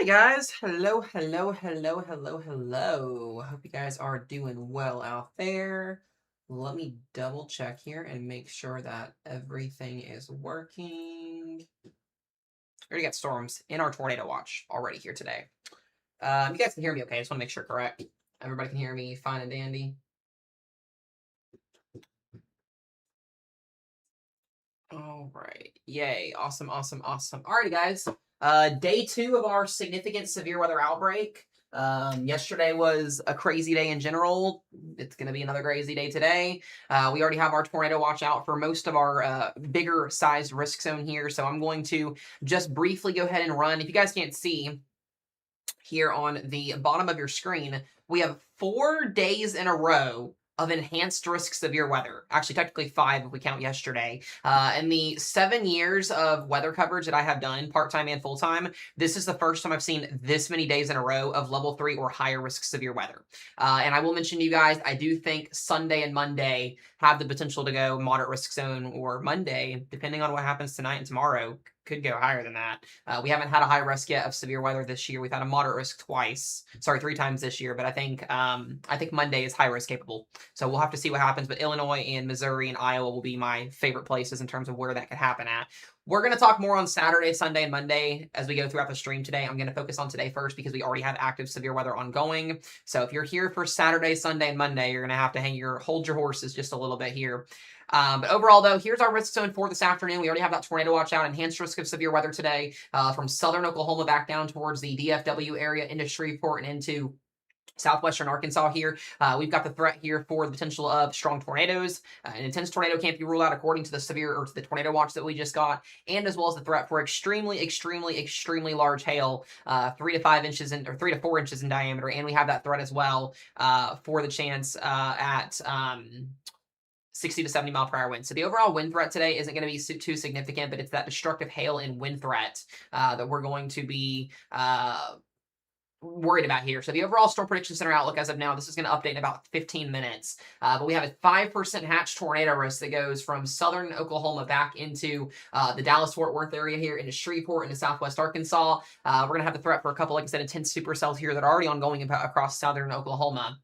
Guys, hello. Hope you guys are doing well out there. Let me double check here and make sure that everything is working. We already got storms in our tornado watch already here today. You guys can hear me okay? I just want to make sure, correct? Everybody can hear me fine and dandy. All right. Yay. Awesome. Alrighty, guys. Day 2 of our significant severe weather outbreak. Yesterday was a crazy day in general. It's going to be another crazy day today. We already have our tornado watch out for most of our bigger sized risk zone here. So I'm going to just briefly go ahead and run. If you guys can't see here on the bottom of your screen, we have 4 days in a row of enhanced risk severe weather. Actually, technically 5 if we count yesterday. In the 7 years of weather coverage that I have done, part-time and full-time, this is the first time I've seen this many days in a row of level 3 or higher risk severe weather. And I will mention to you guys, I do think Sunday and Monday have the potential to go moderate risk zone, or Monday, depending on what happens tonight and tomorrow, could go higher than that. We haven't had a high risk yet of severe weather this year. We've had a moderate risk three times this year, but I think Monday is high risk capable. So we'll have to see what happens, but Illinois and Missouri and Iowa will be my favorite places in terms of where that could happen at. We're going to talk more on Saturday, Sunday, and Monday as we go throughout the stream today. I'm going to focus on today first because we already have active severe weather ongoing. So if you're here for Saturday, Sunday, and Monday, you're going to have to hold your horses just a little bit here. But overall, though, here's our risk zone for this afternoon. We already have that tornado watch out, enhanced risk of severe weather today from southern Oklahoma back down towards the DFW area into Shreveport and into southwestern Arkansas here. We've got the threat here for the potential of strong tornadoes. An intense tornado can't be ruled out according to the tornado watch that we just got, and as well as the threat for extremely large hail, 3 to 4 inches in diameter. And we have that threat as well for the chance at 60 to 70 mile per hour wind. So the overall wind threat today isn't going to be too significant, but it's that destructive hail and wind threat that we're going to be worried about here. So the overall Storm Prediction Center outlook as of now, this is going to update in about 15 minutes. But we have a 5% hatch tornado risk that goes from southern Oklahoma back into the Dallas-Fort Worth area here, into Shreveport, into southwest Arkansas. We're going to have the threat for a couple, like I said, intense supercells here that are already ongoing across southern Oklahoma.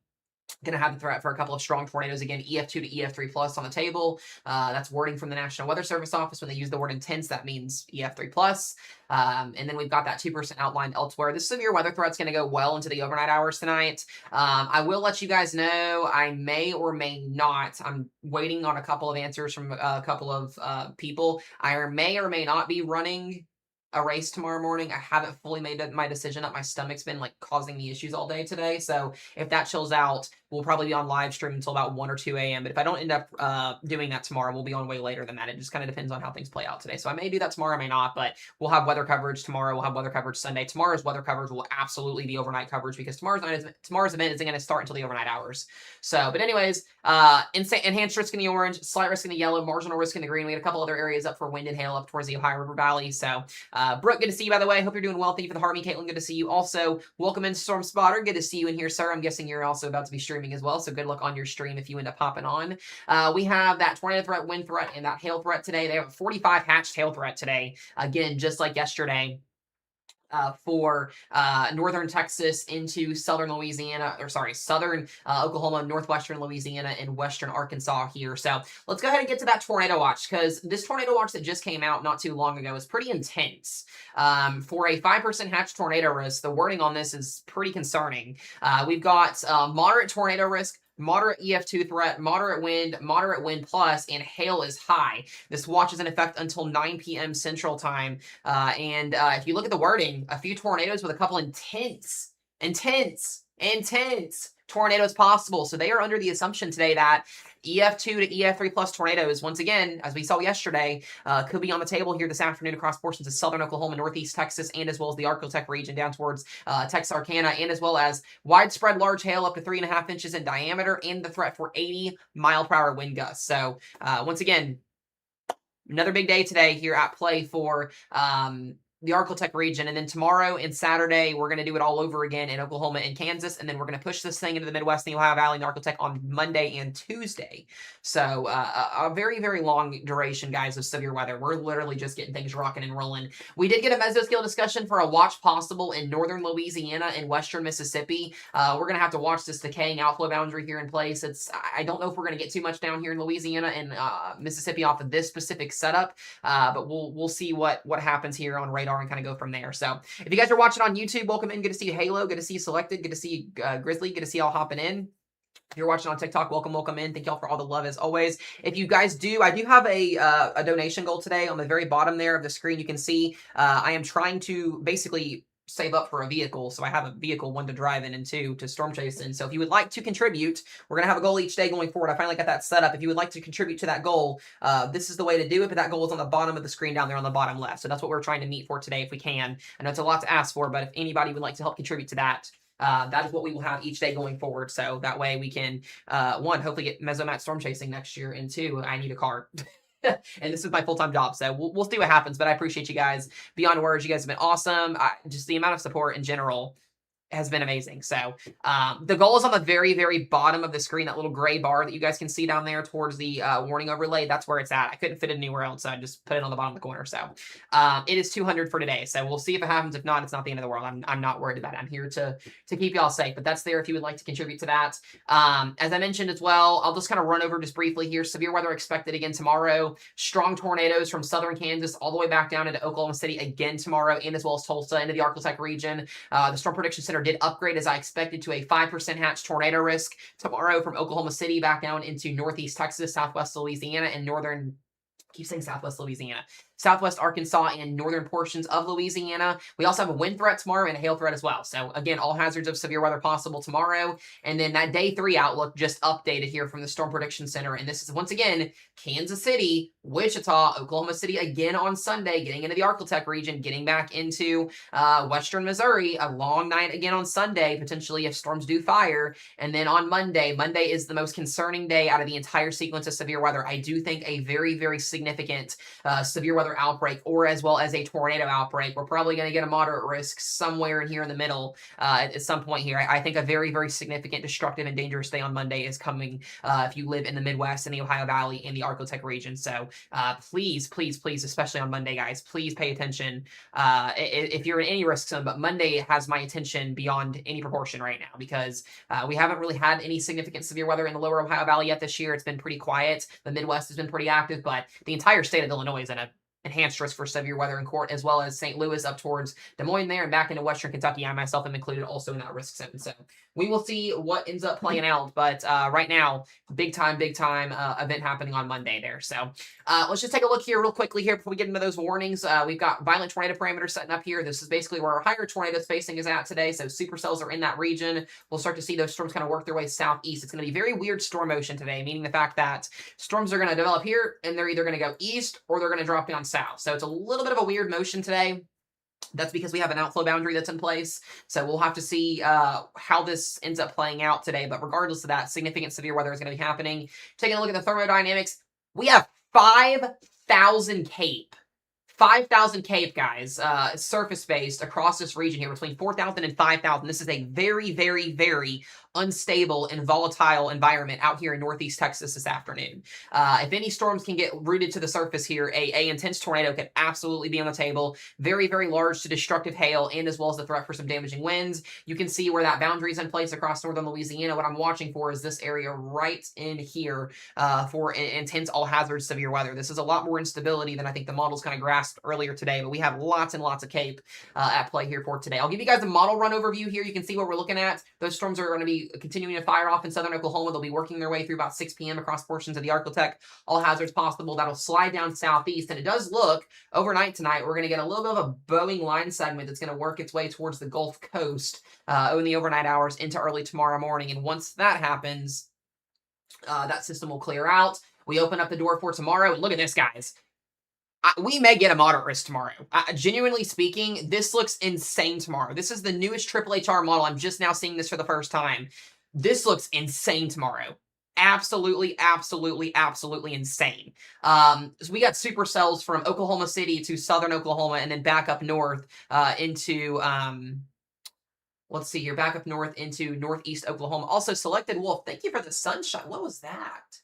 Going to have the threat for a couple of strong tornadoes. Again, EF2 to EF3 plus on the table. That's wording from the National Weather Service office. When they use the word intense, that means EF3 plus. And then we've got that 2% outlined elsewhere. This severe weather threat's going to go well into the overnight hours tonight. I will let you guys know I may or may not. I'm waiting on a couple of answers from a couple of people. I may or may not be running a race tomorrow morning. I haven't fully made my decision up. My stomach's been causing me issues all day today. So if that chills out, we'll probably be on live stream until about 1 or 2 a.m. But if I don't end up doing that tomorrow, we'll be on way later than that. It just kind of depends on how things play out today. So I may do that tomorrow, I may not, but we'll have weather coverage tomorrow. We'll have weather coverage Sunday. Tomorrow's weather coverage will absolutely be overnight coverage because tomorrow's event isn't going to start until the overnight hours. So, but anyways, enhanced risk in the orange, slight risk in the yellow, marginal risk in the green. We had a couple other areas up for wind and hail up towards the Ohio River Valley. So, Brooke, good to see you, by the way. Hope you're doing well. Thank you for the heart. Me, Caitlin, good to see you. Also, welcome in Storm Spotter. Good to see you in here, sir. I'm guessing you're also about to be streaming as well. So good luck on your stream if you end up popping on. We have that tornado threat, wind threat, and that hail threat today. They have a 45 hatched hail threat today. Again, just like yesterday. For northern Texas into southern Oklahoma, northwestern Louisiana, and western Arkansas here. So let's go ahead and get to that tornado watch, because this tornado watch that just came out not too long ago is pretty intense. For a 5% hatch tornado risk, the wording on this is pretty concerning. We've got moderate tornado risk, moderate EF2 threat, moderate wind plus, and hail is high. This watch is in effect until 9 p.m. Central Time. And if you look at the wording, a few tornadoes with a couple intense tornadoes possible. So they are under the assumption today that EF2 to EF3 plus tornadoes, once again, as we saw yesterday, could be on the table here this afternoon across portions of southern Oklahoma, northeast Texas, and as well as the Arco-Tech region down towards Texarkana, and as well as widespread large hail up to 3.5 inches in diameter, and the threat for 80 mile per hour wind gusts. So once again, another big day today here at play for the Arctech region, and then tomorrow and Saturday we're going to do it all over again in Oklahoma and Kansas, and then we're going to push this thing into the Midwest and the Ohio Valley and the Arctech on Monday and Tuesday. So a very, very long duration, guys, of severe weather. We're literally just getting things rocking and rolling. We did get a mesoscale discussion for a watch possible in northern Louisiana and western Mississippi. We're going to have to watch this decaying outflow boundary here in place. I don't know if we're going to get too much down here in Louisiana and Mississippi off of this specific setup, but we'll see what happens here on radar and kind of go from there. So if you guys are watching on YouTube, welcome in. Good to see you, Halo. Good to see you, Selected. Good to see you, Grizzly. Good to see y'all hopping in. If you're watching on TikTok, welcome in. Thank y'all for all the love as always. If you guys do, I do have a donation goal today. On the very bottom there of the screen, you can see I am trying to basically save up for a vehicle. So I have a vehicle, 1 to drive in and 2 to storm chase in. So if you would like to contribute, we're going to have a goal each day going forward. I finally got that set up. If you would like to contribute to that goal, this is the way to do it. But that goal is on the bottom of the screen down there on the bottom left. So that's what we're trying to meet for today if we can. I know it's a lot to ask for, but if anybody would like to help contribute to that, that is what we will have each day going forward. So that way we can, 1, hopefully get Mesomat storm chasing next year, and 2, I need a car. And this is my full-time job, so we'll see what happens. But I appreciate you guys beyond words. You guys have been awesome. Just the amount of support in general has been amazing. So the goal is on the very, very bottom of the screen, that little gray bar that you guys can see down there towards the warning overlay. That's where it's at. I couldn't fit it anywhere else, so I just put it on the bottom of the corner. So it is 200 for today. So we'll see if it happens. If not, it's not the end of the world. I'm not worried about it. I'm here to keep y'all safe. But that's there if you would like to contribute to that. As I mentioned as well, I'll just kind of run over just briefly here. Severe weather expected again tomorrow. Strong tornadoes from southern Kansas all the way back down into Oklahoma City again tomorrow, and as well as Tulsa into the Arctech region. The Storm Prediction Center did upgrade, as I expected, to a 5% hatch tornado risk tomorrow from Oklahoma City back down into northeast Texas, southwest Louisiana, and northern, I keep saying southwest Louisiana, southwest Arkansas, and northern portions of Louisiana. We also have a wind threat tomorrow and a hail threat as well. So again, all hazards of severe weather possible tomorrow. And then that day 3 outlook just updated here from the Storm Prediction Center. And this is once again, Kansas City, Wichita, Oklahoma City again on Sunday, getting into the Arctech region, getting back into western Missouri, a long night again on Sunday, potentially if storms do fire. And then on Monday is the most concerning day out of the entire sequence of severe weather. I do think a very, very significant severe weather outbreak, or as well as a tornado outbreak. We're probably going to get a moderate risk somewhere in here in the middle at some point here. I think a very, very significant, destructive, and dangerous day on Monday is coming if you live in the Midwest and the Ohio Valley and the Arctech region. So please, please, please, especially on Monday, guys, please pay attention if you're in any risk zone. But Monday has my attention beyond any proportion right now, because we haven't really had any significant severe weather in the lower Ohio Valley yet this year. It's been pretty quiet. The Midwest has been pretty active, but the entire state of Illinois is in a enhanced risk for severe weather in court, as well as St. Louis up towards Des Moines there and back into Western Kentucky. I myself am included also in that risk zone. So we will see what ends up playing out. But right now, big time event happening on Monday there. So let's just take a look here real quickly here before we get into those warnings. We've got violent tornado parameters setting up here. This is basically where our higher tornado spacing is at today. So supercells are in that region. We'll start to see those storms kind of work their way southeast. It's going to be very weird storm motion today, meaning the fact that storms are going to develop here and they're either going to go east or they're going to drop down south. So it's a little bit of a weird motion today. That's because we have an outflow boundary that's in place. So we'll have to see how this ends up playing out today. But regardless of that, significant severe weather is going to be happening. Taking a look at the thermodynamics, we have 5,000 CAPE. 5,000 CAPE, guys, surface-based across this region here, between 4,000 and 5,000. This is a very, very, very unstable and volatile environment out here in northeast Texas this afternoon. If any storms can get rooted to the surface here, a intense tornado could absolutely be on the table. Very, very large to destructive hail, and as well as the threat for some damaging winds. You can see where that boundary is in place across northern Louisiana. What I'm watching for is this area right in here for intense all-hazards severe weather. This is a lot more instability than I think the models kind of grasped earlier today, but we have lots and lots of CAPE at play here for today. I'll give you guys a model run overview here. You can see what we're looking at. Those storms are going to be continuing to fire off in southern Oklahoma. They'll be working their way through about 6 p.m. across portions of the Arctech. All hazards possible. That'll slide down southeast, and it does look overnight tonight we're going to get a little bit of a Boeing line segment that's going to work its way towards the Gulf Coast in the overnight hours into early tomorrow morning. And once that happens, that system will clear out. We open up the door for tomorrow, and look at this, guys. We may get a moderate risk tomorrow. Genuinely speaking, this looks insane tomorrow. This is the newest Triple HR model. I'm just now seeing this for the first time. This looks insane tomorrow. absolutely, absolutely, absolutely insane. So we got supercells from Oklahoma City to southern Oklahoma and then back up north into let's see here, back up north into northeast Oklahoma. Also selected wolf. Thank you for the sunshine. What was that?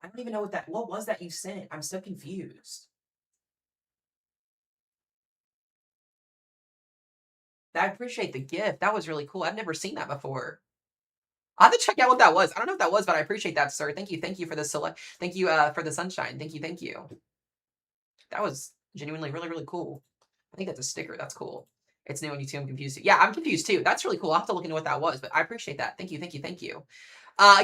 I don't even know what was that you sent? I'm so confused. I appreciate the gift. That was really cool. I've never seen that before. I have to check out what that was. I don't know what that was, but I appreciate that, sir. Thank you. Thank you for the select. Thank you for the sunshine. Thank you. Thank you. That was genuinely really, really cool. I think that's a sticker. That's cool. It's new on YouTube. I'm confused. Yeah, I'm confused too. That's really cool. I'll have to look into what that was, but I appreciate that. Thank you. Thank you. Thank you.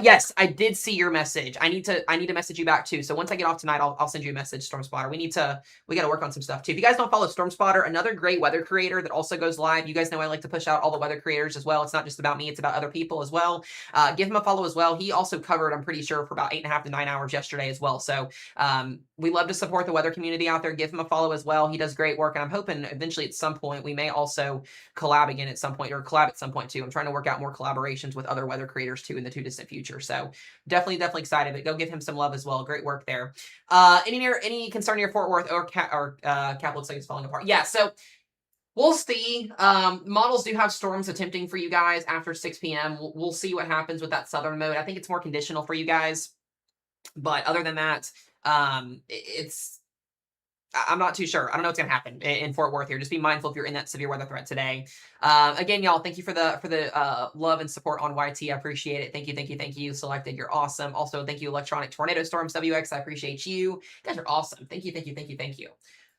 Yes, I did see your message. I need to message you back too. So once I get off tonight, I'll send you a message, Storm Spotter. We got to work on some stuff too. If you guys don't follow Storm Spotter, another great weather creator that also goes live. You guys know I like to push out all the weather creators as well. It's not just about me, it's about other people as well. Give him a follow as well. He also covered, I'm pretty sure, for about 8.5 to 9 hours yesterday as well. So we love to support the weather community out there. Give him a follow as well. He does great work, and I'm hoping eventually at some point we may also collab again at some point, or collab at some point too. I'm trying to work out more collaborations with other weather creators too in the too distant future. So definitely excited, but go give him some love as well. Great work there. Any concern near Fort Worth or Cap looks like it's falling apart. Yeah, so we'll see. Models do have storms attempting for you guys after 6 p.m. We'll see what happens with that southern mode. I think it's more conditional for you guys, but other than that, I'm not too sure. I don't know what's gonna happen in Fort Worth here. Just be mindful if you're in that severe weather threat today. Again, y'all, thank you for the love and support on YT. I appreciate it. Thank you, thank you, thank you. Selected, you're awesome. Also, thank you, Electronic Tornado Storms WX. I appreciate you. You guys are awesome. Thank you, thank you, thank you, thank you.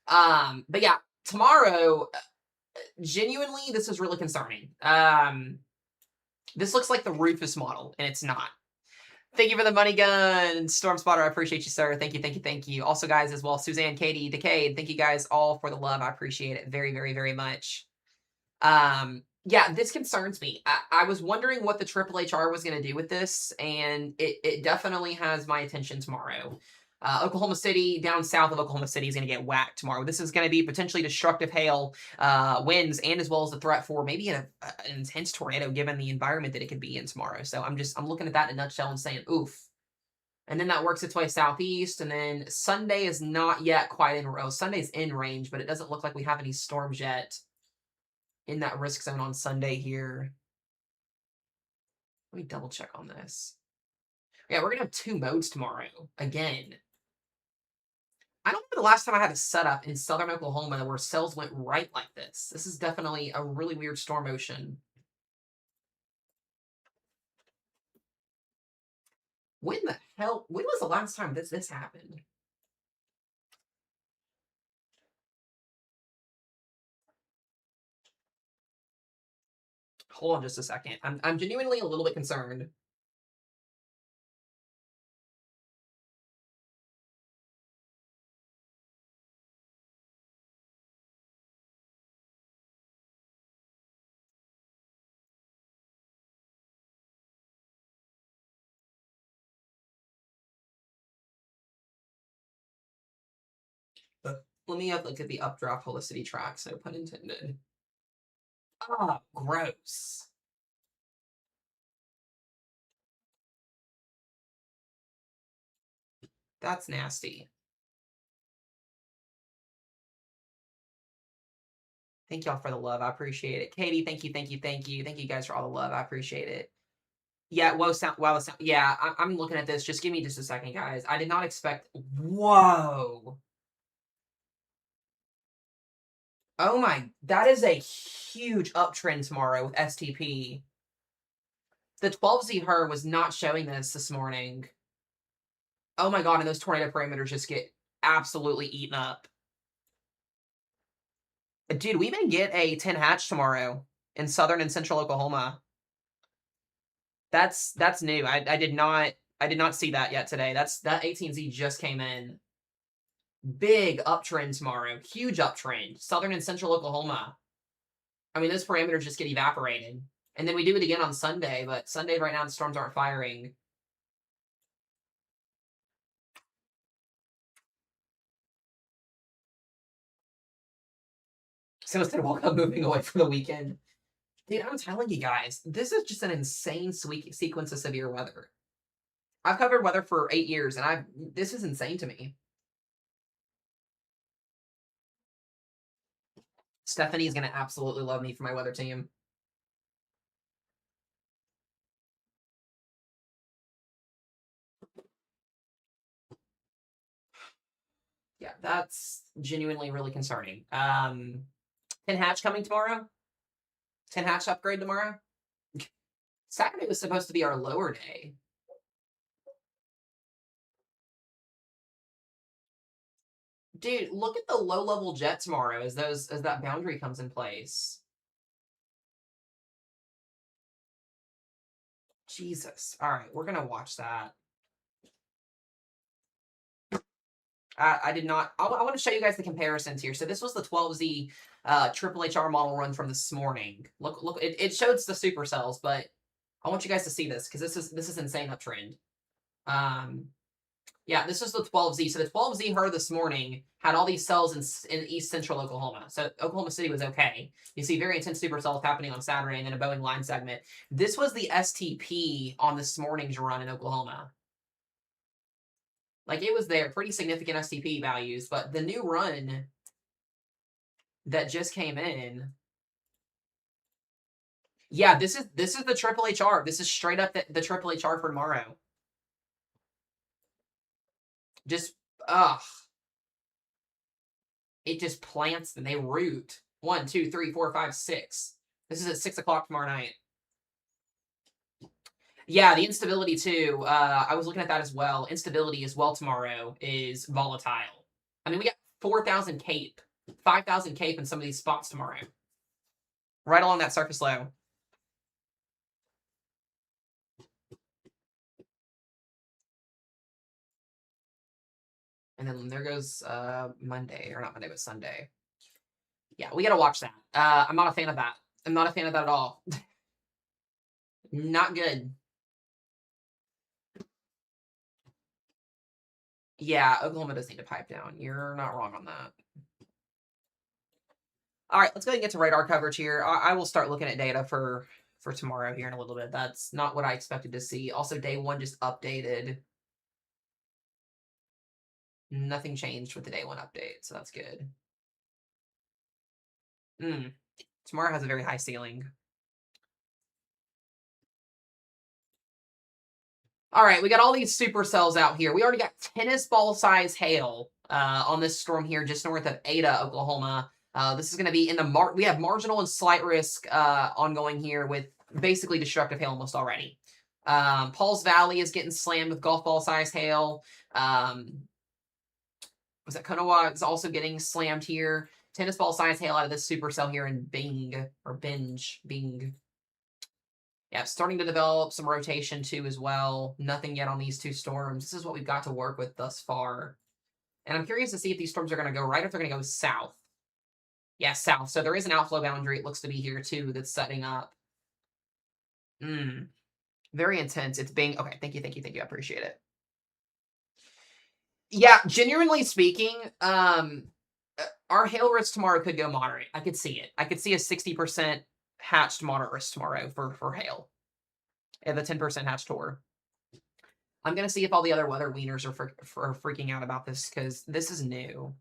But yeah, tomorrow, genuinely, this is really concerning. This looks like the Rufus model, and it's not. Thank you for the money gun, Storm Spotter. I appreciate you, sir. Thank you, thank you, thank you. Also, guys, as well, Suzanne, Katie, Decade. Thank you guys all for the love. I appreciate it very, very, very much. Yeah, this concerns me. I was wondering what the Triple HR was going to do with this, and it definitely has my attention tomorrow. Oklahoma City, down south of Oklahoma City, is going to get whacked tomorrow. This is going to be potentially destructive hail, winds, and as well as the threat for maybe an intense tornado, given the environment that it could be in tomorrow. So I'm looking at that in a nutshell and saying, oof. And then that works its way southeast, and then Sunday is not yet quite in row. Sunday's in range, but it doesn't look like we have any storms yet in that risk zone on Sunday here. Let me double check on this. Yeah, we're going to have 2 modes tomorrow. Again, I don't remember the last time I had a setup in southern Oklahoma where cells went right like this. This is definitely a really weird storm motion. When was the last time this happened? Hold on just a second. I'm genuinely a little bit concerned. Let me look at the updraft helicity track, so pun intended. Ah, gross. That's nasty. Thank y'all for the love. I appreciate it. Katie, thank you, thank you, thank you. Thank you guys for all the love. I appreciate it. Yeah, wow, sound. Yeah, I'm looking at this. Just give me just a second, guys. I did not expect. Whoa. Oh my, that is a huge uptrend tomorrow with STP. The 12Z her was not showing this morning. Oh my god, and those tornado parameters just get absolutely eaten up. Dude, we may get a 10 hatch tomorrow in southern and central Oklahoma. That's new. I did not see that yet today. That 18Z just came in. Big uptrend tomorrow. Huge uptrend. Southern and central Oklahoma. I mean, those parameters just get evaporated. And then we do it again on Sunday, but Sunday right now the storms aren't firing. So instead of Walkup moving away for the weekend. Dude, I'm telling you guys, this is just an insane sequence of severe weather. I've covered weather for 8 years, and this is insane to me. Stephanie's gonna absolutely love me for my weather team. Yeah, that's genuinely really concerning. 10 hatch coming tomorrow? 10 hatch upgrade tomorrow? Saturday was supposed to be our lower day. Dude, look at the low level jet tomorrow as that boundary comes in place. Jesus. All right, we're gonna watch that. I did not. I want to show you guys the comparisons here. So this was the 12Z triple HR model run from this morning. Look. It shows the supercells, but I want you guys to see this because this is insane uptrend. Yeah, this is the 12Z. So the 12Z her this morning had all these cells in East Central Oklahoma. So Oklahoma City was okay. You see very intense supercells happening on Saturday and then a Boeing line segment. This was the STP on this morning's run in Oklahoma. Like, it was there, pretty significant STP values, but the new run that just came in, yeah, this is the triple HR. This is straight up the triple HR for tomorrow. Just it just plants and they root. 1, 2, 3, 4, 5, 6. This is at 6 o'clock tomorrow night. Yeah, the instability too. I was looking at that as well. Instability as well tomorrow is volatile. I mean, we got 4,000 cape, 5,000 cape in some of these spots tomorrow. Right along that surface low. And then there goes Monday, or not Monday, but Sunday. Yeah, we gotta watch that. I'm not a fan of that. I'm not a fan of that at all. Not good. Yeah, Oklahoma does need to pipe down. You're not wrong on that. All right, let's go ahead and get to radar coverage here. I will start looking at data for tomorrow here in a little bit. That's not what I expected to see. Also, day 1 just updated. Nothing changed with the day 1 update, so that's good. Tomorrow has a very high ceiling. All right, we got all these supercells out here. We already got tennis ball size hail on this storm here just north of Ada, Oklahoma. This is going to be in the we have marginal and slight risk ongoing here with basically destructive hail almost already. Paul's Valley is getting slammed with golf ball size hail. Was that Kanawha is also getting slammed here. Tennis ball size hail out of this supercell here in Bing. Yeah, starting to develop some rotation too as well. Nothing yet on these 2 storms. This is what we've got to work with thus far. And I'm curious to see if these storms are going to go right or if they're going to go south. Yeah, south. So there is an outflow boundary, it looks to be here too, that's setting up. Very intense. It's being... Okay, thank you. I appreciate it. Yeah, genuinely speaking, our hail risk tomorrow could go moderate. I could see it. I could see a 60% hatched moderate risk tomorrow for hail. And the 10% hatched tour. I'm going to see if all the other weather wieners are freaking out about this because this is new.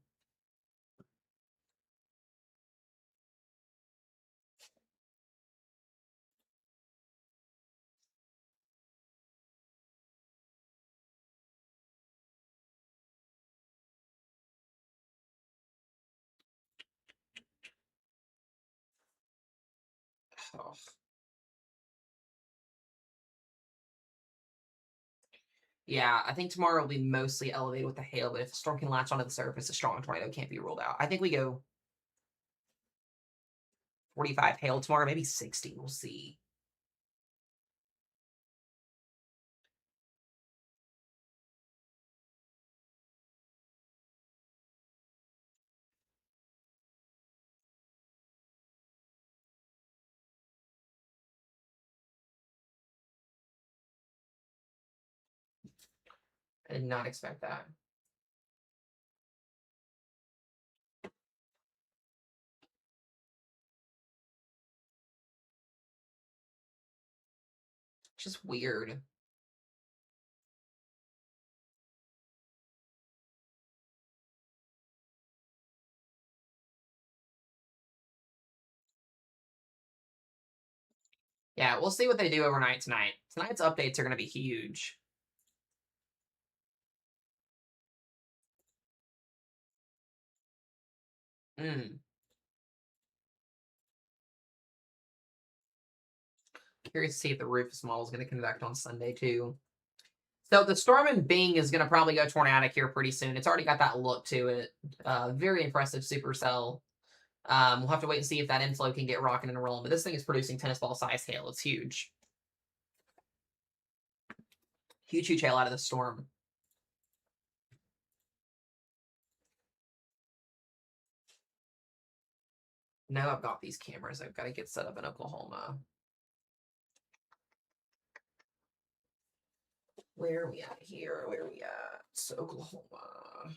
Oh. Yeah, I think tomorrow will be mostly elevated with the hail, but if the storm can latch onto the surface, a strong tornado can't be ruled out. I think we go 45 hail tomorrow, maybe 60. We'll see. I did not expect that. It's just weird. Yeah, we'll see what they do overnight tonight. Tonight's updates are going to be huge. Curious to see if the Rufus model is going to connect on Sunday, too. So the storm in Bing is going to probably go tornadic here pretty soon. It's already got that look to it. Very impressive supercell. We'll have to wait and see if that inflow can get rocking and rolling. But this thing is producing tennis ball size hail. It's huge. Huge, huge hail out of the storm. Now I've got these cameras. I've got to get set up in Oklahoma. Where are we at here? Where are we at? It's Oklahoma.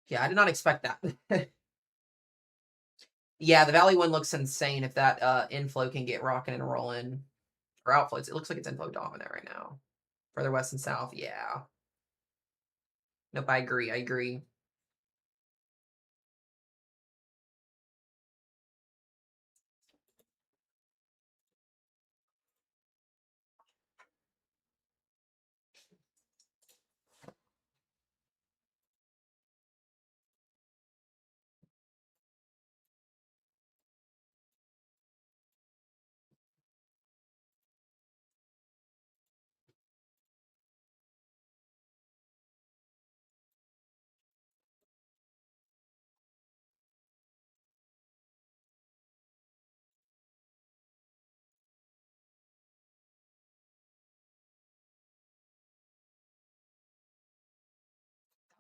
Yeah, I did not expect that. Yeah, the Valley one looks insane if that inflow can get rocking and rolling. Or outflows. It looks like it's inflow dominant right now. Further west and south, yeah. Nope, I agree. I agree.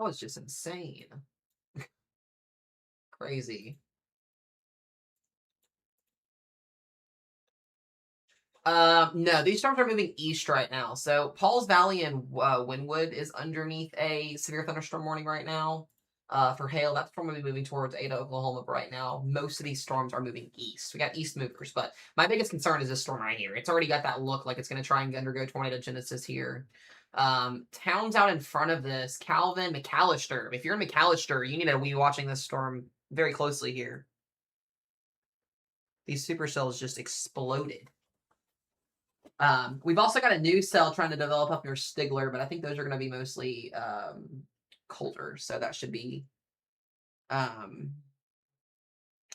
That was just insane. Crazy. No, these storms are moving east right now. So Paul's Valley and Wynwood is underneath a severe thunderstorm warning right now. For hail, that's probably moving towards Ada, Oklahoma right now. Most of these storms are moving east. We got east movers, but my biggest concern is this storm right here. It's already got that look like it's going to try and undergo tornado genesis here. Towns out in front of this, Calvin, McAllister. If you're in McAllister, you need to be watching this storm very closely here. These supercells just exploded. We've also got a new cell trying to develop up near Stigler, but I think those are going to be mostly colder, so that should be. Oh,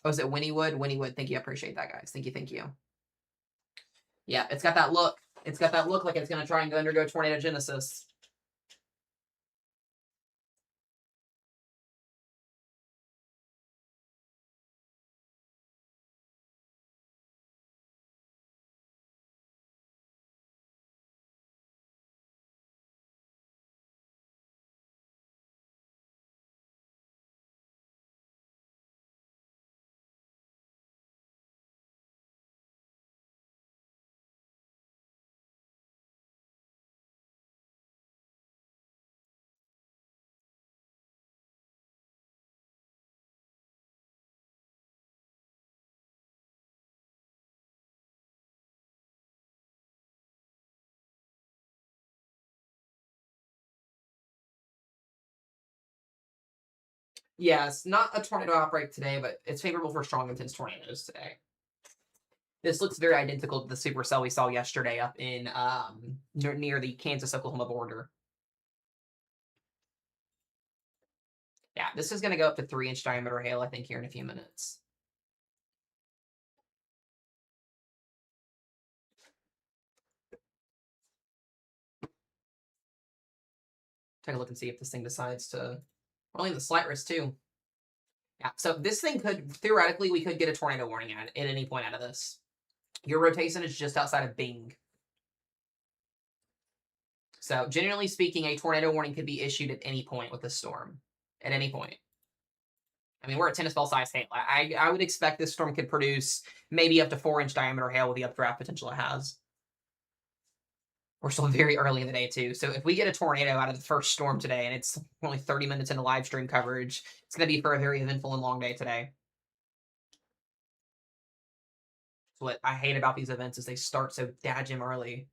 is it Winniewood? Winniewood. Thank you. I appreciate that, guys. Thank you. Thank you. Yeah, it's got that look. It's got that look like it's going to try and undergo tornado genesis. Yes, not a tornado outbreak today, but it's favorable for strong intense tornadoes today. This looks very identical to the supercell we saw yesterday up in near the Kansas-Oklahoma border. Yeah, this is going to go up to 3-inch diameter hail, I think, here in a few minutes. Take a look and see if this thing decides to. Only the slight risk, too. Yeah, so this thing could, theoretically, we could get a tornado warning at any point out of this. Your rotation is just outside of Bing. So, generally speaking, a tornado warning could be issued at any point with the storm. At any point. I mean, we're at tennis ball size hail. I would expect this storm could produce maybe up to 4-inch diameter hail with the updraft potential it has. We're still very early in the day, too. So if we get a tornado out of the first storm today, and it's only 30 minutes into live stream coverage, it's going to be for a very eventful and long day today. What I hate about these events is they start so dadgum early.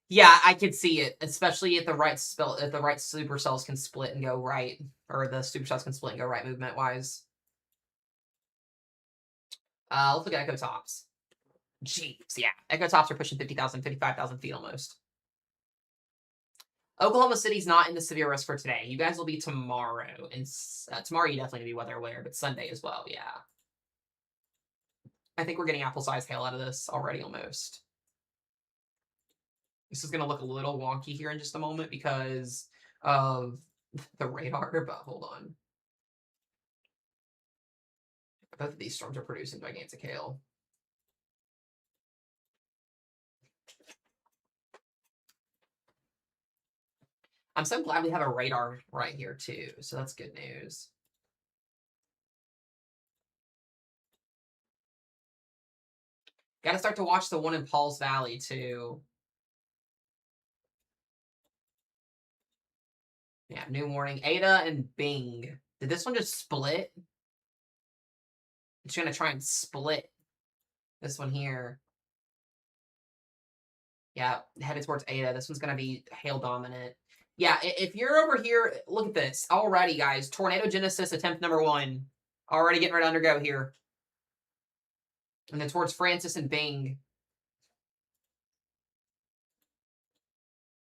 Yeah, I could see it, especially if the right supercells can split and go right, or the supercells can split and go right movement wise. Let's look at Echo Tops. Jeez, yeah. Echo Tops are pushing 50,000, 55,000 feet almost. Oklahoma City's not in the severe risk for today. You guys will be tomorrow. And tomorrow you definitely need to be weather aware, but Sunday as well, yeah. I think we're getting apple-sized hail out of this already almost. This is going to look a little wonky here in just a moment because of the radar, but hold on. Both of these storms are producing gigantic hail. I'm so glad we have a radar right here too, so that's good news. Got to start to watch the one in Paul's Valley too. Yeah, new warning. Ada and Bing. Did this one just split? It's going to try and split this one here. Yeah, headed towards Ada. This one's going to be hail dominant. Yeah, if you're over here, look at this. Alrighty, guys. Tornado Genesis attempt number 1. Already getting ready to undergo here. And then towards Francis and Bing.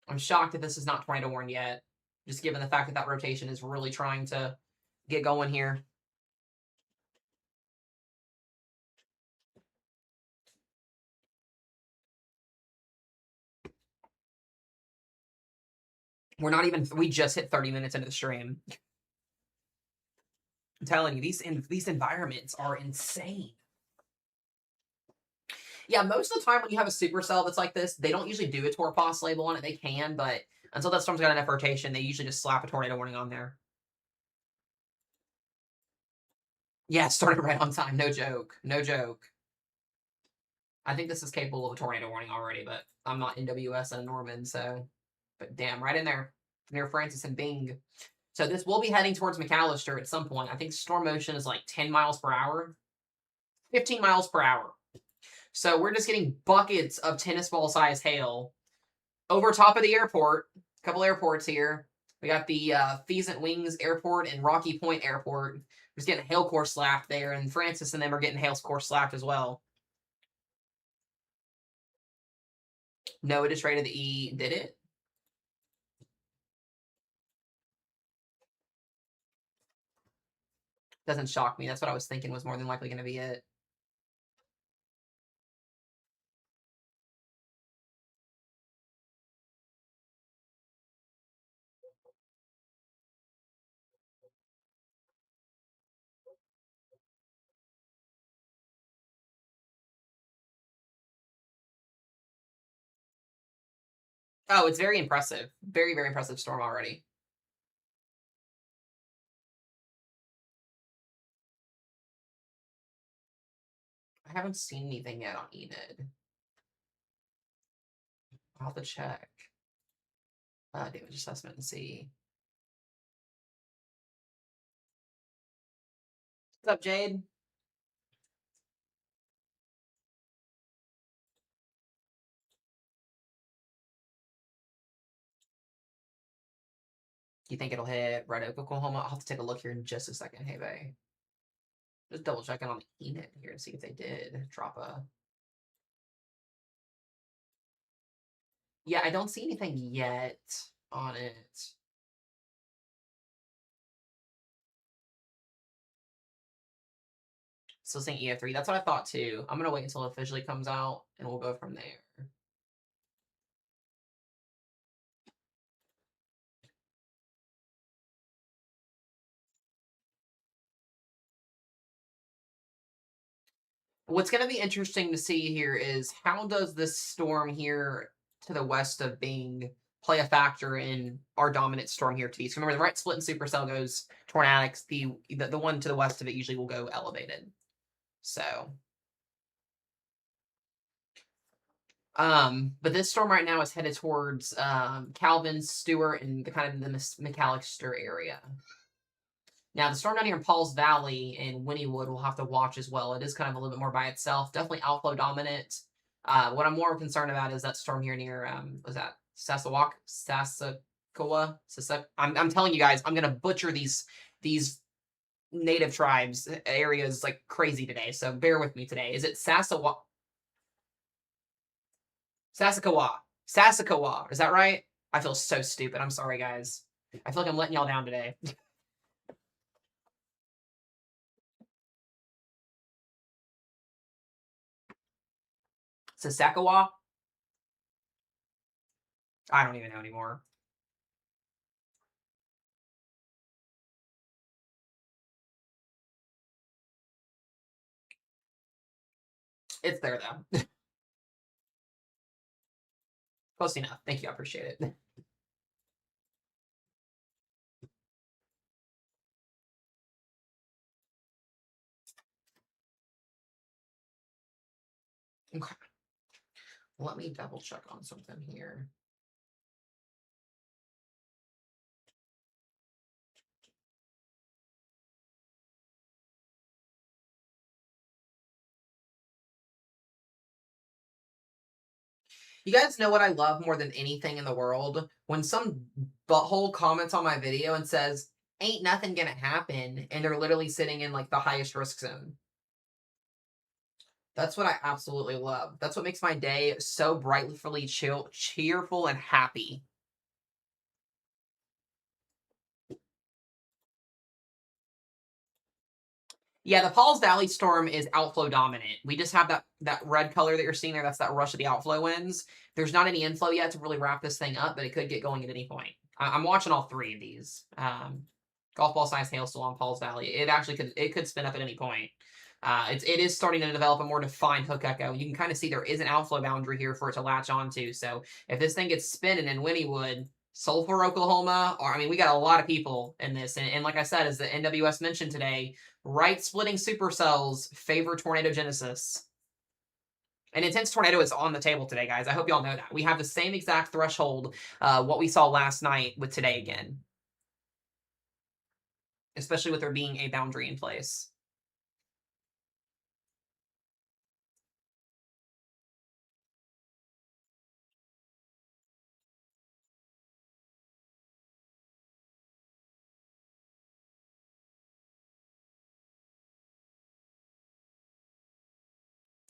I'm shocked that this is not tornado warned yet. Just given the fact that that rotation is really trying to get going here. We're not even, we just hit 30 minutes into the stream. I'm telling you, these environments are insane. Yeah, most of the time when you have a supercell that's like this, they don't usually do a Torpos label on it. They can, but until that storm's got enough rotation, they usually just slap a tornado warning on there. Yeah, started right on time. No joke. No joke. I think this is capable of a tornado warning already, but I'm not NWS and a Norman, so. But damn, right in there. Near Francis and Bing. So this will be heading towards McAllister at some point. I think storm motion is like 10 miles per hour. 15 miles per hour. So we're just getting buckets of tennis ball size hail over top of the airport. A couple airports here. We got the Pheasant Wings Airport and Rocky Point Airport. We're just getting hail core slapped there, and Francis and them are getting hail core slapped as well. No, it just rated the E. Did it? Doesn't shock me. That's what I was thinking was more than likely going to be it. Oh, it's very impressive. Very, very impressive storm already. I haven't seen anything yet on Enid. I'll have to check. Damage assessment and see. What's up, Jade? Do you think it'll hit Red Oak, Oklahoma? I'll have to take a look here in just a second. Hey, babe. Just double checking on the Enid here to see if they did drop a. Yeah, I don't see anything yet on it. Still saying EF3. That's what I thought too. I'm going to wait until it officially comes out and we'll go from there. What's going to be interesting to see here is how does this storm here to the west of Bing play a factor in our dominant storm here to the east. Remember, the right split and supercell goes tornadics. The one to the west of it usually will go elevated. So, but this storm right now is headed towards Calvin, Stewart, and the kind of the McAllister area. Now, the storm down here in Paul's Valley and Wynnewood will have to watch as well. It is kind of a little bit more by itself. Definitely outflow dominant. What I'm more concerned about is that storm here near, was that Saskawak? I'm telling you guys, I'm going to butcher these native tribes areas like crazy today, so bear with me today. Is it Sassawa? Sassakawa. Is that right? I feel so stupid. I'm sorry, guys. I feel like I'm letting y'all down today. Sassakawa? I don't even know anymore. It's there, though. Close enough. Thank you. I appreciate it. Okay. Let me double check on something here. You guys know what I love more than anything in the world? When some butthole comments on my video and says, ain't nothing gonna happen, and they're literally sitting in like the highest risk zone. That's what I absolutely love. That's what makes my day so brightly cheerful, and happy. Yeah, the Paul's Valley storm is outflow dominant. We just have that red color that you're seeing there. That's that rush of the outflow winds. There's not any inflow yet to really wrap this thing up, but it could get going at any point. I'm watching all three of these. Golf ball size hailstorm on Paul's Valley. It could spin up at any point. It is starting to develop a more defined hook echo. You can kind of see there is an outflow boundary here for it to latch onto. So if this thing gets spinning in Wynnewood, Sulphur, Oklahoma, or I mean, we got a lot of people in this. And like I said, as the NWS mentioned today, right splitting supercells favor tornadogenesis. An intense tornado is on the table today, guys. I hope y'all know that. We have the same exact threshold, what we saw last night with today again. Especially with there being a boundary in place.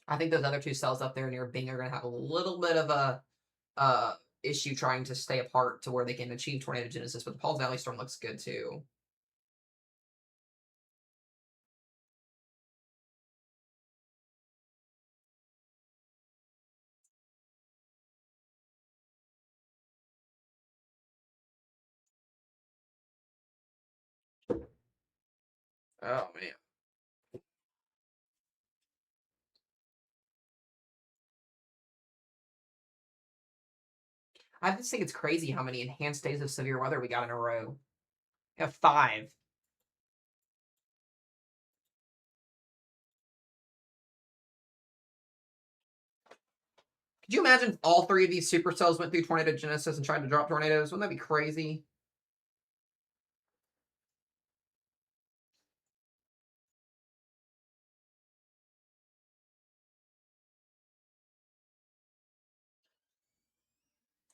I think those other two cells up there near Bing are going to have a little bit of a issue trying to stay apart to where they can achieve tornadogenesis, but the Paul's Valley storm looks good too. Oh, man. I just think it's crazy how many enhanced days of severe weather we got in a row. We have 5. Could you imagine if all 3 of these supercells went through tornadogenesis and tried to drop tornadoes? Wouldn't that be crazy?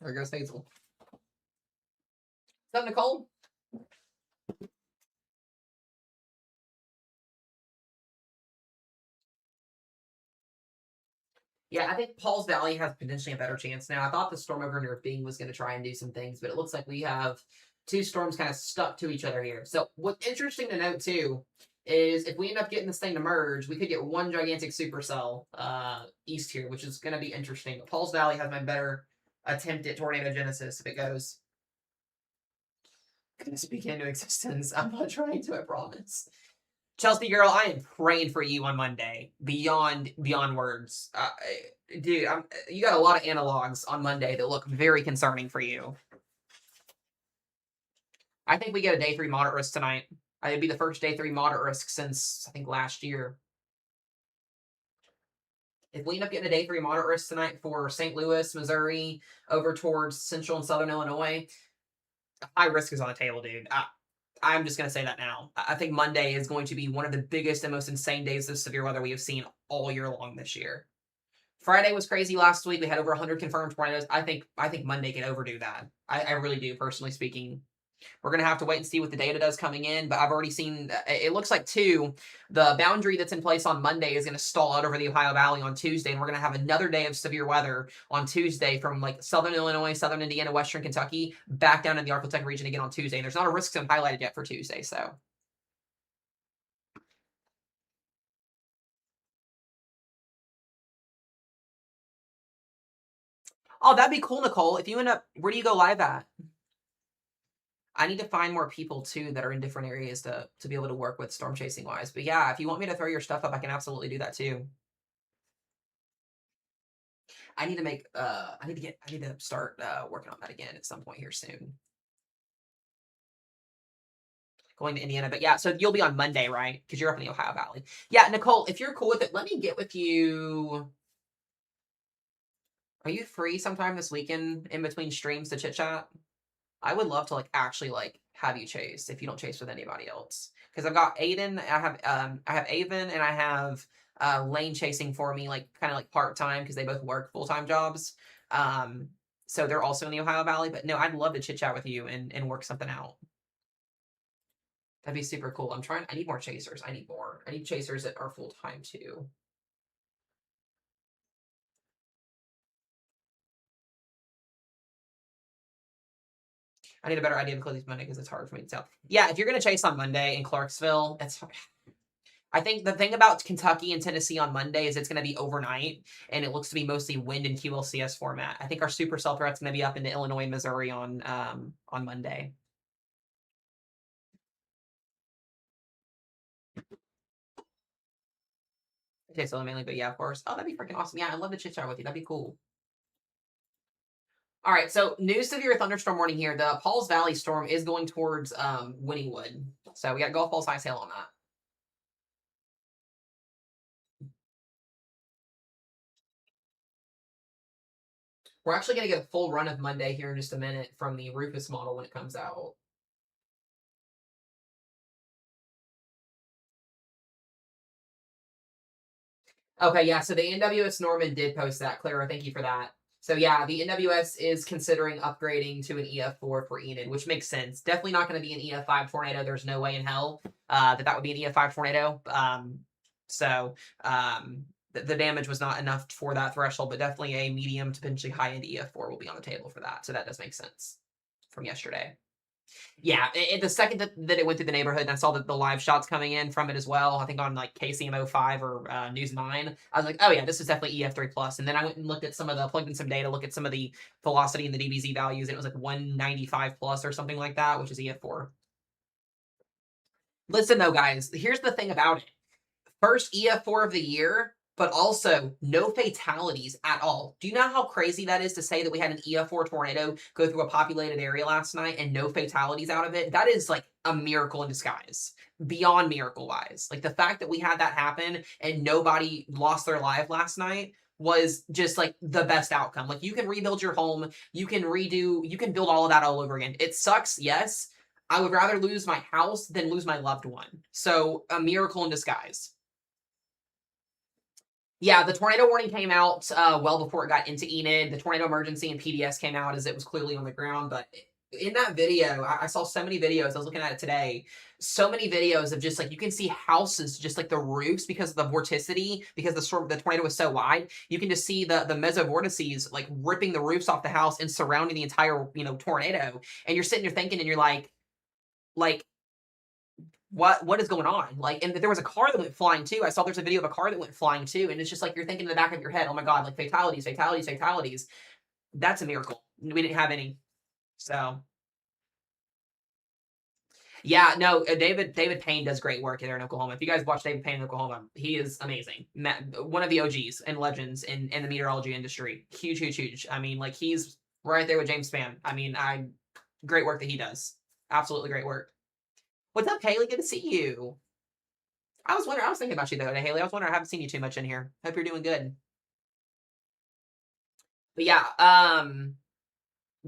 There goes Hazel. What's up, Nicole? Yeah, I think Paul's Valley has potentially a better chance now. I thought the storm over near Bing was going to try and do some things, but it looks like we have 2 storms kind of stuck to each other here. So what's interesting to note, too, is if we end up getting this thing to merge, we could get one gigantic supercell east here, which is going to be interesting. But Paul's Valley has my better attempt at tornadogenesis if it goes. Gonna speak into existence. I'm not trying to, I promise. Chelsea girl, I am praying for you on Monday. Beyond words. Dude, you got a lot of analogs on Monday that look very concerning for you. I think we get a day 3 moderate risk tonight. It'd be the first day 3 moderate risk since, I think, last year. If we end up getting a day 3 moderate risk tonight for St. Louis, Missouri, over towards central and southern Illinois, high risk is on the table, dude. I'm just going to say that now. I think Monday is going to be one of the biggest and most insane days of severe weather we have seen all year long this year. Friday was crazy last week. We had over 100 confirmed tornadoes. I think Monday can overdo that. I really do, personally speaking. We're going to have to wait and see what the data does coming in, but I've already seen, it looks like too, the boundary that's in place on Monday is going to stall out over the Ohio Valley on Tuesday, and we're going to have another day of severe weather on Tuesday from like southern Illinois, southern Indiana, western Kentucky, back down in the Arkansas region again on Tuesday. And there's not a risk zone highlighted yet for Tuesday, so. Oh, that'd be cool, Nicole. If you end up, where do you go live at? I need to find more people too that are in different areas to be able to work with storm chasing wise. But yeah, if you want me to throw your stuff up, I can absolutely do that too. I need to make I need to start working on that again at some point here soon. Going to Indiana, but yeah, so you'll be on Monday, right? Because you're up in the Ohio Valley. Yeah, Nicole, if you're cool with it, let me get with you. Are you free sometime this weekend in between streams to chit chat? I would love to like actually like have you chase if you don't chase with anybody else. Because I've got Aiden, I have Avon, and I have Lane chasing for me, like kind of like part-time because they both work full-time jobs. So they're also in the Ohio Valley. But no, I'd love to chit chat with you and work something out. That'd be super cool. I need more chasers. I need more. I need chasers that are full-time too. I need a better idea of closing Monday because it's hard for me to tell. Yeah, if you're gonna chase on Monday in Clarksville, it's. I think the thing about Kentucky and Tennessee on Monday is it's going to be overnight, and it looks to be mostly wind and QLCS format. I think our supercell threat's going to be up into Illinois, Missouri on Monday. Okay, so mainly, but yeah, of course. Oh, that'd be freaking awesome. Yeah, I'd love to chit chat with you. That'd be cool. All right, so new severe thunderstorm warning here. The Pauls Valley storm is going towards Wynnewood. So we got Gulf Falls High Sail on that. We're actually going to get a full run of Monday here in just a minute from the Rufus model when it comes out. Okay, yeah, so the NWS Norman did post that. Clara, thank you for that. So yeah, the NWS is considering upgrading to an EF4 for Enid, which makes sense. Definitely not going to be an EF5 tornado. There's no way in hell that would be an EF5 tornado. The damage was not enough for that threshold, but definitely a medium to potentially high-end EF4 will be on the table for that. So that does make sense from yesterday. Yeah, the second that it went through the neighborhood, and I saw the live shots coming in from it as well. I think on like KCMO5 or News 9. I was like, oh yeah, this is definitely EF3 plus. And then I went and looked at plugged in some data, look at some of the velocity and the DBZ values, and it was like 195 plus or something like that, which is EF4. Listen though, guys, here's the thing about it. First EF4 of the year, but also no fatalities at all. Do you know how crazy that is to say that we had an EF4 tornado go through a populated area last night and no fatalities out of it? That is like a miracle in disguise, beyond miracle wise. Like the fact that we had that happen and nobody lost their life last night was just like the best outcome. Like you can rebuild your home, you can build all of that all over again. It sucks, yes. I would rather lose my house than lose my loved one. So a miracle in disguise. Yeah, the tornado warning came out well before it got into Enid. The tornado emergency and PDS came out as it was clearly on the ground. But in that video, I saw so many videos. I was looking at it today. So many videos of just like you can see houses, just like the roofs because of the vorticity, because the tornado was so wide. You can just see the mesovortices like ripping the roofs off the house and surrounding the entire tornado. And you're sitting there thinking, and you're like what is going on? Like, and there was a car that went flying too. I saw there's a video of a car that went flying too, and it's just like you're thinking in the back of your head, oh my god, like fatalities, fatalities, fatalities. That's a miracle. We didn't have any. So yeah, no, David Payne does great work there in Oklahoma. If you guys watch David Payne in Oklahoma, he is amazing. One of the OGs and legends in the meteorology industry. Huge, huge, huge. I mean, like he's right there with James Spann. I mean, great work that he does. Absolutely great work. What's up, Haley? Good to see you. I was thinking about you the other day, Haley. I was wondering, I haven't seen you too much in here. Hope you're doing good. But yeah,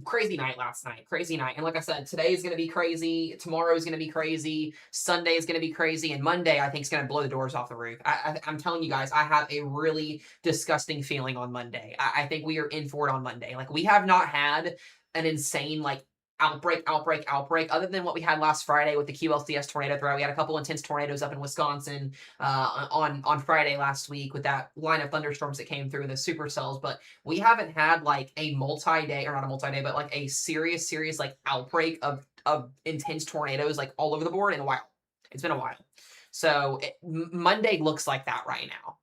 crazy night last night. Crazy night. And like I said, today is going to be crazy. Tomorrow is going to be crazy. Sunday is going to be crazy. And Monday, I think, is going to blow the doors off the roof. I'm telling you guys, I have a really disgusting feeling on Monday. I think we are in for it on Monday. Like, we have not had an insane, like, outbreak. Other than what we had last Friday with the QLCS tornado threat, we had a couple intense tornadoes up in Wisconsin on Friday last week with that line of thunderstorms that came through in the supercells. But we haven't had like a multi-day, or not a multi-day, but like a serious like outbreak of intense tornadoes like all over the board in a while. It's been a while. So Monday looks like that right now,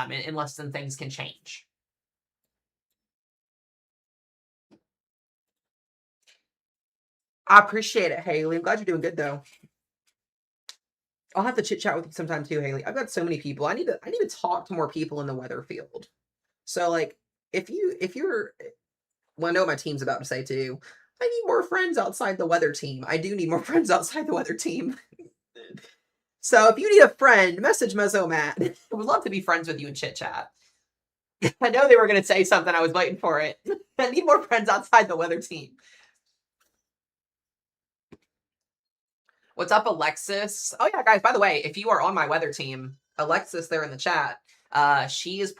unless then things can change. I appreciate it, Haley. I'm glad you're doing good though. I'll have to chit chat with you sometime too, Haley. I've got so many people. I need to talk to more people in the weather field. So like if you're well, I know what my team's about to say too. I need more friends outside the weather team. I do need more friends outside the weather team. So if you need a friend, message Mezzo Matt. I would love to be friends with you and chit chat. I know they were going to say something. I was waiting for it. I need more friends outside the weather team. What's up, Alexis? Oh yeah, guys, by the way, if you are on my weather team, Alexis there in the chat, she is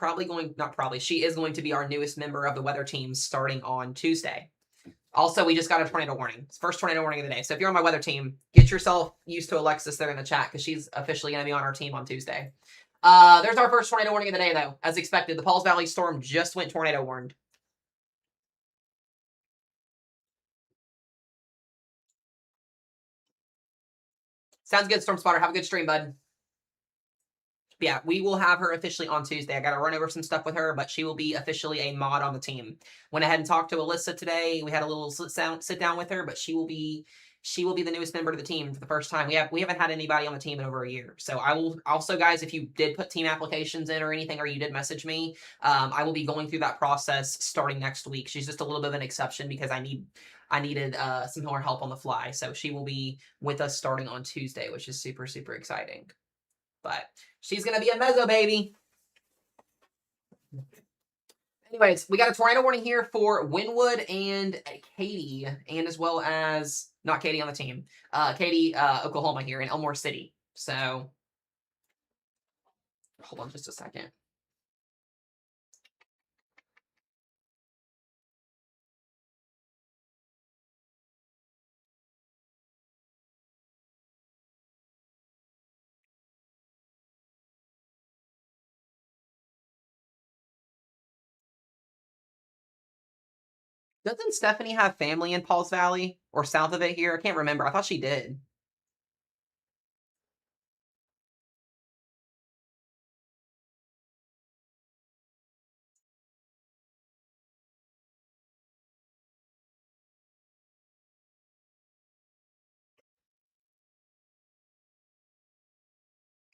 she is going to be our newest member of the weather team starting on Tuesday. Also, we just got a tornado warning. It's first tornado warning of the day. So if you're on my weather team, get yourself used to Alexis there in the chat because she's officially going to be on our team on Tuesday. There's our first tornado warning of the day, though. As expected, the Pauls Valley storm just went tornado warned. Sounds good, Storm Spotter. Have a good stream, bud. Yeah, we will have her officially on Tuesday. I got to run over some stuff with her, but she will be officially a mod on the team. Went ahead and talked to Alyssa today. We had a little sit down with her, but she will be the newest member of the team for the first time. We haven't had anybody on the team in over a year. So I will also, guys, if you did put team applications in or anything, or you did message me, I will be going through that process starting next week. She's just a little bit of an exception because I needed some more help on the fly. So she will be with us starting on Tuesday, which is super, super exciting. But she's going to be a Mezzo, baby. Anyways, we got a tornado warning here for Wynwood and Katy, and as well as, not Katy on the team, Katy, Oklahoma here in Elmore City. So, hold on just a second. Doesn't Stephanie have family in Pauls Valley or south of it here? I can't remember. I thought she did.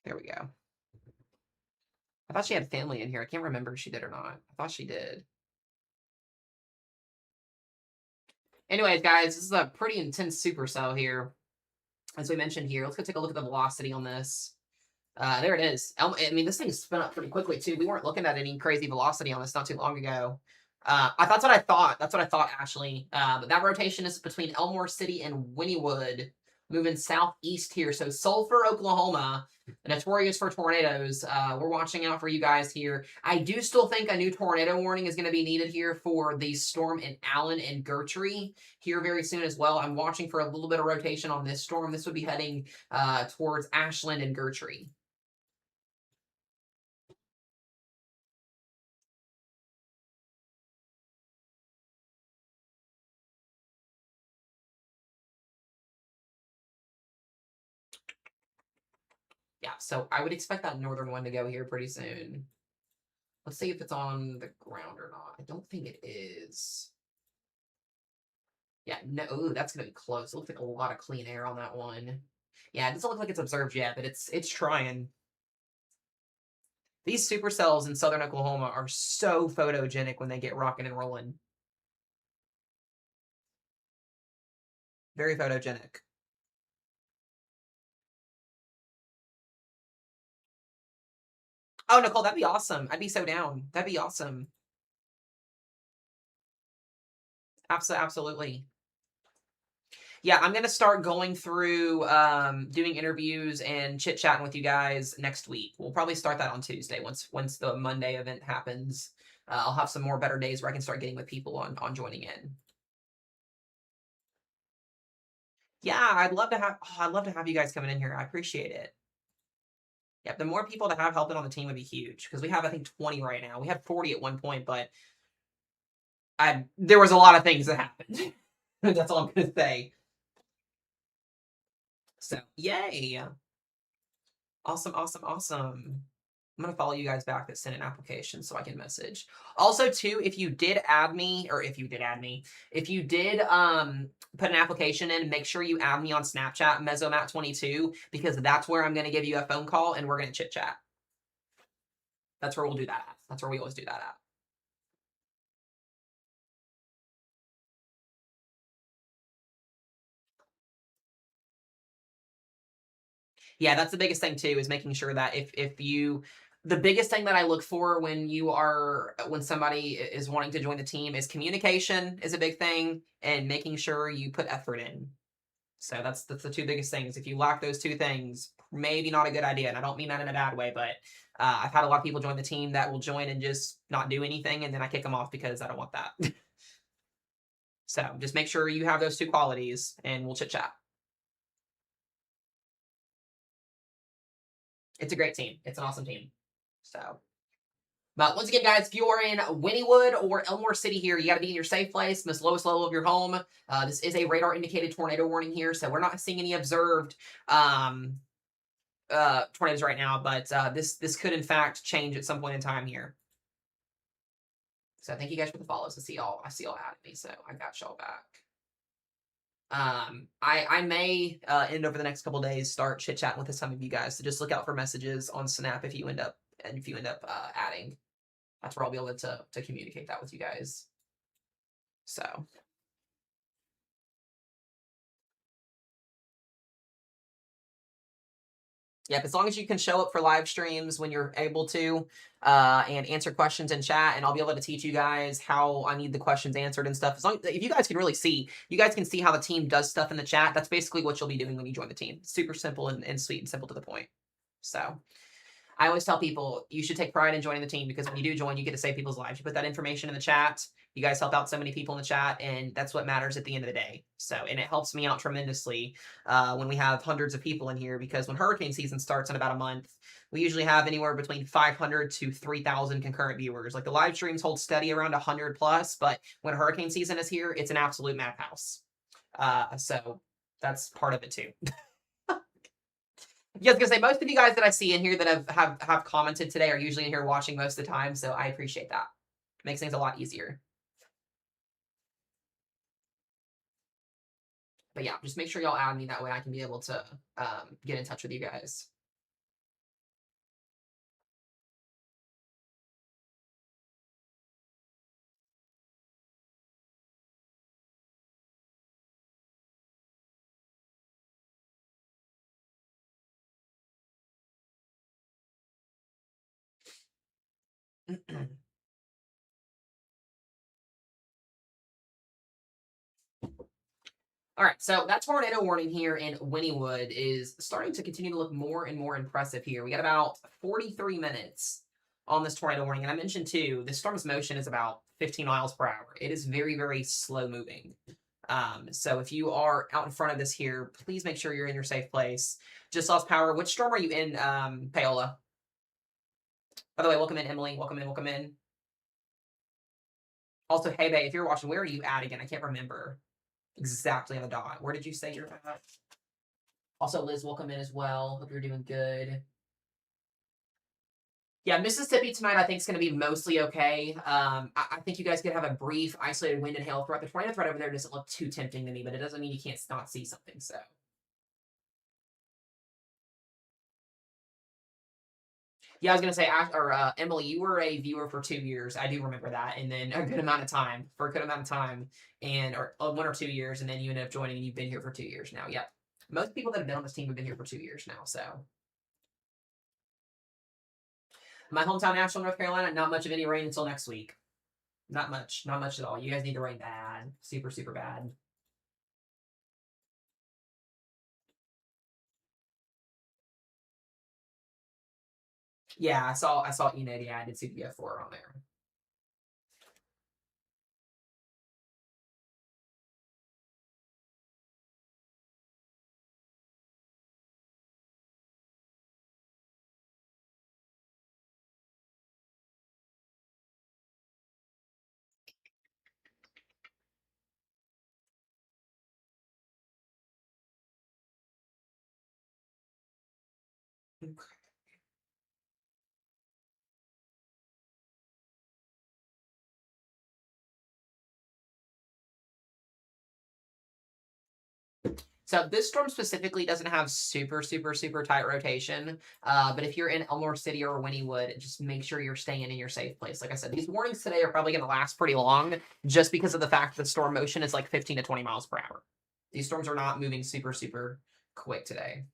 There we go. I thought she had family in here. I can't remember if she did or not. I thought she did. Anyways, guys, this is a pretty intense supercell here. As we mentioned here, let's go take a look at the velocity on this. There it is. I mean, this thing spun up pretty quickly, too. We weren't looking at any crazy velocity on this not too long ago. That's what I thought. That's what I thought, Ashley. But that rotation is between Elmore City and Wynwood, moving southeast here. So Sulphur, Oklahoma, notorious for tornadoes. We're watching out for you guys here. I do still think a new tornado warning is going to be needed here for the storm in Allen and Gertrude here very soon as well. I'm watching for a little bit of rotation on this storm. This would be heading towards Ashland and Gertrude. Yeah, so I would expect that northern one to go here pretty soon. Let's see if it's on the ground or not. I don't think it is. Yeah, no, ooh, that's going to be close. It looks like a lot of clean air on that one. Yeah, it doesn't look like it's observed yet, but it's trying. These supercells in southern Oklahoma are so photogenic when they get rocking and rolling. Very photogenic. Oh, Nicole, that'd be awesome. I'd be so down. That'd be awesome. Absolutely. Yeah, I'm going to start going through doing interviews and chit-chatting with you guys next week. We'll probably start that on Tuesday once the Monday event happens. I'll have some more better days where I can start getting with people on joining in. Yeah, I'd love to have you guys coming in here. I appreciate it. Yeah, the more people to have helping on the team would be huge because we have I think 20 right now. We had 40 at one point, but there was a lot of things that happened. That's all I'm gonna say. So yay! Awesome, awesome, awesome. I'm gonna follow you guys back that sent an application so I can message. Also, too, if you did add me, or if you did put an application in, make sure you add me on Snapchat, Mesomat22, because that's where I'm gonna give you a phone call and we're gonna chit chat. That's where we'll do that at. That's where we always do that at. Yeah, that's the biggest thing too, is making sure that if you the biggest thing that I look for when somebody is wanting to join the team is communication is a big thing and making sure you put effort in. So that's the two biggest things. If you lack those two things, maybe not a good idea. And I don't mean that in a bad way, but I've had a lot of people join the team that will join and just not do anything, and then I kick them off because I don't want that. So just make sure you have those two qualities, and we'll chit chat. It's a great team. It's an awesome team. So, but once again, guys, if you are in Wynnewood or Elmore City here, you got to be in your safe place, the lowest level of your home. This is a radar indicated tornado warning here, so we're not seeing any observed tornadoes right now, but this could in fact change at some point in time here. So thank you guys for the follows. I see y'all adding me, so I got y'all back. I may end over the next couple days start chit chatting with some of you guys, so just look out for messages on Snap if you end up adding. That's where I'll be able to communicate that with you guys. So. Yep, as long as you can show up for live streams when you're able to, and answer questions in chat, and I'll be able to teach you guys how I need the questions answered and stuff. If you guys can really see, you guys can see how the team does stuff in the chat. That's basically what you'll be doing when you join the team. Super simple and sweet and simple to the point. So I always tell people you should take pride in joining the team because when you do join, you get to save people's lives. You put that information in the chat. You guys help out so many people in the chat, and that's what matters at the end of the day. So, and it helps me out tremendously when we have hundreds of people in here because when hurricane season starts in about a month, we usually have anywhere between 500 to 3,000 concurrent viewers. Like the live streams hold steady around 100 plus, but when hurricane season is here, it's an absolute madhouse. So that's part of it too. Yeah, I was gonna say most of you guys that I see in here that have commented today are usually in here watching most of the time, so I appreciate that. Makes things a lot easier. But yeah, just make sure y'all add me that way I can be able to get in touch with you guys. All right, so that tornado warning here in Wynnewood is starting to continue to look more and more impressive here. We got about 43 minutes on this tornado warning. And I mentioned too, the storm's motion is about 15 miles per hour. It is very, very slow moving. So if you are out in front of this here, please make sure you're in your safe place. Just lost power. Which storm are you in, Paola? By the way, welcome in, Emily. Welcome in, welcome in. Also, hey, babe, if you're watching, where are you at again? I can't remember exactly on the dot. Where did you say you're at? Also, Liz, welcome in as well. Hope you're doing good. Yeah, Mississippi tonight I think is going to be mostly okay. I think you guys could have a brief isolated wind and hail threat. The tornado threat over there doesn't look too tempting to me, but it doesn't mean you can't not see something. So. Yeah, I was gonna say, Emily, you were a viewer for 2 years. I do remember that, and then a good amount of time and or 1 or 2 years, and then you ended up joining, and you've been here for 2 years now. Yep, most people that have been on this team have been here for 2 years now. So, my hometown, Nashville, North Carolina, not much of any rain until next week. Not much, not much at all. You guys need the rain bad, super, super bad. Yeah, I saw Enid. Yeah, I did see the F4 on there. So this storm specifically doesn't have super tight rotation. But if you're in Elmore City or Wynnewood, just make sure you're staying in your safe place. Like I said, these warnings today are probably going to last pretty long, just because of the fact that storm motion is like 15 to 20 miles per hour. These storms are not moving super quick today.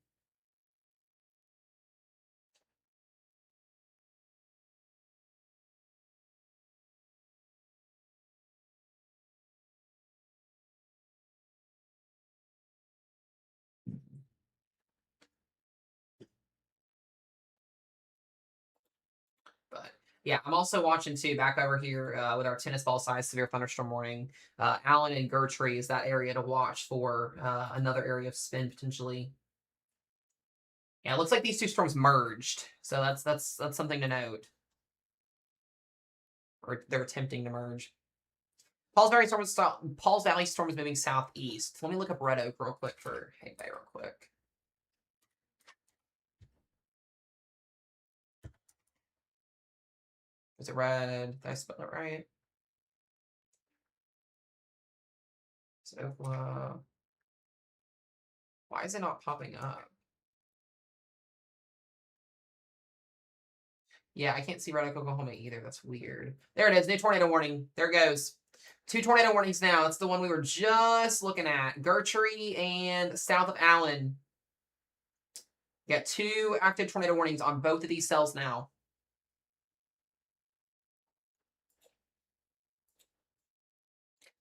But yeah, I'm also watching too, back over here with our tennis ball size severe thunderstorm warning. Allen and Gertrude is that area to watch for, another area of spin potentially. Yeah, it looks like these two storms merged, so that's something to note. Or they're attempting to merge. Paul's Valley storm is moving southeast. Let me look up Red Oak real quick for Hay Bay real quick. Is it red? Did I spell it right? Is it Oklahoma? Why is it not popping up? Yeah, I can't see Red Oak, Oklahoma either. That's weird. There it is. New tornado warning. There it goes. 2 tornado warnings now. It's the one we were just looking at. Gertrude and south of Allen. Got 2 active tornado warnings on both of these cells now.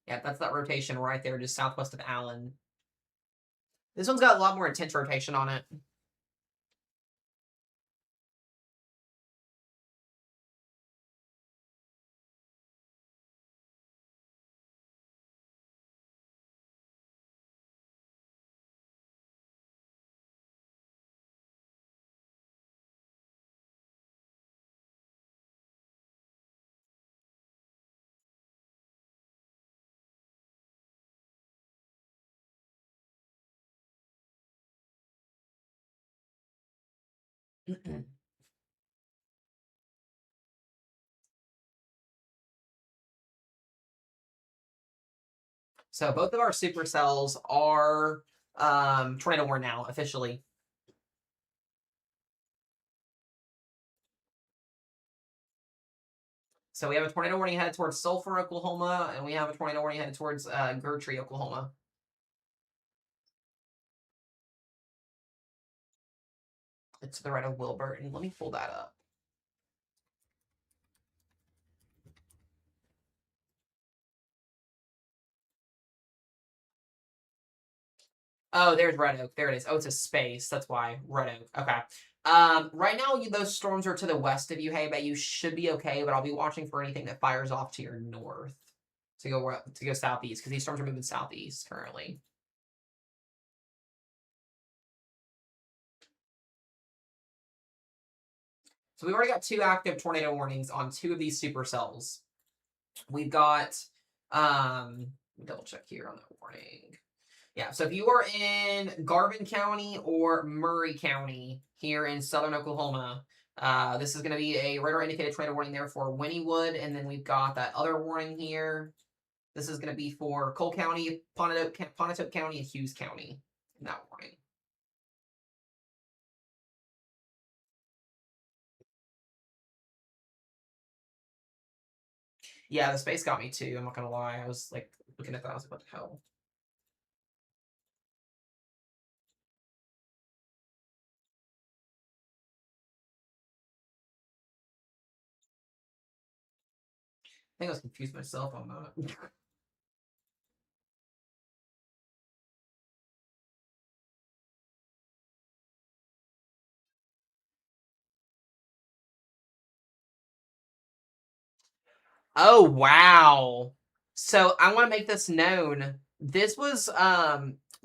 Yeah, that's that rotation right there, just southwest of Allen. This one's got a lot more intense rotation on it. So both of our supercells are tornado warned now officially. So we have a tornado warning headed towards Sulphur, Oklahoma, and we have a tornado warning headed towards Gertrude, Oklahoma. It's to the right of Wilbert, and let me pull that up. Oh, there's Red Oak. There it is. Oh, it's a space. That's why. Red Oak. Okay. Right now, those storms are to the west of you, Hey, but you should be okay, but I'll be watching for anything that fires off to your north to go southeast, because these storms are moving southeast currently. So we've already got 2 active tornado warnings on 2 of these supercells. We've got, double check here on that warning. Yeah, so if you are in Garvin County or Murray County here in southern Oklahoma, this is going to be a radar indicated tornado warning there for Wynnewood, and then we've got that other warning here. This is going to be for Cole County, Pontotoc County, and Hughes County in that warning. Yeah, the space got me too. I'm not gonna lie. I was like looking at that. I was like, what the hell? I think I was confused myself on that. Oh wow! So I want to make this known. This was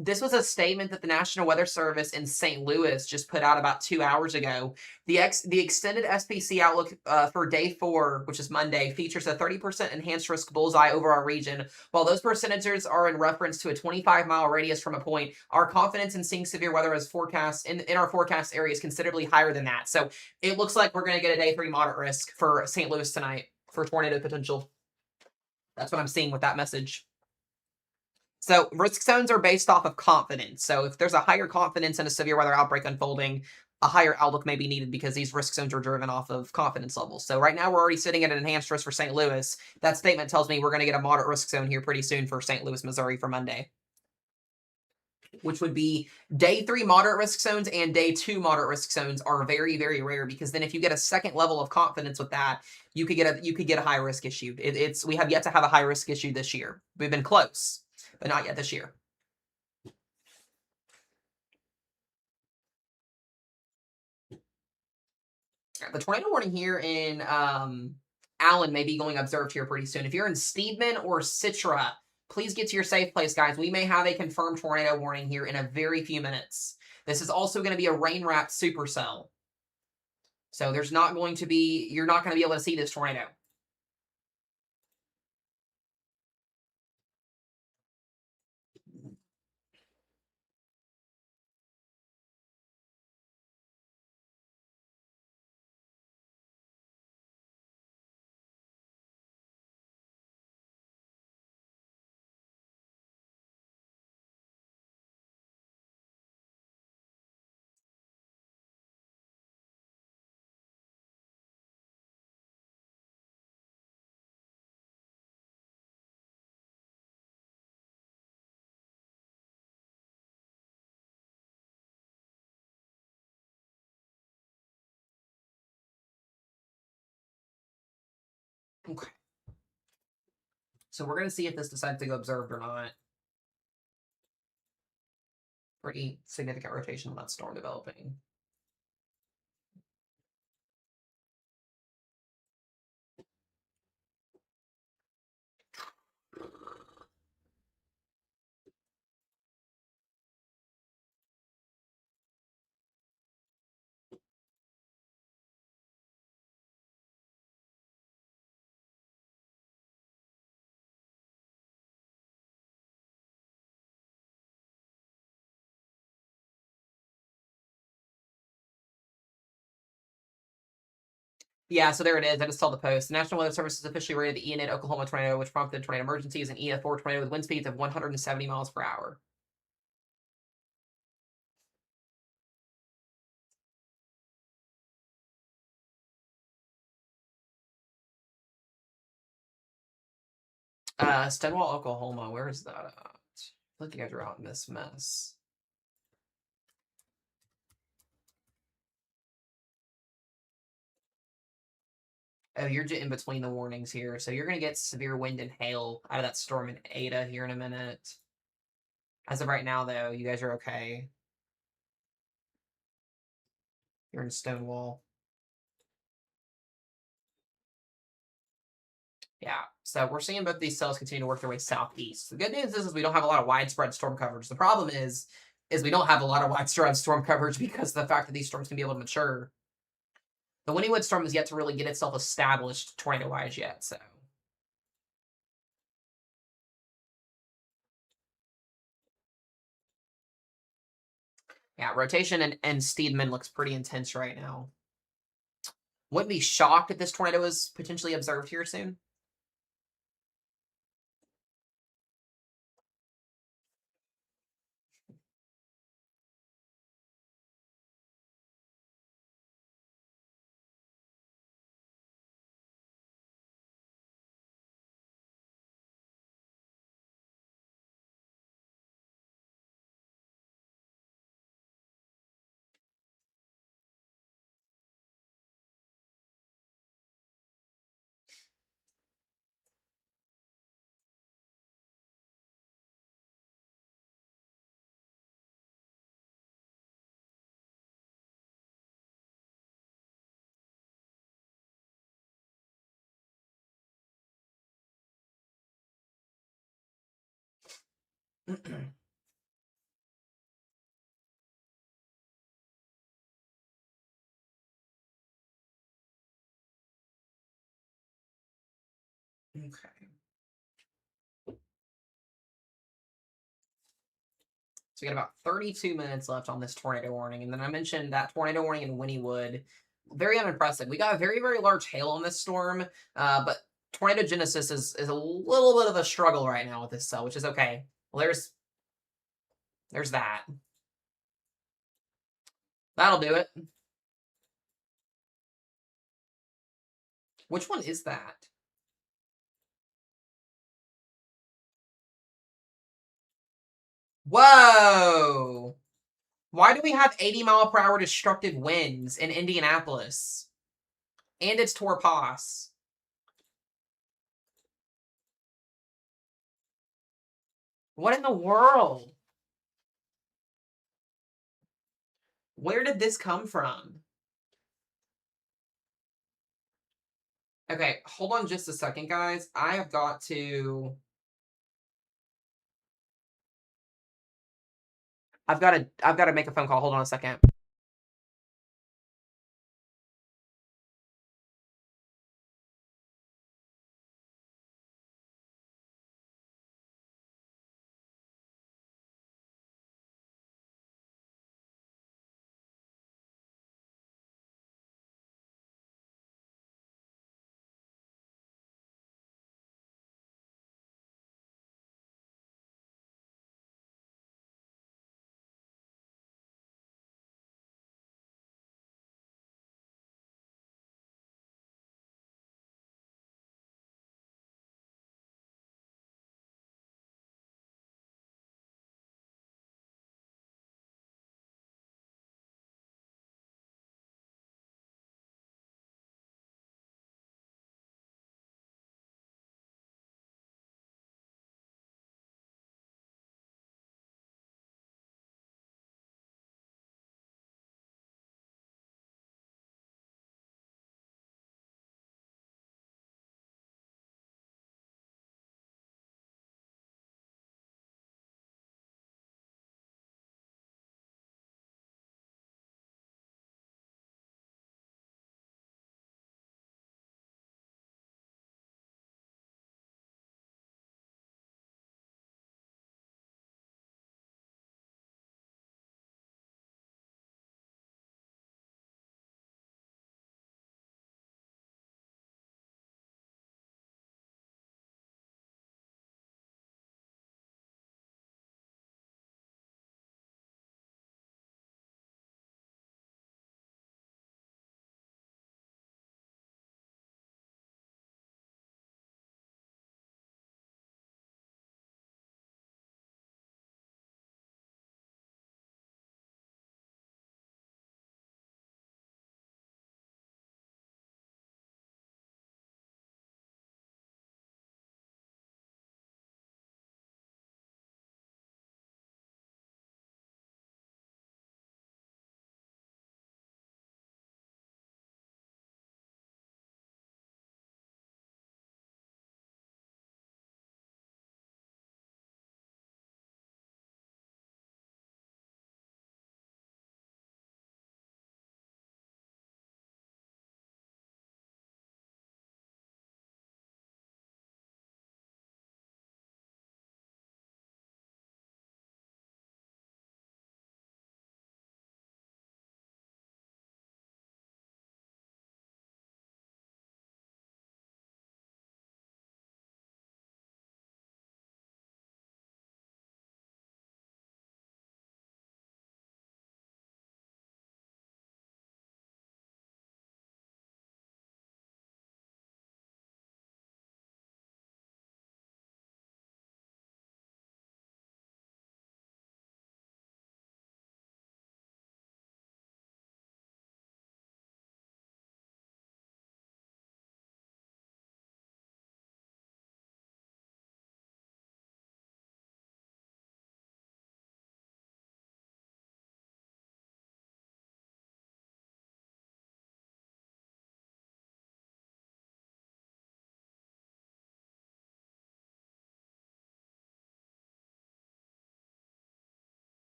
this was a statement that the National Weather Service in St. Louis just put out about 2 hours ago. The extended SPC outlook for day 4, which is Monday, features a 30% enhanced risk bullseye over our region. While those percentages are in reference to a 25-mile radius from a point, our confidence in seeing severe weather as forecast in our forecast area is considerably higher than that. So it looks like we're going to get a day 3 moderate risk for St. Louis tonight for tornado potential. That's what I'm seeing with that message. So risk zones are based off of confidence. So if there's a higher confidence in a severe weather outbreak unfolding, a higher outlook may be needed because these risk zones are driven off of confidence levels. So right now we're already sitting at an enhanced risk for St. Louis. That statement tells me we're going to get a moderate risk zone here pretty soon for St. Louis, Missouri for Monday, which would be day 3 moderate risk zones and day 2 moderate risk zones are very, very rare, because then if you get a second level of confidence with that, you could get a high risk issue. We have yet to have a high risk issue this year. We've been close, but not yet this year. The tornado warning here in Allen may be going observed here pretty soon. If you're in Steedman or Citra, please get to your safe place, guys. We may have a confirmed tornado warning here in a very few minutes. This is also going to be a rain-wrapped supercell. So you're not going to be able to see this tornado. Okay. So we're going to see if this decides to go observed or not. Pretty significant rotation on that storm developing. Yeah, so there it is. I just saw the post. The National Weather Service has officially rated the Ian Oklahoma tornado, which prompted tornado emergencies, an EF4 tornado with wind speeds of 170 miles per hour. Stonewall, Oklahoma. Where is that at? I feel like you guys are out in this mess. Oh, you're in between the warnings here. So you're going to get severe wind and hail out of that storm in Ada here in a minute. As of right now, though, you guys are okay. You're in Stonewall. Yeah, so we're seeing both these cells continue to work their way southeast. The good news is we don't have a lot of widespread storm coverage. The problem is we don't have a lot of widespread storm coverage because of the fact that these storms can be able to mature. The Wynnewood storm has yet to really get itself established tornado-wise yet, so. Yeah, rotation and Steedman looks pretty intense right now. Wouldn't be shocked if this tornado is potentially observed here soon. Okay. So we got about 32 minutes left on this tornado warning. And then I mentioned that tornado warning in Wynnewood. Very unimpressive. We got a very, very large hail on this storm, but tornado genesis is a little bit of a struggle right now with this cell, which is okay. Well, there's that. That'll do it. Which one is that? Whoa! Why do we have 80-mile-per-hour destructive winds in Indianapolis? And it's Torpas. What in the world? Where did this come from? Okay, hold on just a second, guys. I've got to make a phone call. Hold on a second.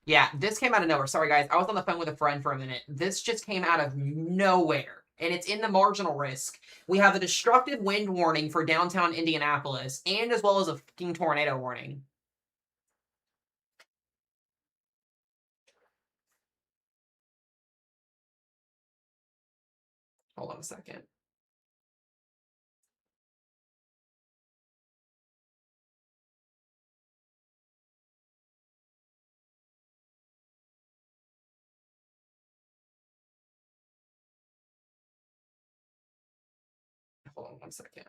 Yeah, this came out of nowhere. Sorry, guys. I was on the phone with a friend for a minute. This just came out of nowhere, and it's in the marginal risk. We have a destructive wind warning for downtown Indianapolis, and as well as a fucking tornado warning. Hold on a second. Hold on 1 second.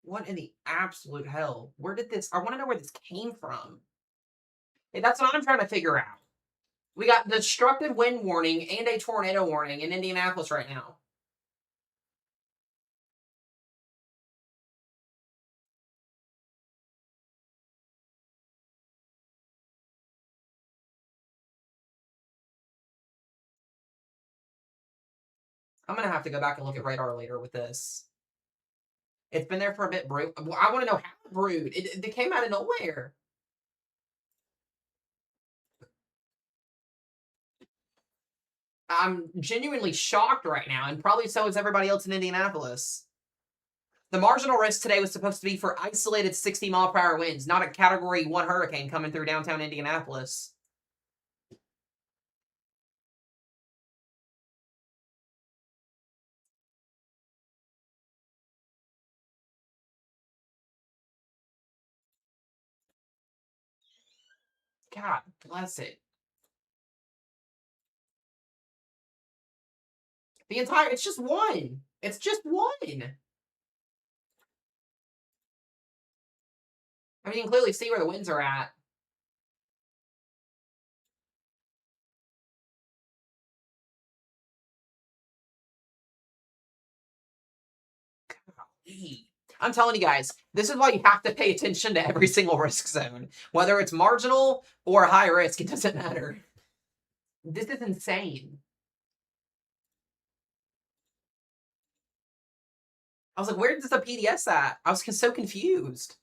What in the absolute hell? Where did this? I want to know where this came from. That's what I'm trying to figure out. We got destructive wind warning and a tornado warning in Indianapolis right now. I'm gonna have to go back and look at radar later with this. It's been there for a bit, brewed. I want to know how it brewed. It came out of nowhere. I'm genuinely shocked right now, and probably so is everybody else in Indianapolis. The marginal risk today was supposed to be for isolated 60-mile-per-hour winds, not a Category 1 hurricane coming through downtown Indianapolis. God bless it. It's just one. It's just one. I mean, you can clearly see where the winds are at. Golly. I'm telling you guys, this is why you have to pay attention to every single risk zone. Whether it's marginal or high risk, it doesn't matter. This is insane. I was like, where is the PDS at? I was so confused.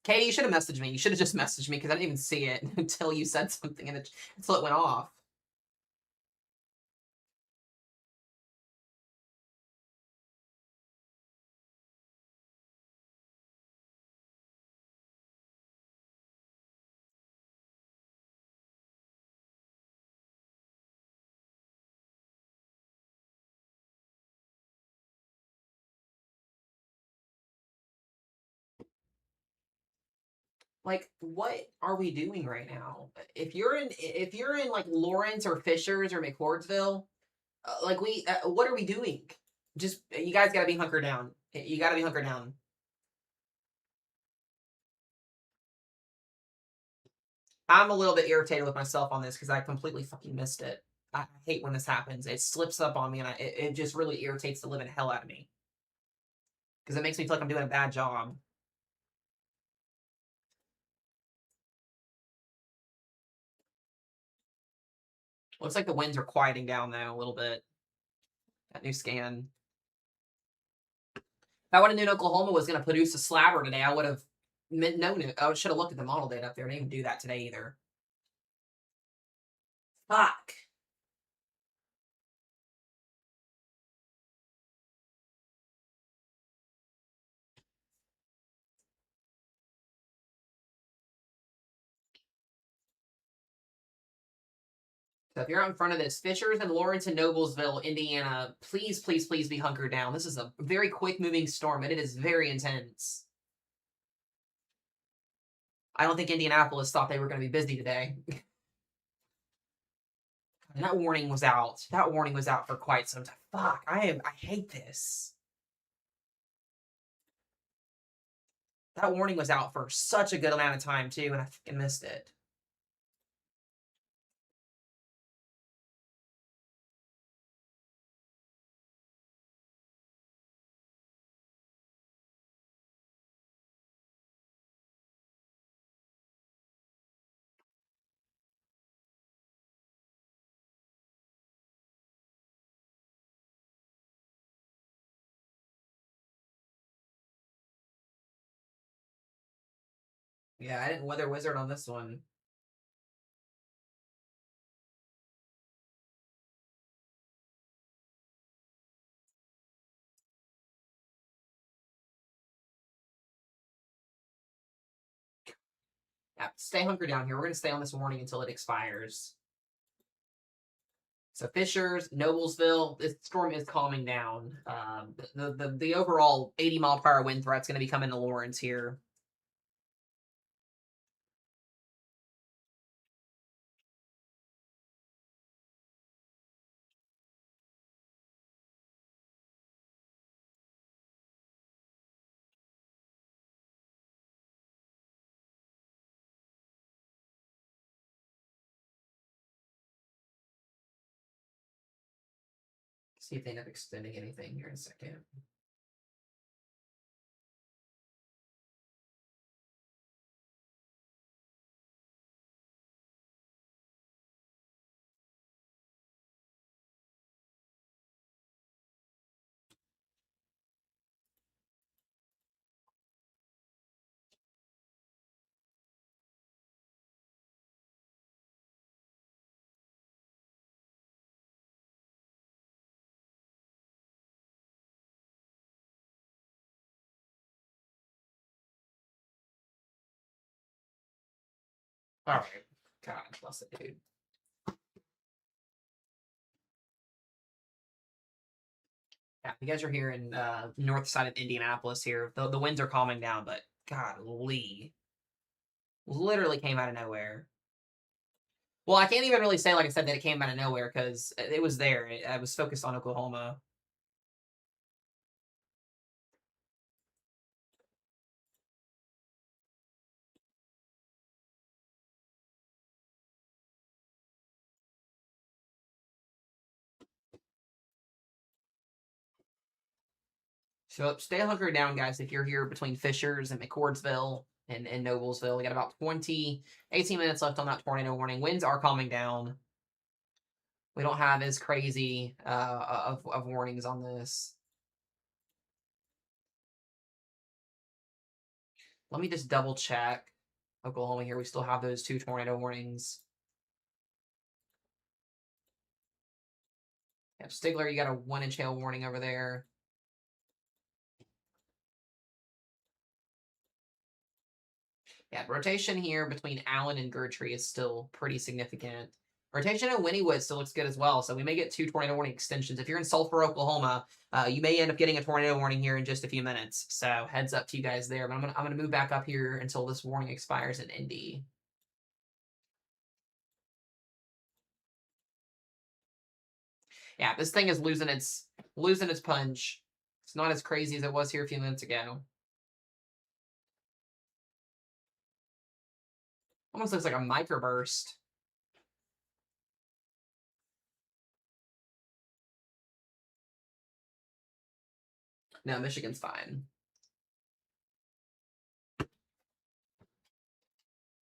Katie, you should have messaged me. You should have just messaged me because I didn't even see it until you said something until it went off. Like, what are we doing right now? If you're in like Lawrence or Fishers or McCordsville, what are we doing? Just you guys got to be hunkered down. You got to be hunkered down. I'm a little bit irritated with myself on this because I completely fucking missed it. I hate when this happens. It slips up on me, and it just really irritates the living hell out of me because it makes me feel like I'm doing a bad job. Looks like the winds are quieting down though a little bit. That new scan. If I would have known Oklahoma was going to produce a slabber today, I would have known it. I should have looked at the model data up there. I didn't even do that today either. Fuck. So if you're out in front of this, Fishers and Lawrence and Noblesville, Indiana, please, please, please be hunkered down. This is a very quick moving storm, and it is very intense. I don't think Indianapolis thought they were going to be busy today. And that warning was out. That warning was out for quite some time. Fuck, I hate this. That warning was out for such a good amount of time too, and I fucking missed it. Yeah, I didn't weather wizard on this one. Yeah, stay hunkered down here. We're going to stay on this warning until it expires. So Fishers, Noblesville, this storm is calming down. The overall 80-mile-per-hour wind threat's going to be coming to Lawrence here. See if they end up extending anything here in a second. All right. God bless it, dude. Yeah, you guys are here in north side of Indianapolis here. The winds are calming down, but golly, literally came out of nowhere. Well, I can't even really say, like I said, that it came out of nowhere because it was there. I was focused on Oklahoma. So stay hunkered down, guys, if you're here between Fishers and McCordsville and Noblesville. We got about 18 minutes left on that tornado warning. Winds are calming down. We don't have as crazy of warnings on this. Let me just double check Oklahoma here. We still have those 2 tornado warnings. Yeah, Stigler, you got a 1-inch hail warning over there. Yeah, rotation here between Allen and Gertrude is still pretty significant. Rotation at Wynnewood still looks good as well, so we may get 2 tornado warning extensions. If you're in Sulphur, Oklahoma, you may end up getting a tornado warning here in just a few minutes. So heads up to you guys there. But I'm gonna move back up here until this warning expires in Indy. Yeah, this thing is losing its punch. It's not as crazy as it was here a few minutes ago. Almost looks like a microburst. No, Michigan's fine.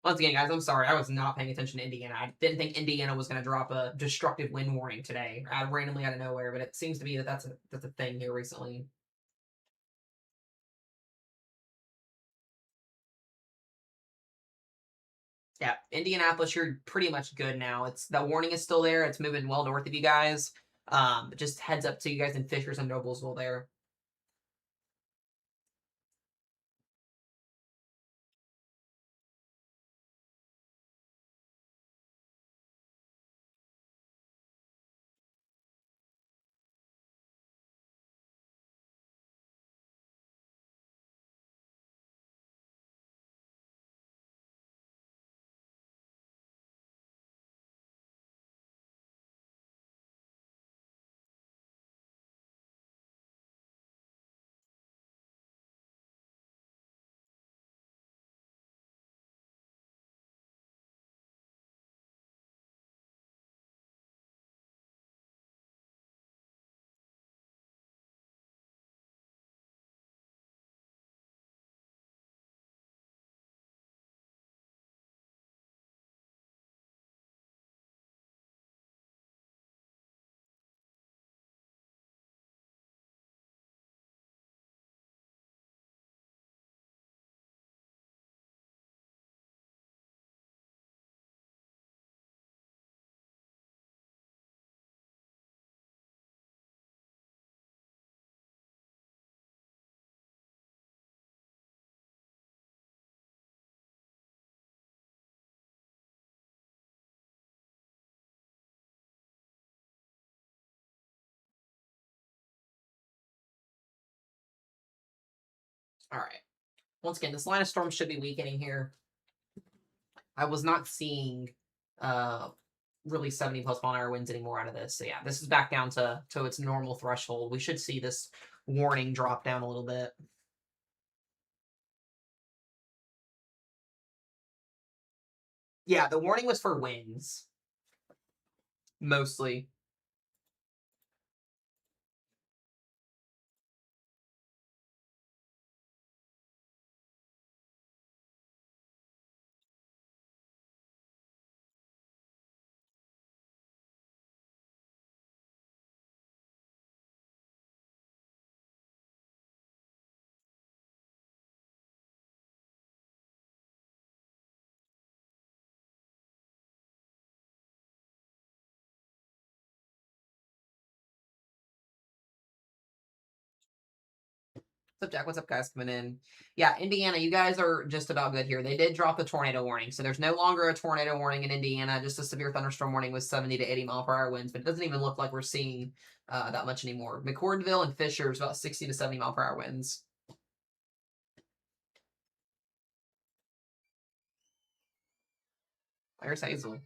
Once again, guys, I'm sorry. I was not paying attention to Indiana. I didn't think Indiana was going to drop a destructive wind warning today, randomly out of nowhere. But it seems to be that that's a thing here recently. Yeah, Indianapolis, you're pretty much good now. It's the warning is still there. It's moving well north of you guys. Just heads up to you guys in Fishers and Noblesville there. All right. Once again, this line of storm should be weakening here. I was not seeing really 70 plus mile an hour winds anymore out of this. So yeah, this is back down to its normal threshold. We should see this warning drop down a little bit. Yeah, the warning was for winds. Mostly. What's up, Jack? What's up, guys? Coming in. Yeah, Indiana, you guys are just about good here. They did drop the tornado warning, so there's no longer a tornado warning in Indiana, just a severe thunderstorm warning with 70 to 80 mile per hour winds, but it doesn't even look like we're seeing that much anymore. McCordville and Fisher is about 60 to 70 mile per hour winds. There's Hazel.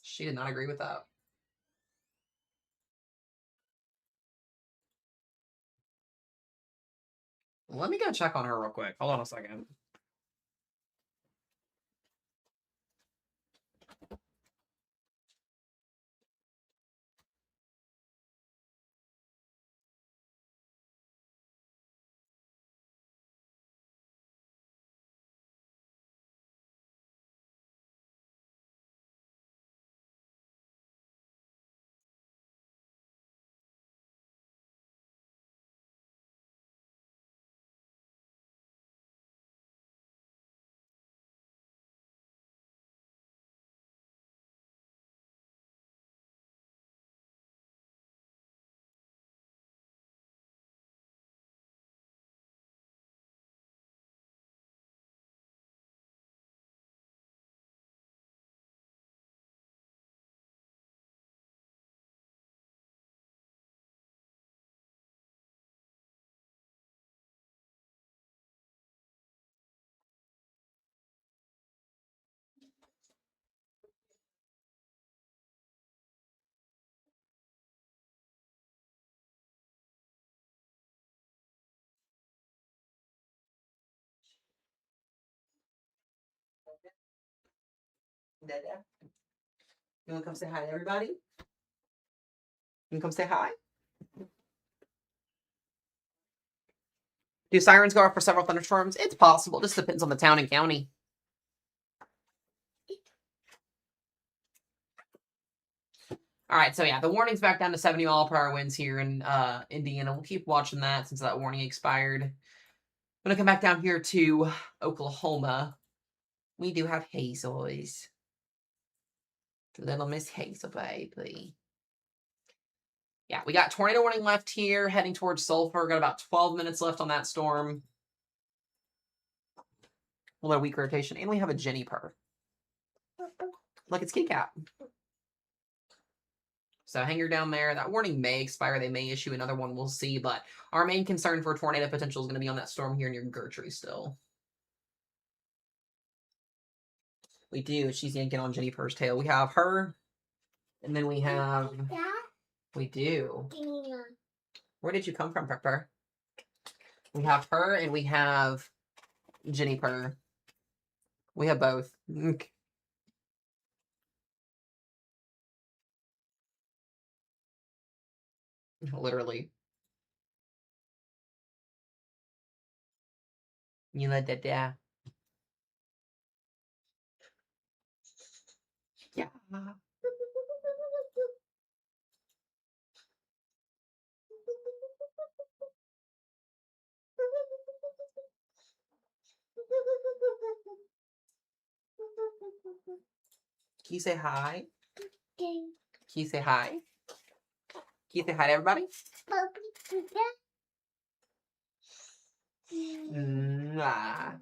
She did not agree with that. Let me go check on her real quick. Hold on a second. Dada. You want to come say hi to everybody? You want to come say hi? Do sirens go off for several thunderstorms? It's possible. Just depends on the town and county. All right, so yeah, the warning's back down to 70 mile per hour winds here in Indiana. We'll keep watching that since that warning expired. I'm going to come back down here to Oklahoma. We do have Hazels. Little Miss Hazel, baby. Yeah, we got tornado warning left here, heading towards Sulphur. Got about 12 minutes left on that storm. A little weak rotation. And we have a Jenny Purr. Look, it's Kitty Cat. So hang her down there. That warning may expire. They may issue another one. We'll see. But our main concern for tornado potential is going to be on that storm here near Gertrude still. We do. She's yanking on Jenny Purr's tail. We have her. And then we have... We do. Where did you come from, Pepper? We have her and we have Jenny Purr. We have both. Literally. You let that down. Yeah. Can you say hi? Can you say hi? Can you say hi to everybody? Mwah.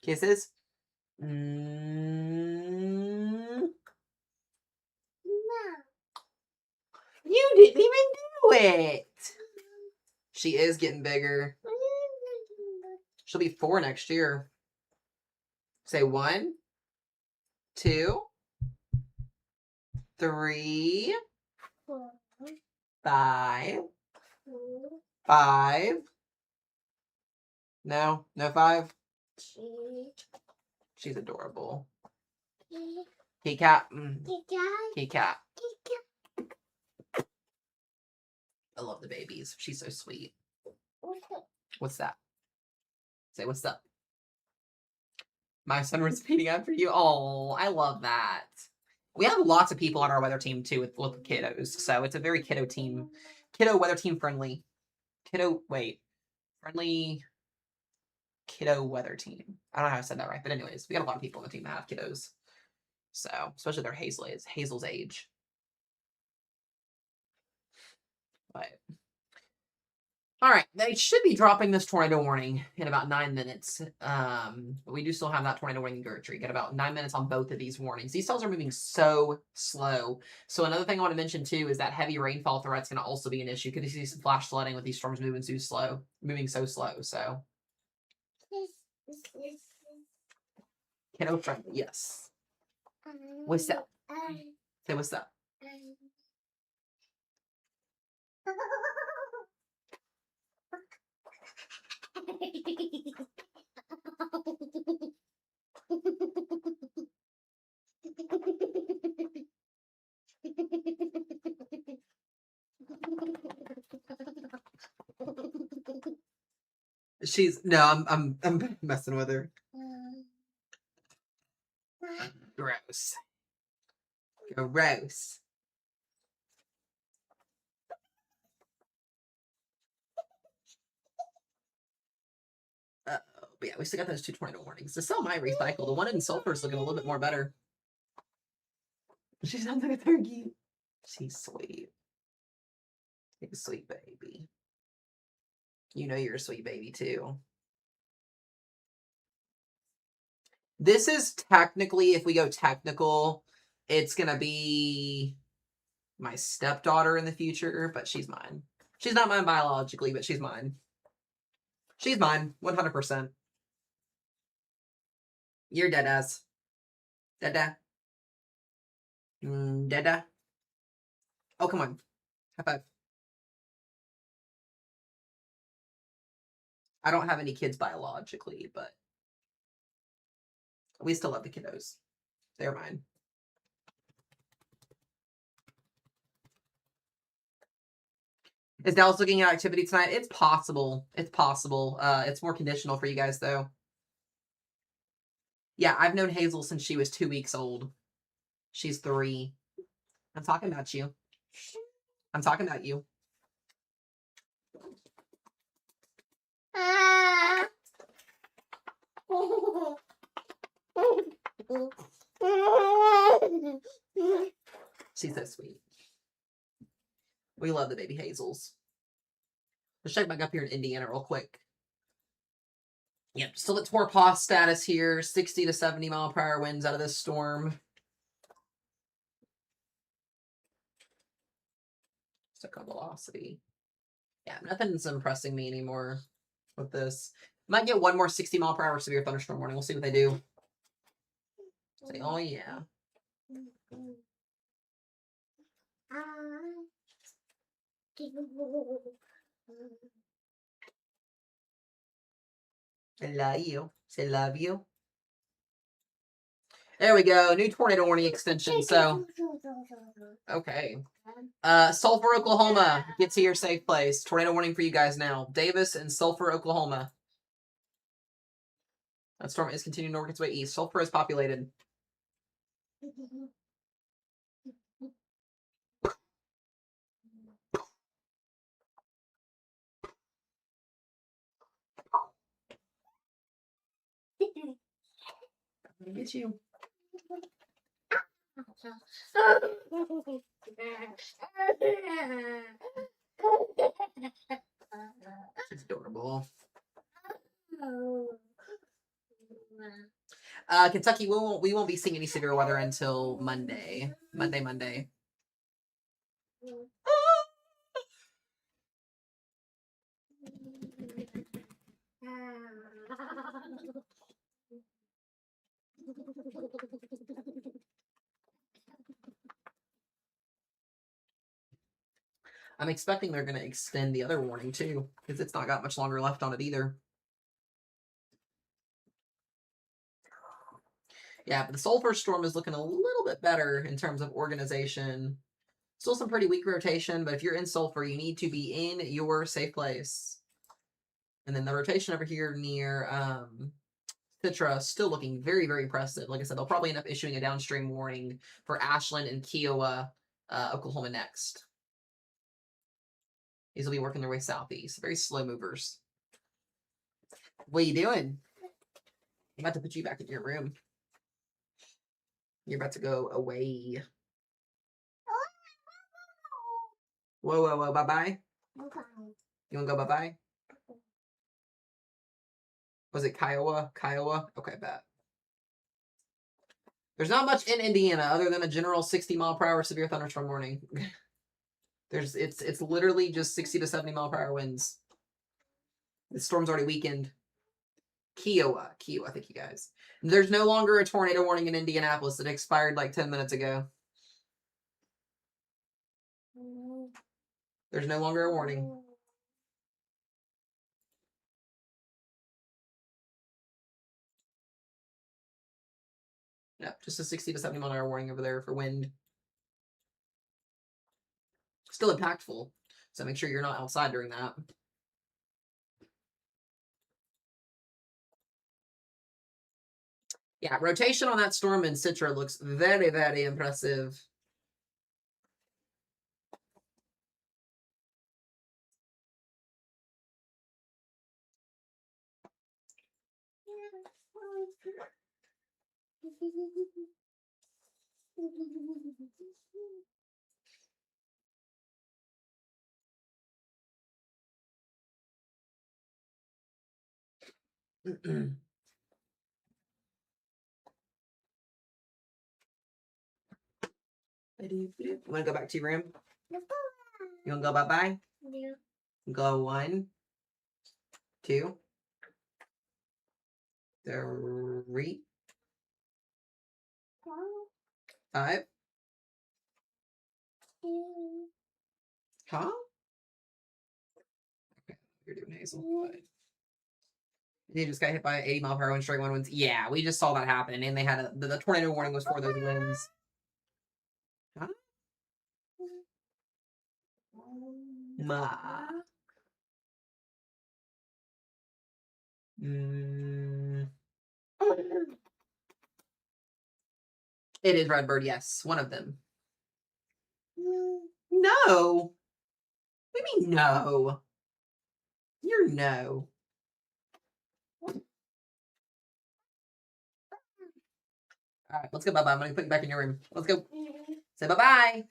Kisses? You didn't even do it. She is getting bigger. She'll be 4 next year. Say 1, 2, 3, 5. 5. No, no 5. She's adorable. Kitty cat. Kitty cat. I love the babies. She's so sweet. What's that? Say what's up. My son was repeating after you. Oh, I love that. We have lots of people on our weather team too with kiddos, so it's a very kiddo team. Kiddo weather team friendly. Friendly kiddo weather team. I don't know how I said that right, but anyways, we got a lot of people on the team that have kiddos. So, especially their Hazel's age. But all right, they should be dropping this tornado warning in about 9 minutes. But we do still have that tornado warning in Gertrude. Get about 9 minutes on both of these warnings. These cells are moving so slow. So another thing I want to mention too is that heavy rainfall threat's going to also be an issue. Could you see some flash flooding with these storms moving so slow? So kiddo friendly, yes. What's up? Say what's up. I'm messing with her. Gross. Gross. But yeah, we still got those 2 tornado warnings. The cell might recycle. The one in sulfur is looking a little bit more better. She sounds like a turkey. She's sweet. She's a sweet baby. You know you're a sweet baby too. This is technically, if we go technical, it's gonna be my stepdaughter in the future, but she's mine. She's not mine biologically, but she's mine. She's mine, 100%. You're dead-ass. Dada. Dada. Oh, come on. High five. I don't have any kids biologically, but we still love the kiddos. They're mine. Is Dallas looking at activity tonight? It's possible. It's possible. It's more conditional for you guys, though. Yeah, I've known Hazel since she was 2 weeks old. She's 3. I'm talking about you. I'm talking about you. She's so sweet. We love the baby Hazels. Let's check back up here in Indiana real quick. Yep, still at tour pause status here. 60 to 70 mile per hour winds out of this storm. Circle velocity. Yeah, nothing's impressing me anymore with this. Might get one more 60 mile per hour severe thunderstorm warning. We'll see what they do. Say, oh yeah. I love you. Say love you. There we go. New tornado warning extension. So, okay. Sulphur, Oklahoma. Get to your safe place. Tornado warning for you guys now. Davis and Sulphur, Oklahoma. That storm is continuing to work its way east. Sulphur is populated. I'm gonna get you. It's adorable. Kentucky, we won't be seeing any severe weather until Monday. Monday. I'm expecting they're going to extend the other warning too, because it's not got much longer left on it either. Yeah, but the sulfur storm is looking a little bit better in terms of organization. Still some pretty weak rotation, but if you're in sulfur, you need to be in your safe place. And then the rotation over here near Citra still looking very, very impressive. Like I said, they'll probably end up issuing a downstream warning for Ashland and Kiowa, Oklahoma next. These will be working their way southeast. Very slow movers. What are you doing? I'm about to put you back in your room. You're about to go away. Whoa, whoa, whoa, bye-bye. Okay. You want to go bye-bye? Was it Kiowa? Kiowa? Okay, bet. There's not much in Indiana other than a general 60-mile-per-hour severe thunderstorm warning. It's literally just 60 to 70-mile-per-hour winds. The storm's already weakened. Kiowa, thank you guys. There's no longer a tornado warning in Indianapolis. It expired like 10 minutes ago. There's no longer a warning. Yep, just a 60 to 70-mile-per-hour warning over there for wind. Still impactful, so make sure you're not outside during that. Yeah, rotation on that storm in Citra looks very, very impressive. You want to go back to your room? You want to go bye-bye? Yeah. Go 1, 2, 3, 5. Huh? Okay, you're doing Hazel. But you just got hit by an 80-mile-per-hour wind straight line winds. Yeah, we just saw that happen, and they had the tornado warning was for those winds. Huh? Ma. It is Redbird, yes. One of them. No. What do you mean no? You're no. All right, let's go bye-bye. I'm going to put you back in your room. Let's go. Say bye-bye.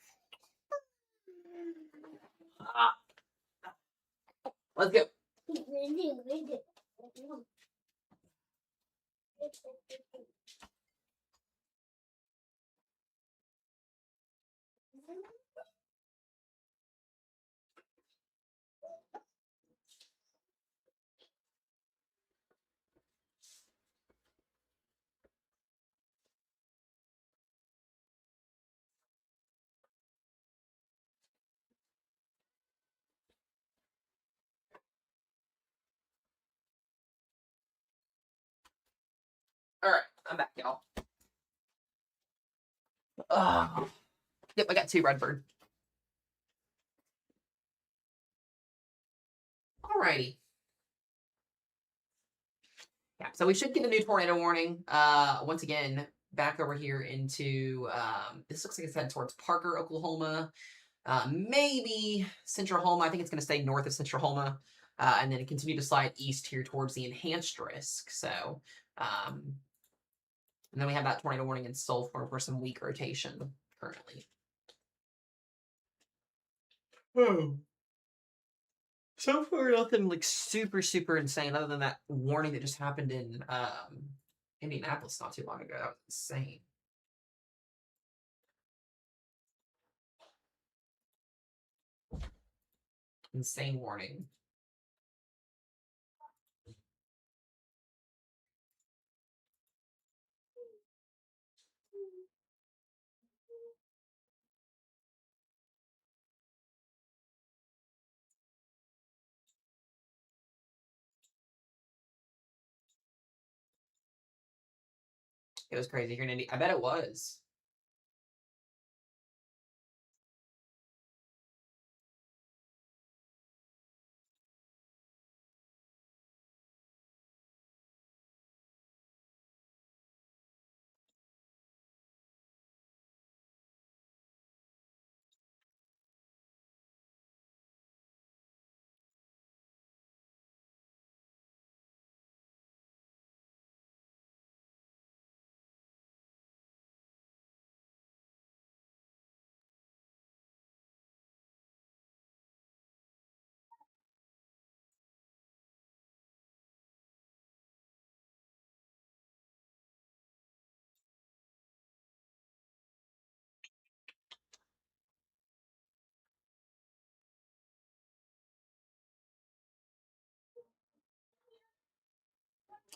Let's go. All right, I'm back, y'all. Yep, I got 2 Redbird. Alrighty. Yeah, so we should get a new tornado warning. Once again, back over here into this looks like it's headed towards Parker, Oklahoma. Maybe Central Homa. I think it's going to stay north of Central Homa. And then continue to slide east here towards the enhanced risk. So, and then we have that tornado warning in Sulphur for some weak rotation currently. So far, nothing like super, super insane other than that warning that just happened in Indianapolis not too long ago. That was insane. Insane warning. It was crazy here in Indy. I bet it was.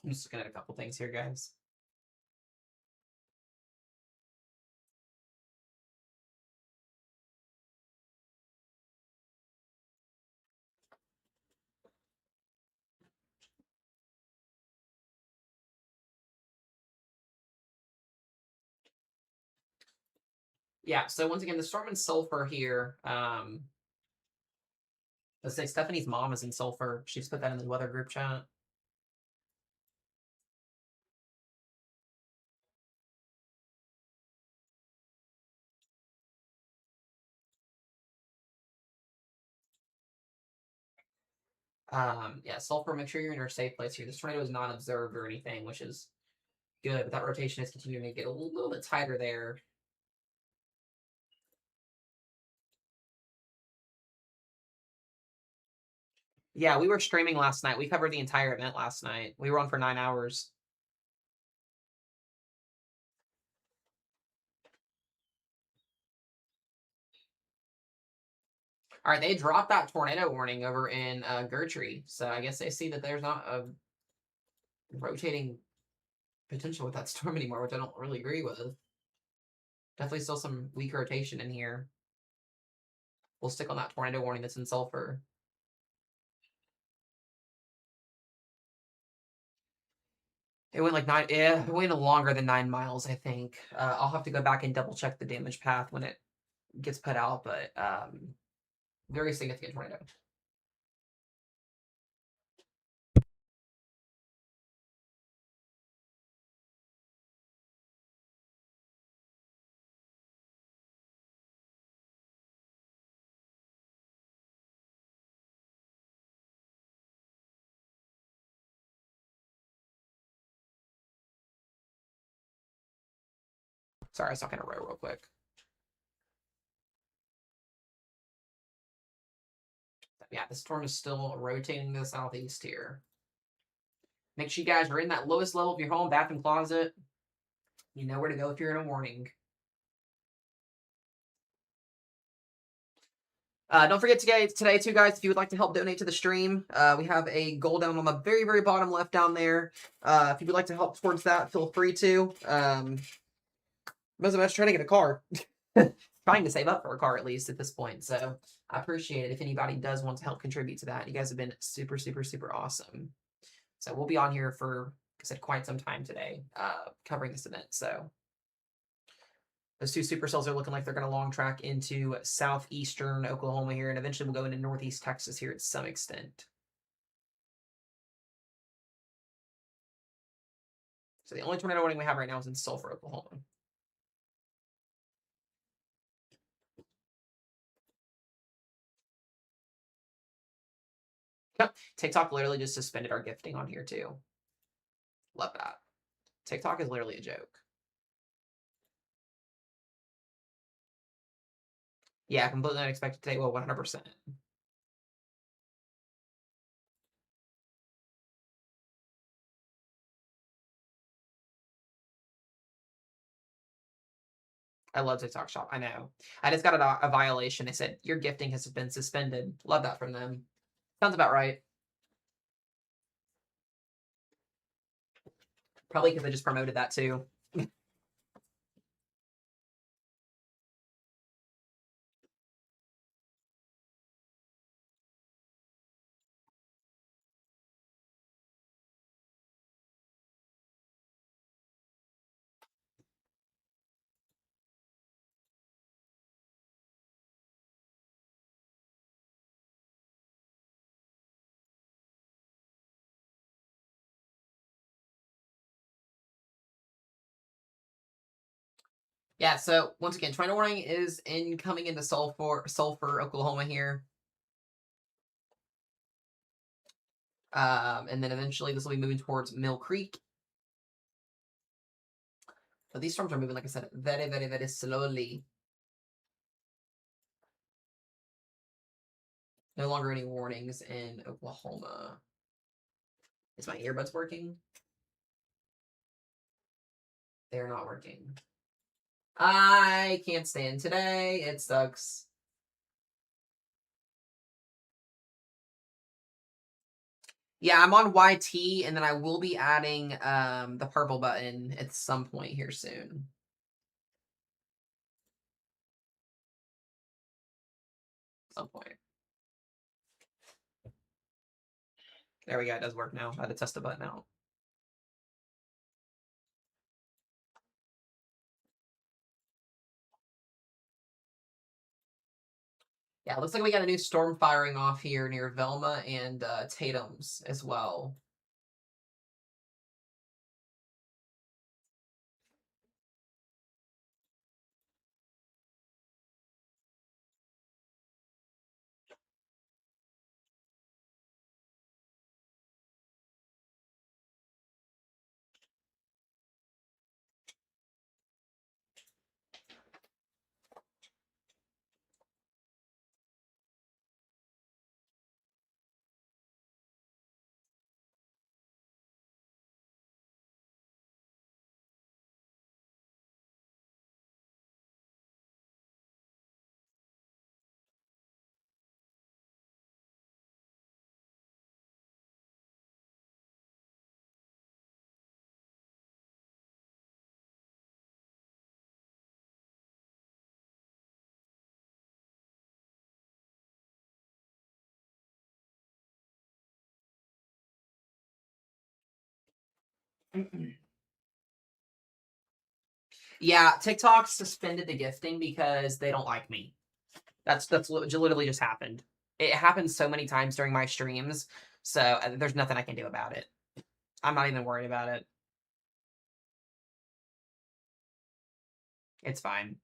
I'm just looking at a couple things here, guys. Yeah, so once again, the storm in Sulphur here. Let's say Stephanie's mom is in Sulphur. She's put that in the weather group chat. Yeah, Sulphur, make sure you're in your safe place here. This tornado is not observed or anything, which is good, but that rotation is continuing to get a little bit tighter there. Yeah, we were streaming last night. We covered the entire event last night. We were on for 9 hours. All right, they dropped that tornado warning over in Gertrude, so I guess they see that there's not a rotating potential with that storm anymore, which I don't really agree with. Definitely still some weak rotation in here. We'll stick on that tornado warning that's in Sulphur. It went like 9. Yeah, it went longer than 9 miles, I think. I'll have to go back and double check the damage path when it gets put out, but very significant tornado. Sorry, I was talking to Row real quick. Yeah, the storm is still rotating to the southeast here. Make sure you guys are in that lowest level of your home, bathroom, closet. You know where to go if you're in a warning. Don't forget today too, guys, if you would like to help donate to the stream, we have a goal down on the very, very bottom left down there. If you would like to help towards that, feel free to. Most of us trying to get a car. Trying to save up for a car, at least, at this point. So I appreciate it if anybody does want to help contribute to that. You guys have been super, super, super awesome. So we'll be on here for, like I said, quite some time today, covering this event. So those two supercells are looking like they're going to long track into southeastern Oklahoma here, and eventually we'll go into northeast Texas here to some extent. So the only tornado warning we have right now is in Sulphur, Oklahoma. Yep. TikTok literally just suspended our gifting on here too. Love that. TikTok is literally a joke. Yeah, completely unexpected today. Well, 100%. I love TikTok Shop. I know. I just got a violation. They said your gifting has been suspended. Love that from them. Sounds about right. Probably because I just promoted that too. Yeah, so once again, tornado warning is incoming into Sulphur, Oklahoma here. And then eventually this will be moving towards Mill Creek. But these storms are moving, like I said, very, very, very slowly. No longer any warnings in Oklahoma. Is my earbuds working? They're not working. I can't stand today. It sucks. Yeah, I'm on YT, and then I will be adding the purple button at some point here soon. Some point. There we go. It does work now. I had to test the button out. Yeah, it looks like we got a new storm firing off here near Velma and Tatum's as well. Yeah, TikTok suspended the gifting because they don't like me. That's literally just happened. It happens so many times during my streams, so there's nothing I can do about it. I'm not even worried about it. It's fine.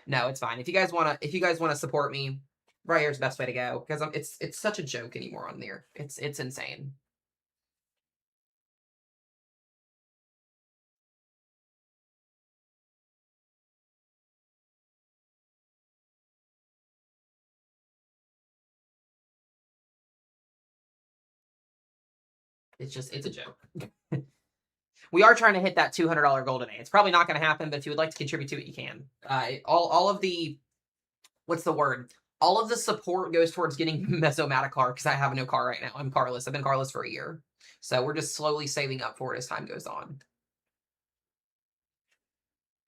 No, it's fine. If you guys wanna support me, right here's the best way to go because it's such a joke anymore on there. It's insane. It's a joke. We are trying to hit that $200 goal today. It's probably not going to happen, but if you would like to contribute to it, you can. All of the what's the word? All of the support goes towards getting Mesomatic car because I have no car right now. I'm carless. I've been carless for a year, so we're just slowly saving up for it as time goes on.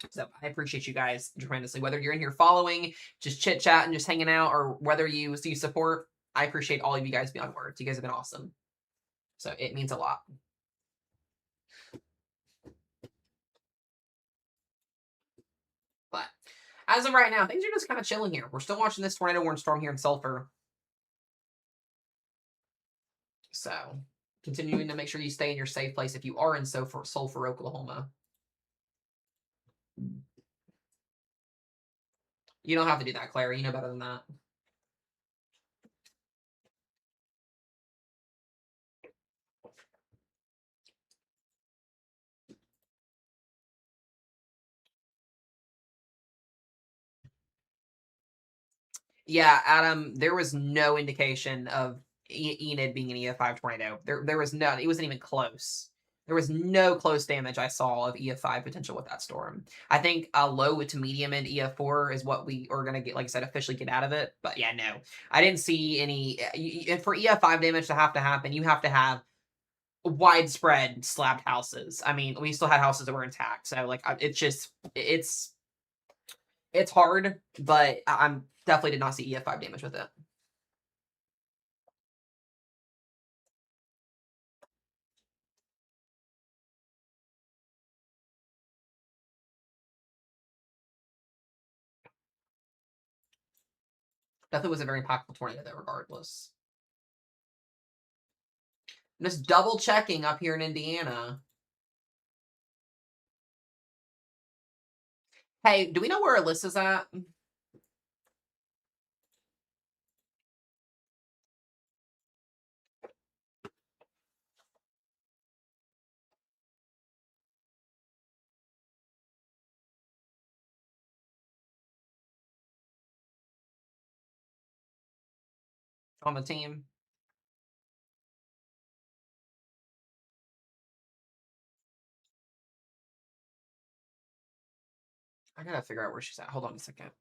So I appreciate you guys tremendously. Whether you're in here following, just chit chat and just hanging out, or whether you support, I appreciate all of you guys beyond words. You guys have been awesome. So it means a lot. But as of right now, things are just kind of chilling here. We're still watching this tornado warning storm here in Sulphur. So continuing to make sure you stay in your safe place if you are in Sulphur, Oklahoma. You don't have to do that, Claire. You know better than that. Yeah, Adam, there was no indication of Enid being an EF5 tornado. There was none. It wasn't even close. There was no close damage I saw of EF5 potential with that storm. I think a low to medium end EF4 is what we are going to get, like I said, officially get out of it. But yeah, no. I didn't see any. For EF5 damage to happen, you have to have widespread slabbed houses. I mean, we still had houses that were intact. So, like, it's hard, but I'm definitely did not see EF5 damage with it. Definitely was a very impactful tornado, though, regardless. I'm just double checking up here in Indiana. Hey, do we know where Alyssa's at? On the team? I gotta figure out where she's at. Hold on a second.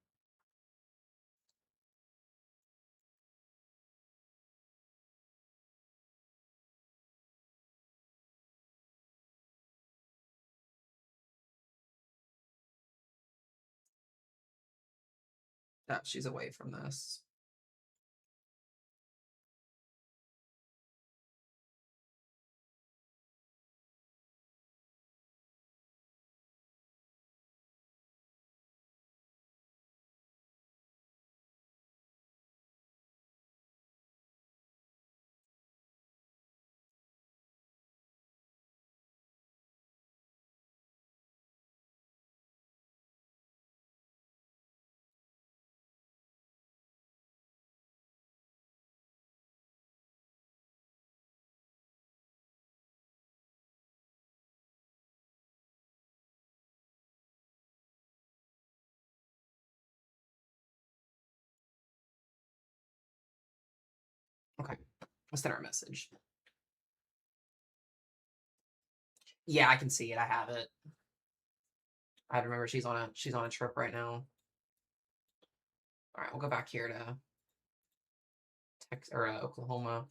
Oh, she's away from this. Okay. Let's send her a message. Yeah, I can see it. I have it. I remember she's on a trip right now. All right, we'll go back here to Texas or Oklahoma.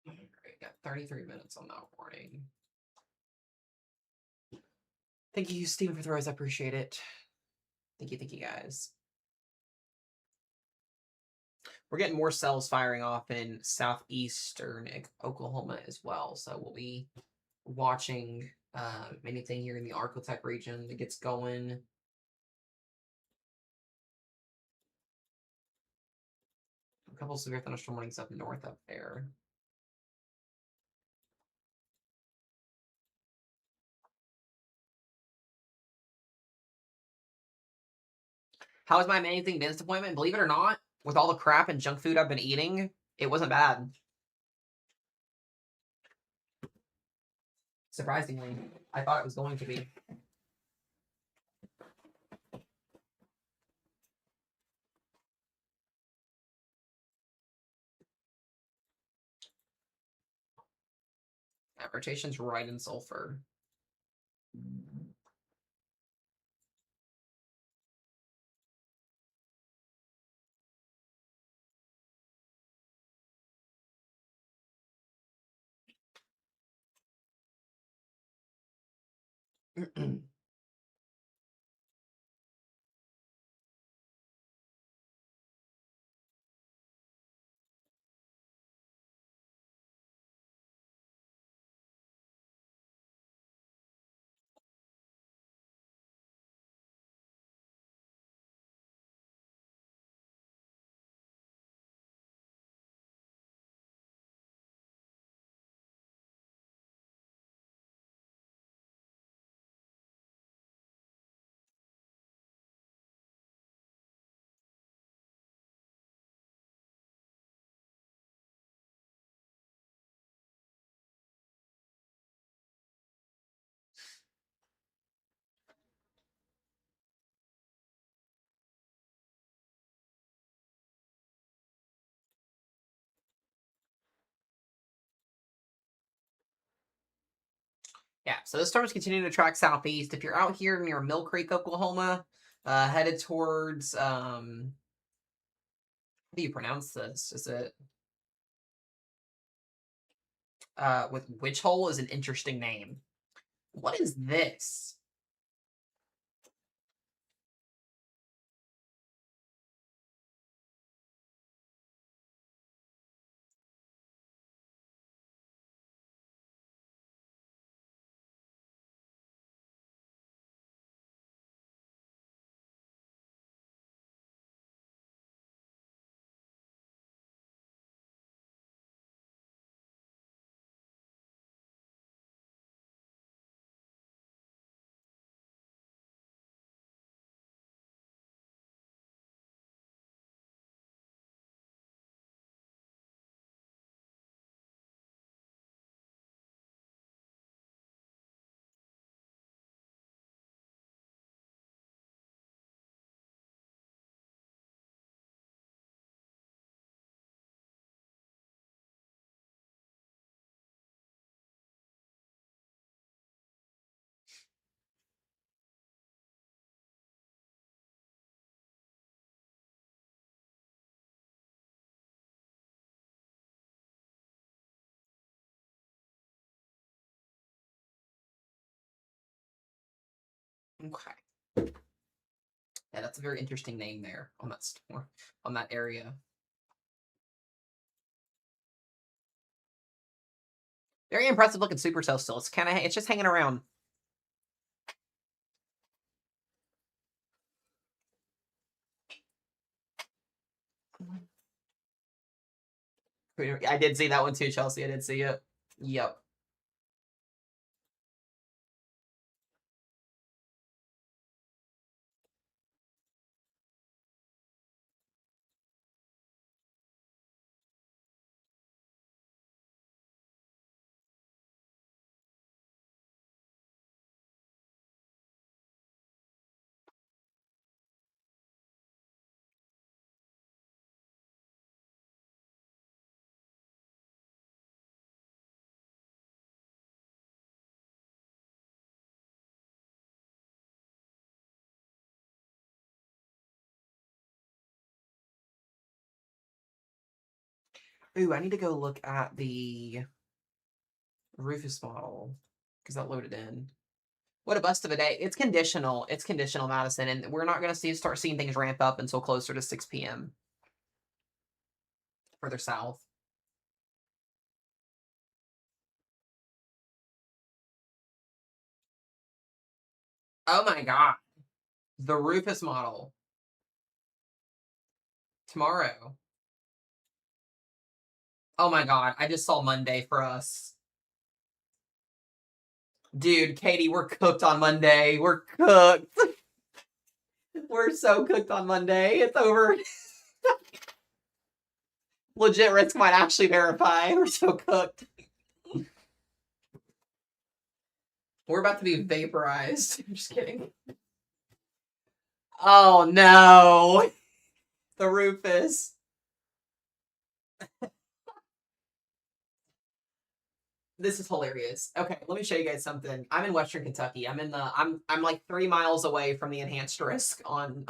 All right, got 33 minutes on that warning. Thank you, Stephen, for the rose. I appreciate it. Thank you, guys. We're getting more cells firing off in southeastern Oklahoma as well, so we'll be watching anything here in the Arcotech region that gets going. A couple severe thunderstorm warnings up north up there. How was my amazing dentist appointment? Believe it or not, with all the crap and junk food I've been eating, it wasn't bad. Surprisingly, I thought it was going to be. That rotation's right in sulfur. Yeah, so this storm is continuing to track southeast. If you're out here near Mill Creek, Oklahoma, headed towards how do you pronounce this? Is it with Witch Hole is an interesting name. What is this? Okay. Yeah, that's a very interesting name there on that store, on that area. Very impressive looking supercell still. It's just hanging around. I did see that one too, Chelsea. I did see it. Yep. Ooh, I need to go look at the Rufus model because that loaded in. What a bust of a day. It's conditional. It's conditional, Madison, and we're not going to start seeing things ramp up until closer to 6 p.m. further south. Oh my god. The Rufus model. Tomorrow. Oh my god. I just saw Monday for us. Dude, Katie, we're cooked on Monday. We're cooked. We're so cooked on Monday. It's over. Legit risk might actually verify. We're so cooked. We're about to be vaporized. I'm just kidding. Oh no. The Rufus. This is hilarious. Okay, let me show you guys something. I'm in Western Kentucky. I'm like 3 miles away from the enhanced risk on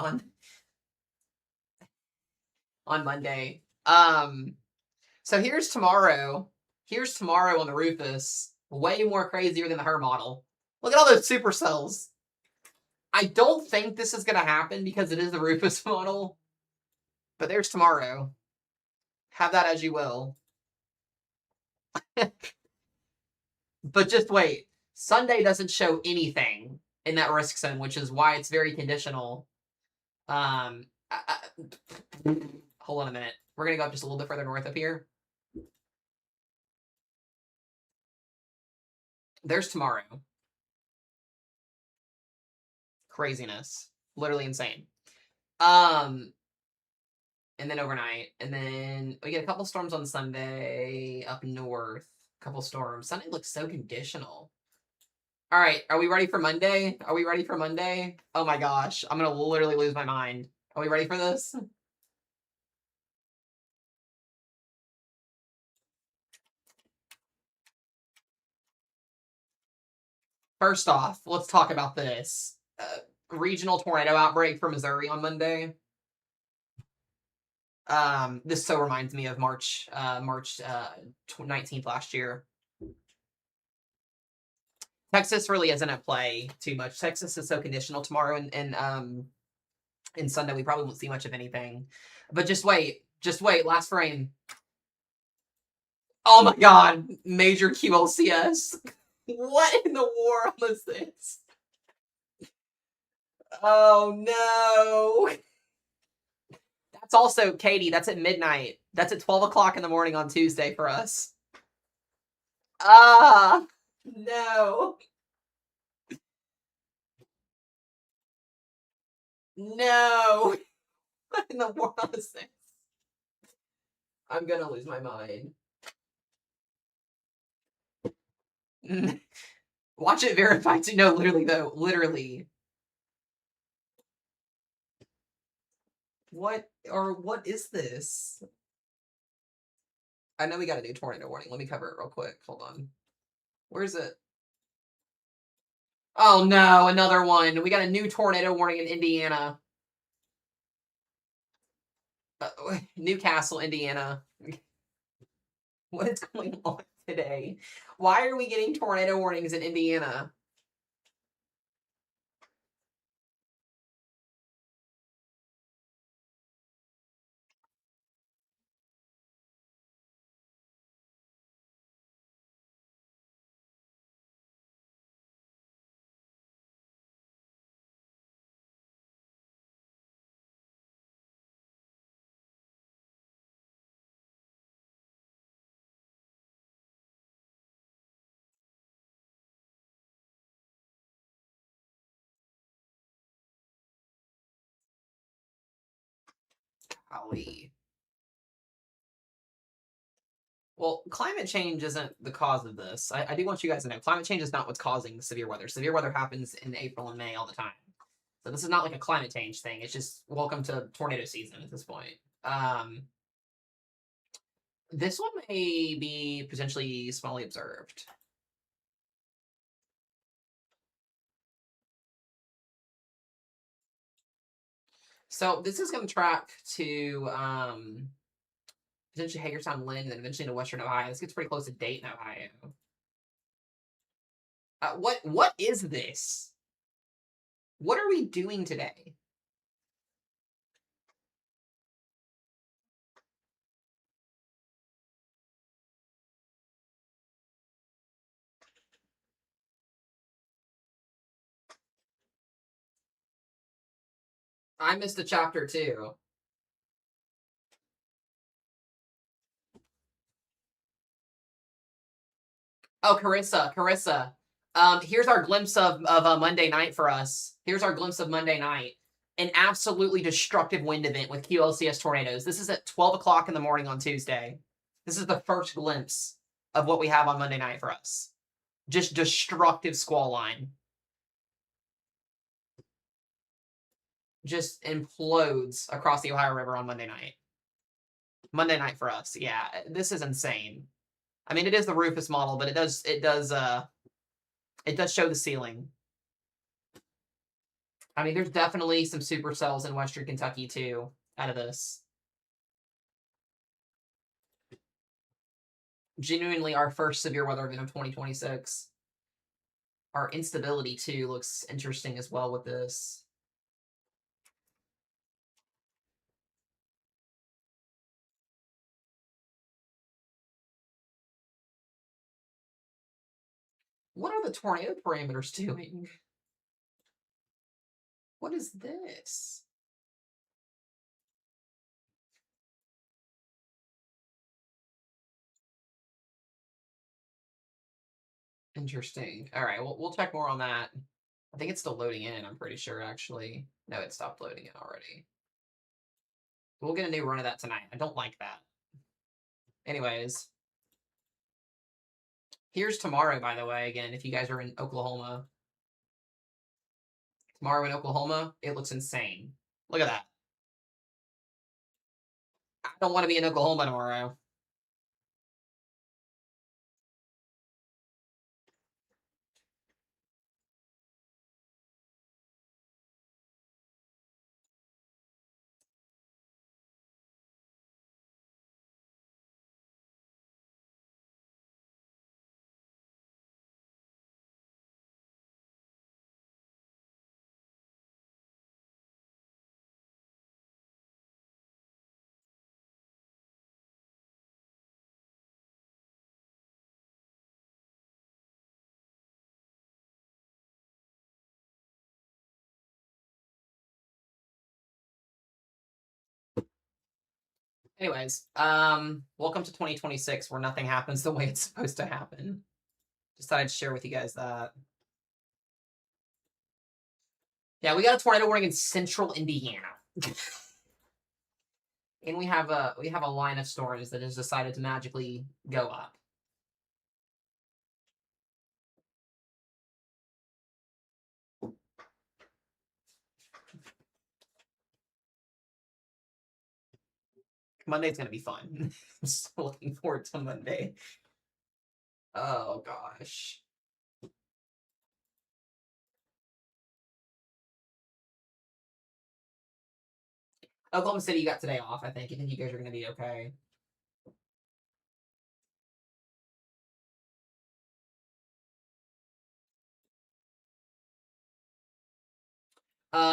Monday. So here's tomorrow. Here's tomorrow on the Rufus. Way more crazier than the her model. Look at all those supercells. I don't think this is gonna happen because it is the Rufus model. But there's tomorrow. Have that as you will. But just wait. Sunday doesn't show anything in that risk zone, which is why it's very conditional. Hold on a minute. We're gonna go up just a little bit further north up here. There's tomorrow. Craziness. Literally insane. And then overnight. And then we get a couple storms on Sunday up north. A couple storms. Sunday looks so conditional. All right, are we ready for Monday? Are we ready for Monday? Oh my gosh, I'm gonna literally lose my mind. Are we ready for this? First off, let's talk about this. Regional tornado outbreak for Missouri on Monday. This so reminds me of March 19th last year. Texas really isn't at play too much. Texas is so conditional tomorrow and Sunday. We probably won't see much of anything. But just wait. Last frame. Oh my god. Major QLCS. What in the world is this? Oh no. That's also, Katie, that's at midnight. That's at 12 o'clock in the morning on Tuesday for us. Ah, no. No. What in the world is this? I'm gonna lose my mind. Watch it verify too. No, literally though. Literally. What is this? I know we got a new tornado warning. Let me cover it real quick. Hold on. Where's it? Oh no, another one. We got a new tornado warning in Indiana. Newcastle, Indiana. What is going on today? Why are we getting tornado warnings in Indiana? Golly. Well, climate change isn't the cause of this. I do want you guys to know climate change is not what's causing the severe weather. Severe weather happens in April and May all the time. So this is not like a climate change thing. It's just welcome to tornado season at this point. This one may be potentially smallly observed. So this is going to track to potentially Hagerstown, Lynn, and then eventually to Western Ohio. This gets pretty close to Dayton, Ohio. What is this? What are we doing today? I missed a chapter too. Oh, Carissa. Here's our glimpse of Monday night for us. Here's our glimpse of Monday night. An absolutely destructive wind event with QLCS tornadoes. This is at 12 o'clock in the morning on Tuesday. This is the first glimpse of what we have on Monday night for us. Just destructive squall line. Just implodes across the Ohio River on Monday night. Monday night for us. Yeah, this is insane. I mean, it is the Rufus model, but it does show the ceiling. I mean, there's definitely some supercells in Western Kentucky too out of this. Genuinely our first severe weather event of 2026. Our instability too looks interesting as well with this. What are the tornado parameters doing? What is this? Interesting. All right, we'll check more on that. I think it's still loading in, I'm pretty sure, actually. No, it stopped loading in already. We'll get a new run of that tonight. I don't like that. Anyways. Here's tomorrow, by the way, again, if you guys are in Oklahoma. Tomorrow in Oklahoma, it looks insane. Look at that. I don't want to be in Oklahoma tomorrow. Anyways, welcome to 2026 where nothing happens the way it's supposed to happen. Just thought I'd share with you guys that. Yeah, we got a tornado warning in central Indiana. And we have a line of storms that has decided to magically go up. Monday's gonna be fun. I'm so looking forward to Monday. Oh gosh. Oklahoma City, you got today off, I think. I think you guys are gonna be okay.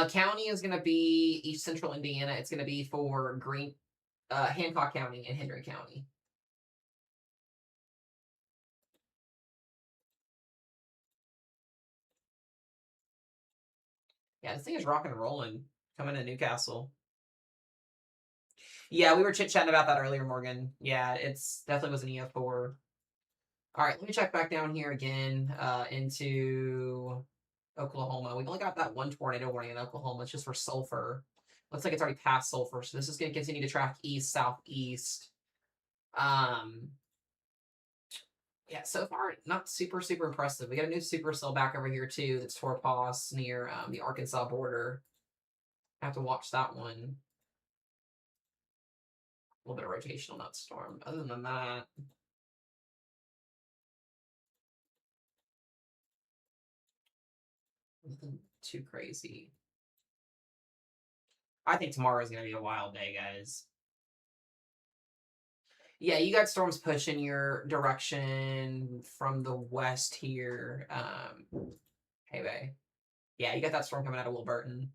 County is gonna be East Central Indiana. It's gonna be for Hancock County and Henry County. Yeah, this thing is rocking and rolling. Coming to Newcastle. Yeah, we were chit-chatting about that earlier, Morgan. Yeah, it's definitely was an EF4. All right, let me check back down here again into Oklahoma. We've only got that one tornado warning in Oklahoma. It's just for sulfur. Looks like it's already past Sulphur, so this is going to continue to track east, southeast. Yeah, so far, not super impressive. We got a new supercell back over here, too, that's Torpos near the Arkansas border. I have to watch that one. A little bit of rotation on that storm. Other than that, nothing too crazy. I think tomorrow's going to be a wild day, guys. Yeah, you got storms pushing your direction from the west here. Hey, Bay. Yeah, you got that storm coming out of Wilburton.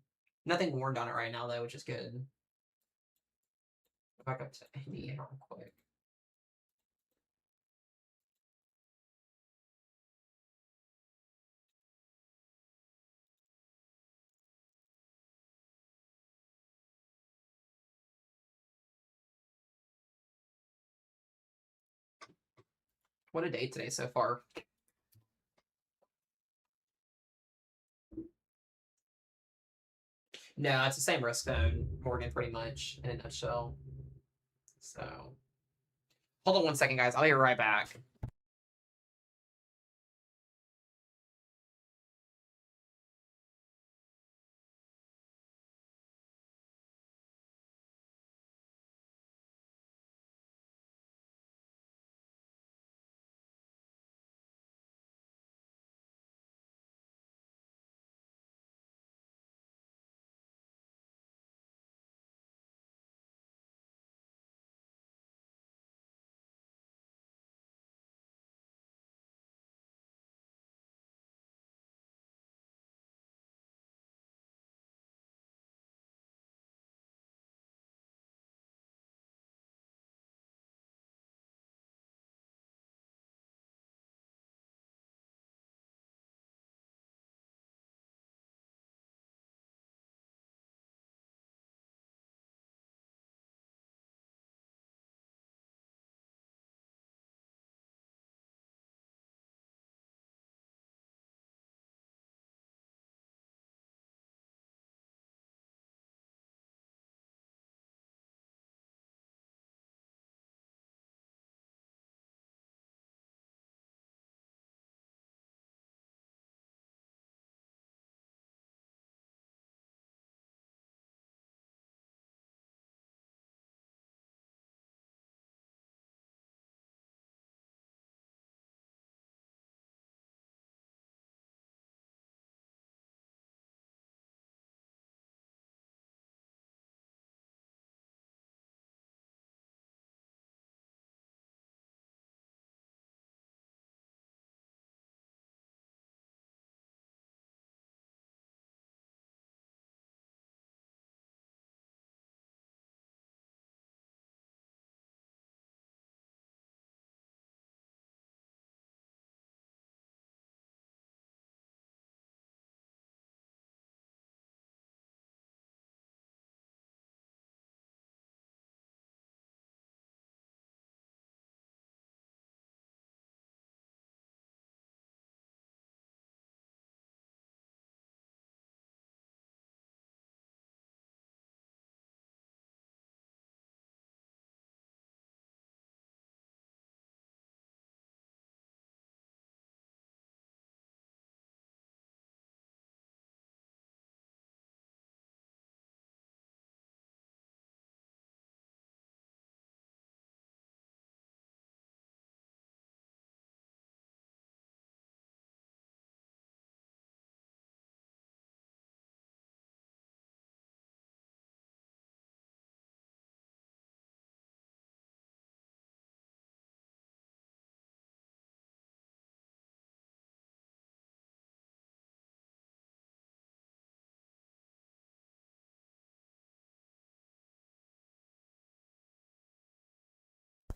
Nothing warned on it right now, though, which is good. Go back up to Indiana real quick. What a day today so far. No, it's the same risk zone, Morgan, pretty much, in a nutshell. So, hold on one second, guys. I'll be right back.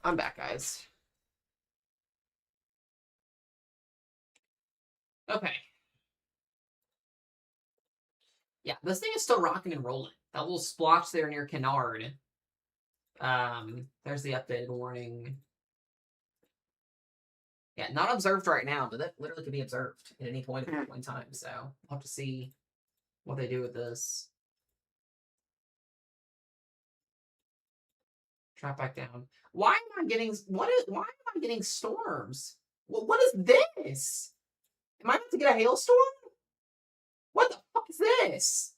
I'm back, guys. Okay. Yeah, this thing is still rocking and rolling. That little splotch there near Kennard. There's the updated warning. Yeah, not observed right now, but that literally could be observed at any point in time. So we'll have to see what they do with this. Drop back down. Why am I getting why am I getting storms? What is this? Am I about to get a hailstorm? What the fuck is this?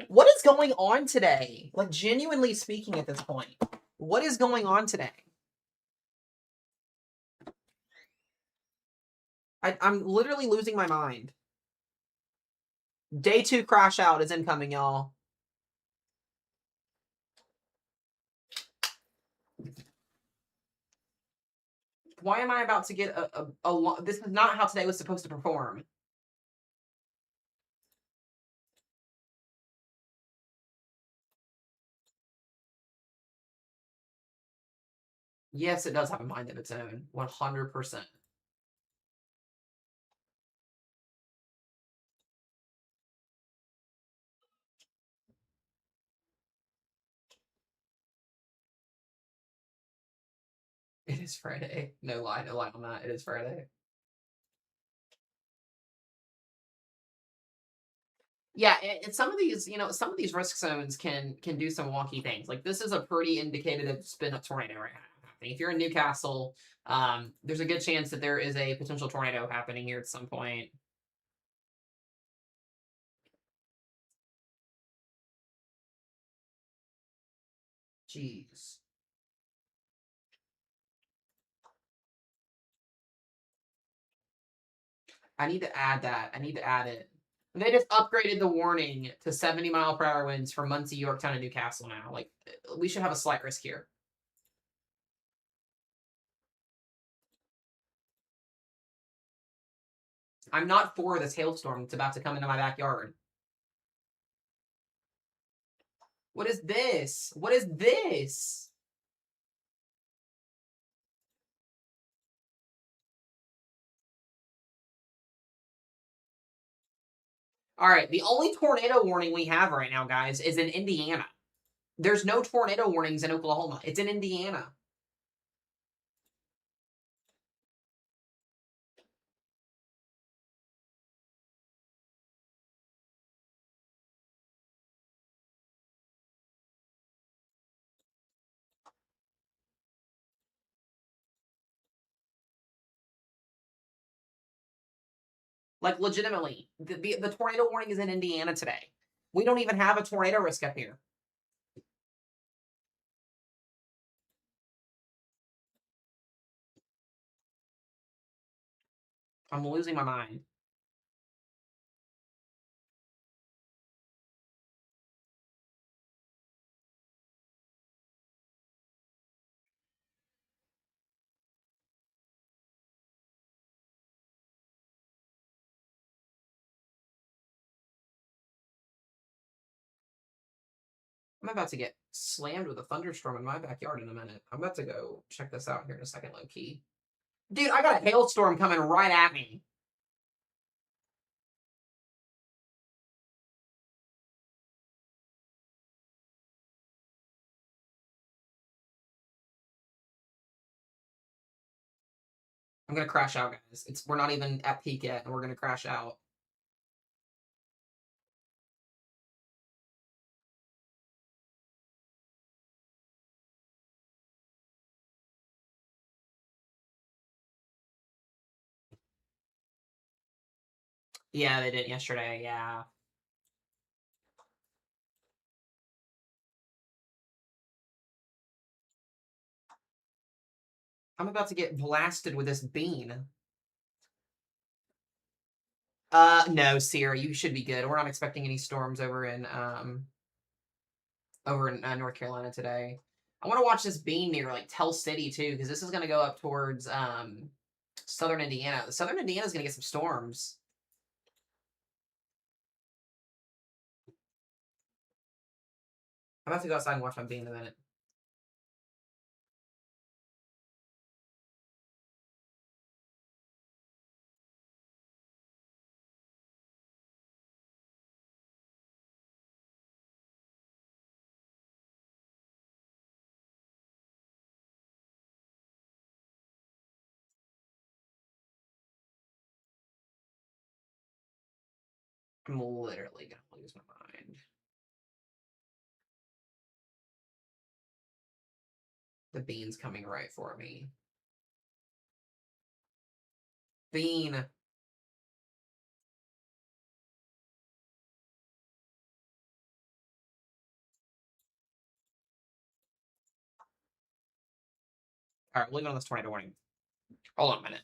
What is going on today? Like, genuinely speaking at this point, what is going on today? I'm literally losing my mind. Day 2 crash out is incoming, y'all. Why am I about to get a this is not how today was supposed to perform. Yes, it does have a mind of its own. 100%. It is Friday. No lie on that. It is Friday. Yeah, and some of these, some of these risk zones can do some wonky things. Like this is a pretty indicative spin up tornado right now happening. If you're in Newcastle, there's a good chance that there is a potential tornado happening here at some point. Jeez. I need to add that. I need to add it. They just upgraded the warning to 70-mile-per-hour winds for Muncie, Yorktown, and Newcastle now. Like, we should have a slight risk here. I'm not for this hailstorm that's about to come into my backyard. What is this? What is this? All right, the only tornado warning we have right now, guys, is in Indiana. There's no tornado warnings in Oklahoma. It's in Indiana. Like, legitimately, the tornado warning is in Indiana today. We don't even have a tornado risk up here. I'm losing my mind. I'm about to get slammed with a thunderstorm in my backyard in a minute. I'm about to go check this out here in a second, low key. Dude, I got a hailstorm coming right at me. I'm gonna crash out, guys. We're not even at peak yet, and we're gonna crash out. Yeah, they did yesterday. Yeah. I'm about to get blasted with this bean. No, Sierra, you should be good. We're not expecting any storms over in North Carolina today. I want to watch this bean near like Tell City too, because this is going to go up towards southern Indiana. Southern Indiana is going to get some storms. I'm about to go outside and watch my bean in a minute. I'm literally going to lose my mind. the bean's coming right for me. Bean. All right, we'll leave it on this tornado warning. Hold on a minute.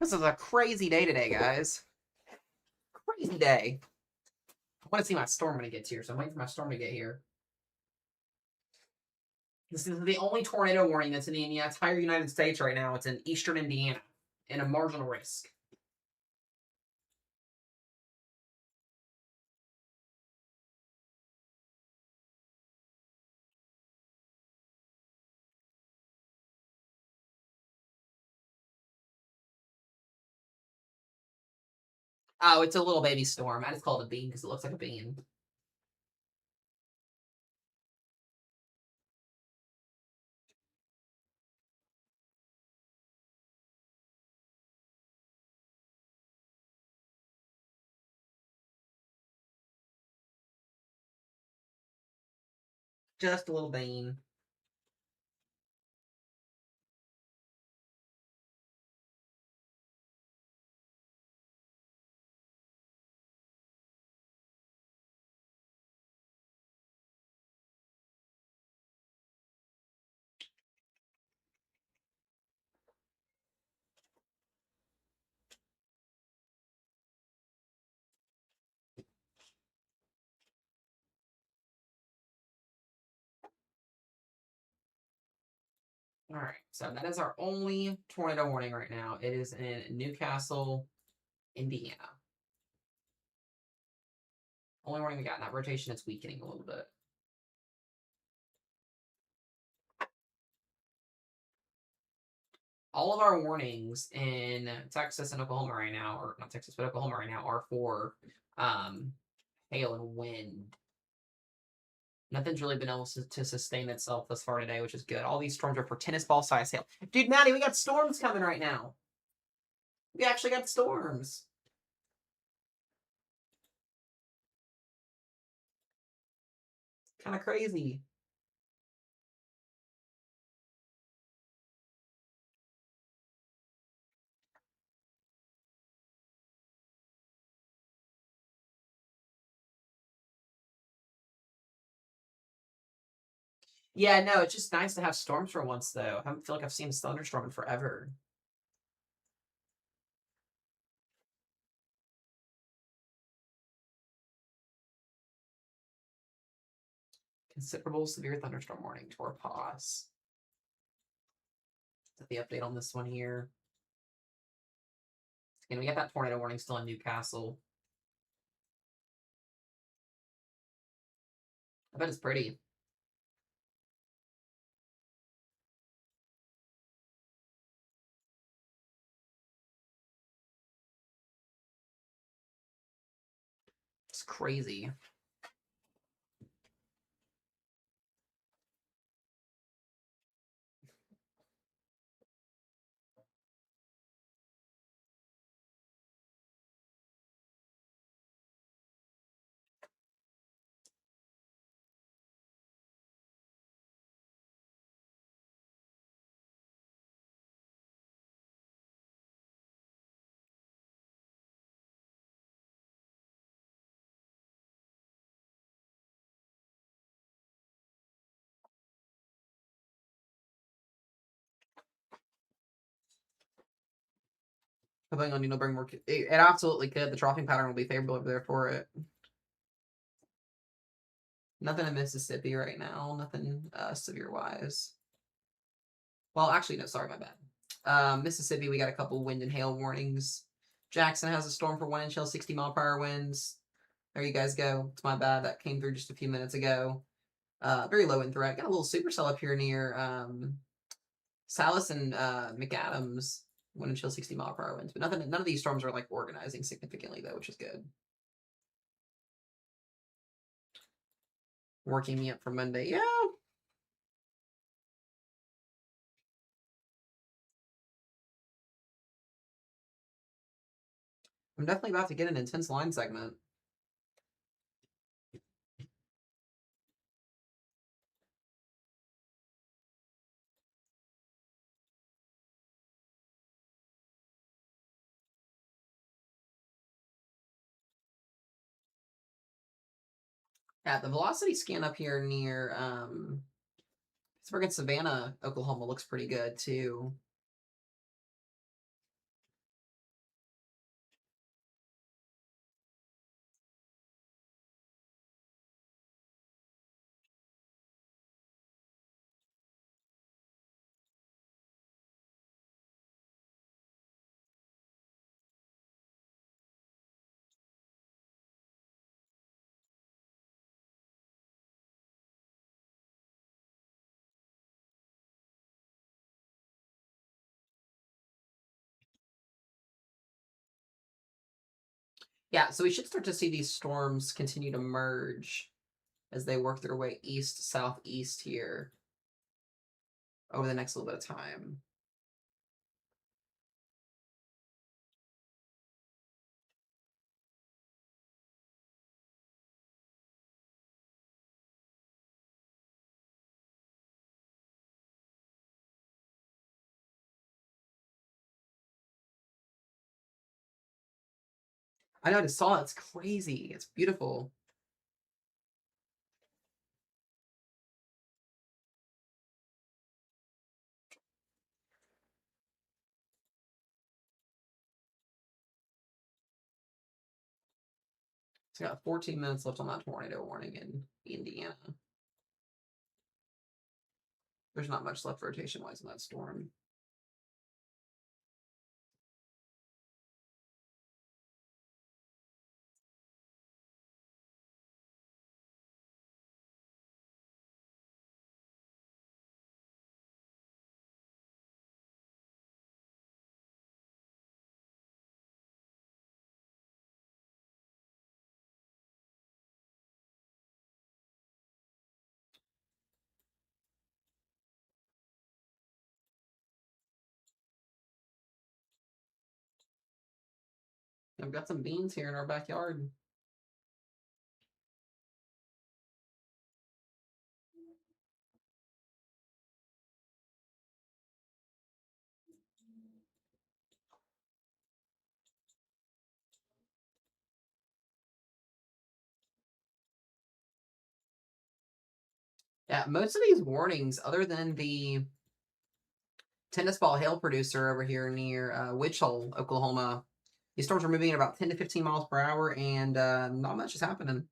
This is a crazy day today, guys. Crazy day. I want to see my storm when it gets here, so I'm waiting for my storm to get here. This is the only tornado warning that's in the entire United States right now. It's in eastern Indiana, in a marginal risk. Oh, it's a little baby storm. I just call it a bean because it looks like a bean. Just a little bean. All right, so that is our only tornado warning right now. It is in Newcastle, Indiana. Only warning we got. And that rotation is weakening a little bit. All of our warnings in Texas and Oklahoma right now, or not Texas, but Oklahoma right now, are for hail and wind. Nothing's really been able to sustain itself thus far today, which is good. All these storms are for tennis ball size hail. Dude, Maddie, we got storms coming right now. We actually got storms. Kind of crazy. Yeah, no, it's just nice to have storms for once, though. I don't feel like I've seen a thunderstorm in forever. Considerable severe thunderstorm warning to our pause. Is that the update on this one here? And we got that tornado warning still in Newcastle. I bet it's pretty. It's crazy. Hoping on bring more. It absolutely could. The troughing pattern will be favorable over there for it. Nothing in Mississippi right now. Nothing severe wise. Well, actually, no. Sorry, my bad. Mississippi, we got a couple wind and hail warnings. Jackson has a storm for 1 inch hail, 60-mile-per-hour winds. There you guys go. It's my bad. That came through just a few minutes ago. Very low in threat. Got a little supercell up here near Salis and McAdams. 1 inch hail, 60-mile-per-hour winds. But none of these storms are like organizing significantly though, which is good. Working me up for Monday. Yeah. I'm definitely about to get an intense line segment. Yeah, the velocity scan up here near Pittsburgh and Savannah, Oklahoma looks pretty good too. Yeah, so we should start to see these storms continue to merge as they work their way east, southeast here over the next little bit of time. I know, I just saw it. It's crazy. It's beautiful. It's got 14 minutes left on that tornado warning in Indiana. There's not much left rotation-wise in that storm. I've got some beans here in our backyard. Yeah, most of these warnings, other than the tennis ball hail producer over here near Witch Hole, Oklahoma, these storms are moving at about 10 to 15 miles per hour, and not much is happening.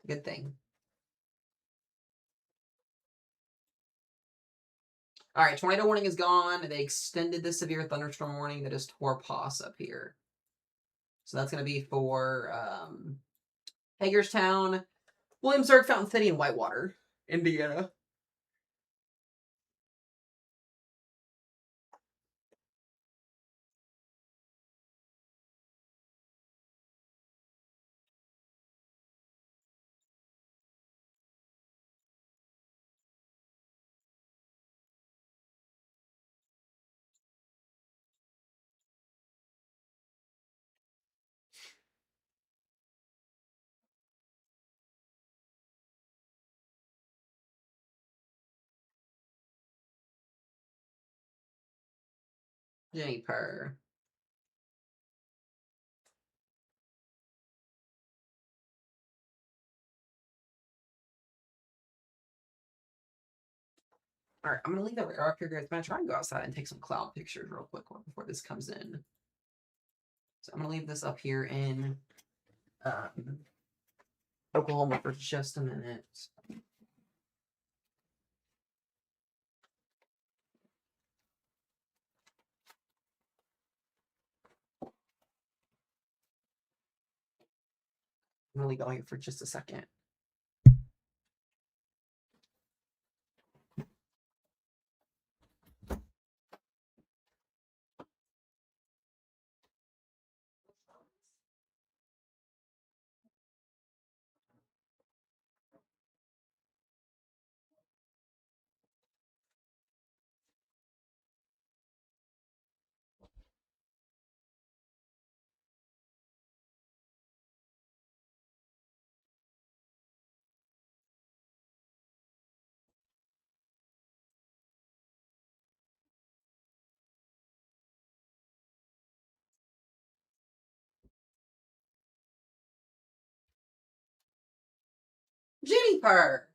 Good thing. All right, tornado warning is gone. They extended the severe thunderstorm warning that is Torpos up here. So that's going to be for Hagerstown, Williamsburg, Fountain City, and Whitewater, Indiana. Juniper. All right, I'm going to leave that right up here, guys. I'm going to try and go outside and take some cloud pictures real quick before this comes in. So I'm going to leave this up here in Oklahoma for just a minute. I'm going to leave it on here for just a second. Juniper!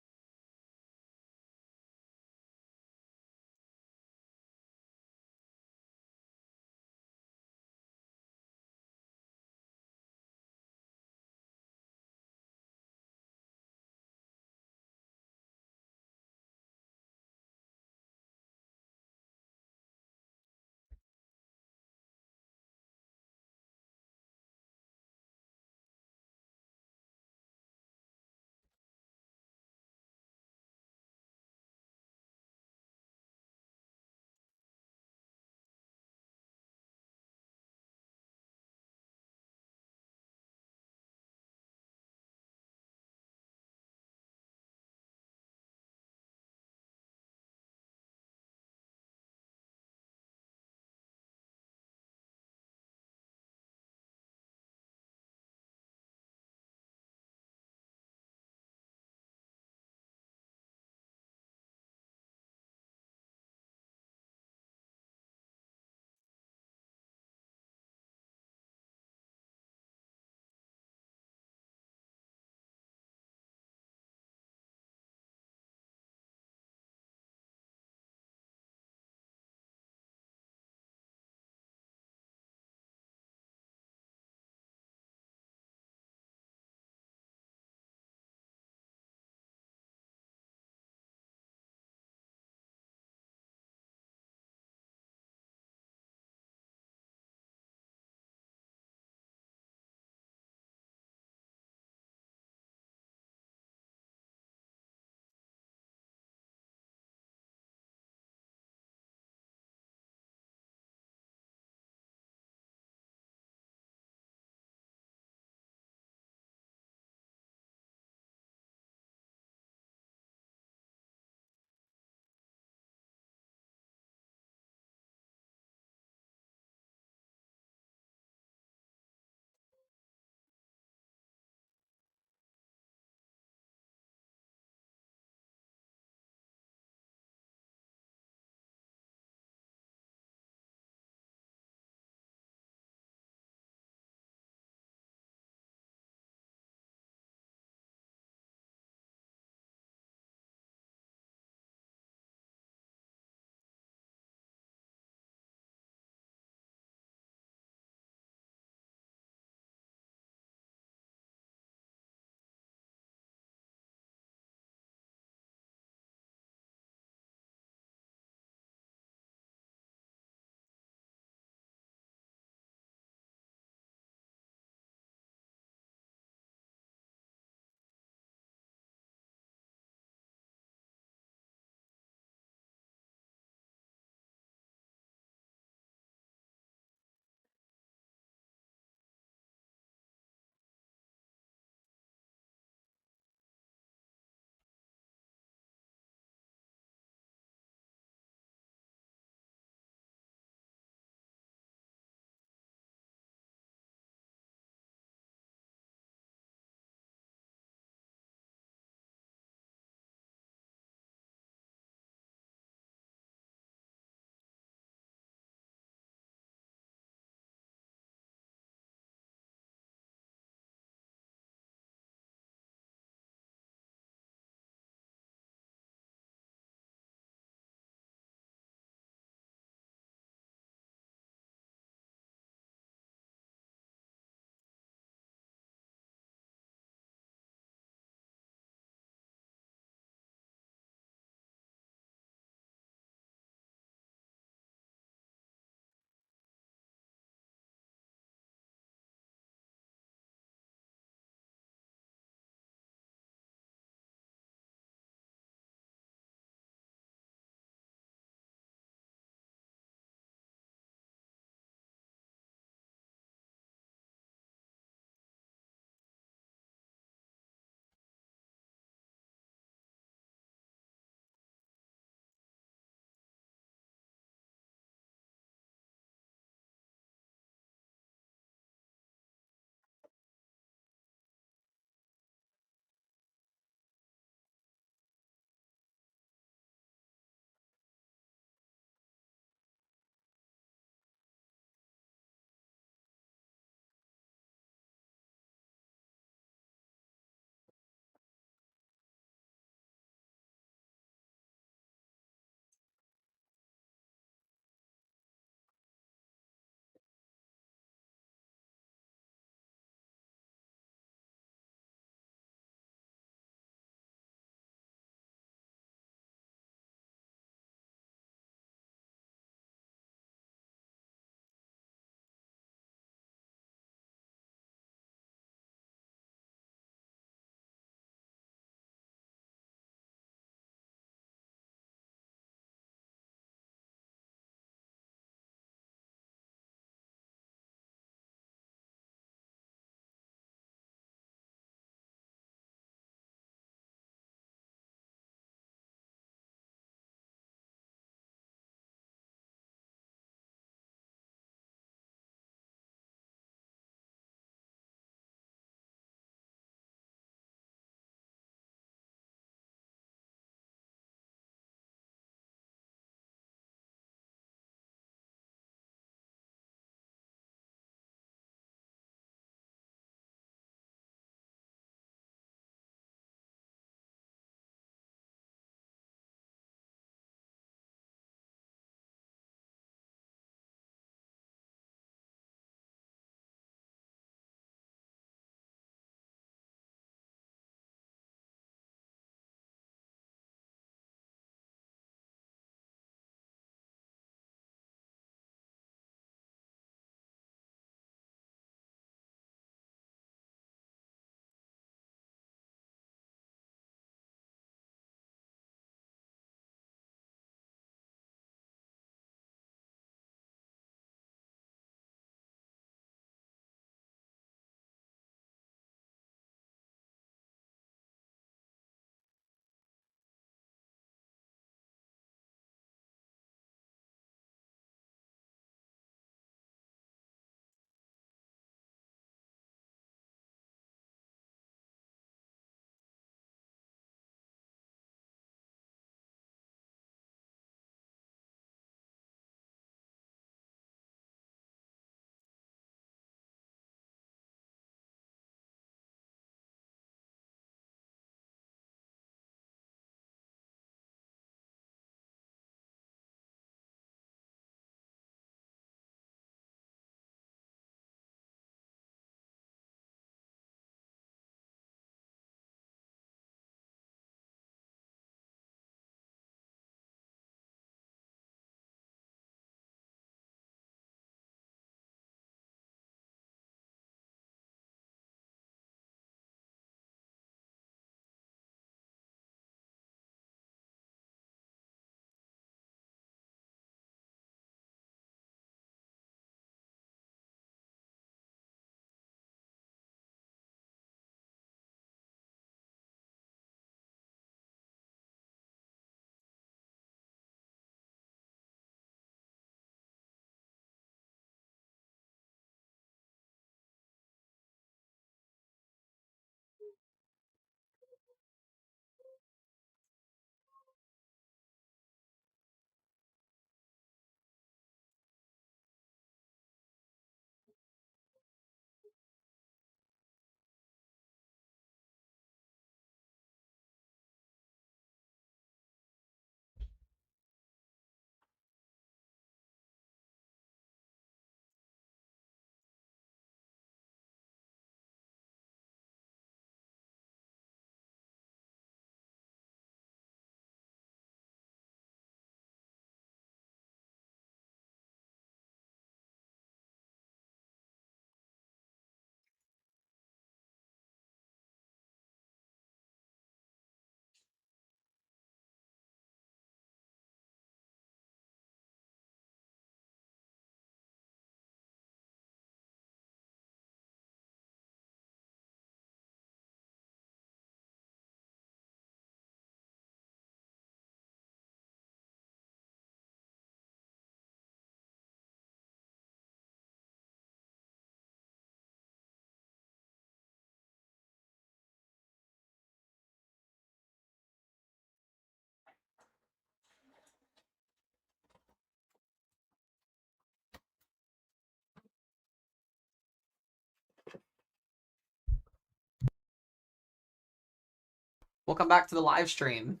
Welcome back to the live stream.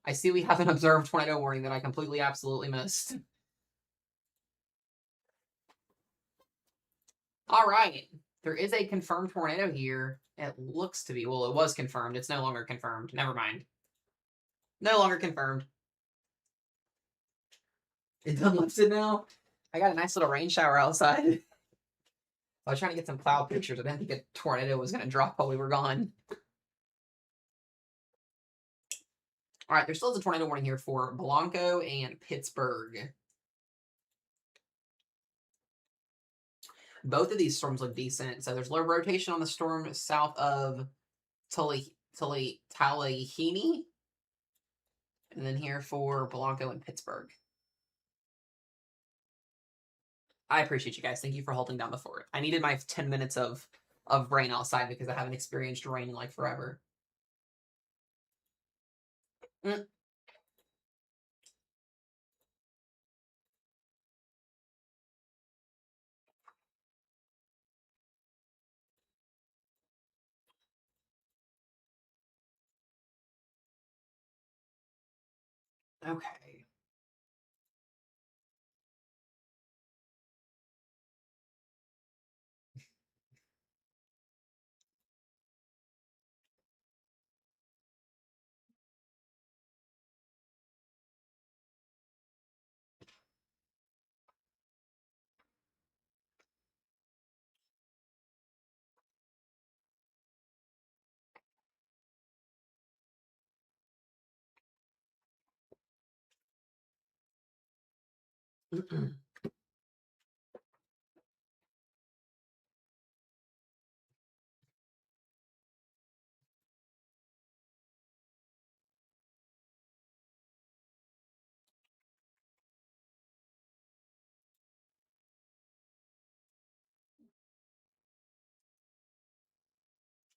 I see we have an observed tornado warning that I completely, absolutely missed. All right. There is a confirmed tornado here. It looks to be. Well, it was confirmed. It's no longer confirmed. Never mind. No longer confirmed. It's unlifted now. I got a nice little rain shower outside. I was trying to get some cloud pictures. I didn't think a tornado was going to drop while we were gone. All right, there still is a tornado warning here for Blanco and Pittsburgh. Both of these storms look decent. So there's low rotation on the storm south of Tallahassee. And then here for Blanco and Pittsburgh. I appreciate you guys. Thank you for holding down the fort. I needed my 10 minutes of rain outside because I haven't experienced rain in like forever. Okay.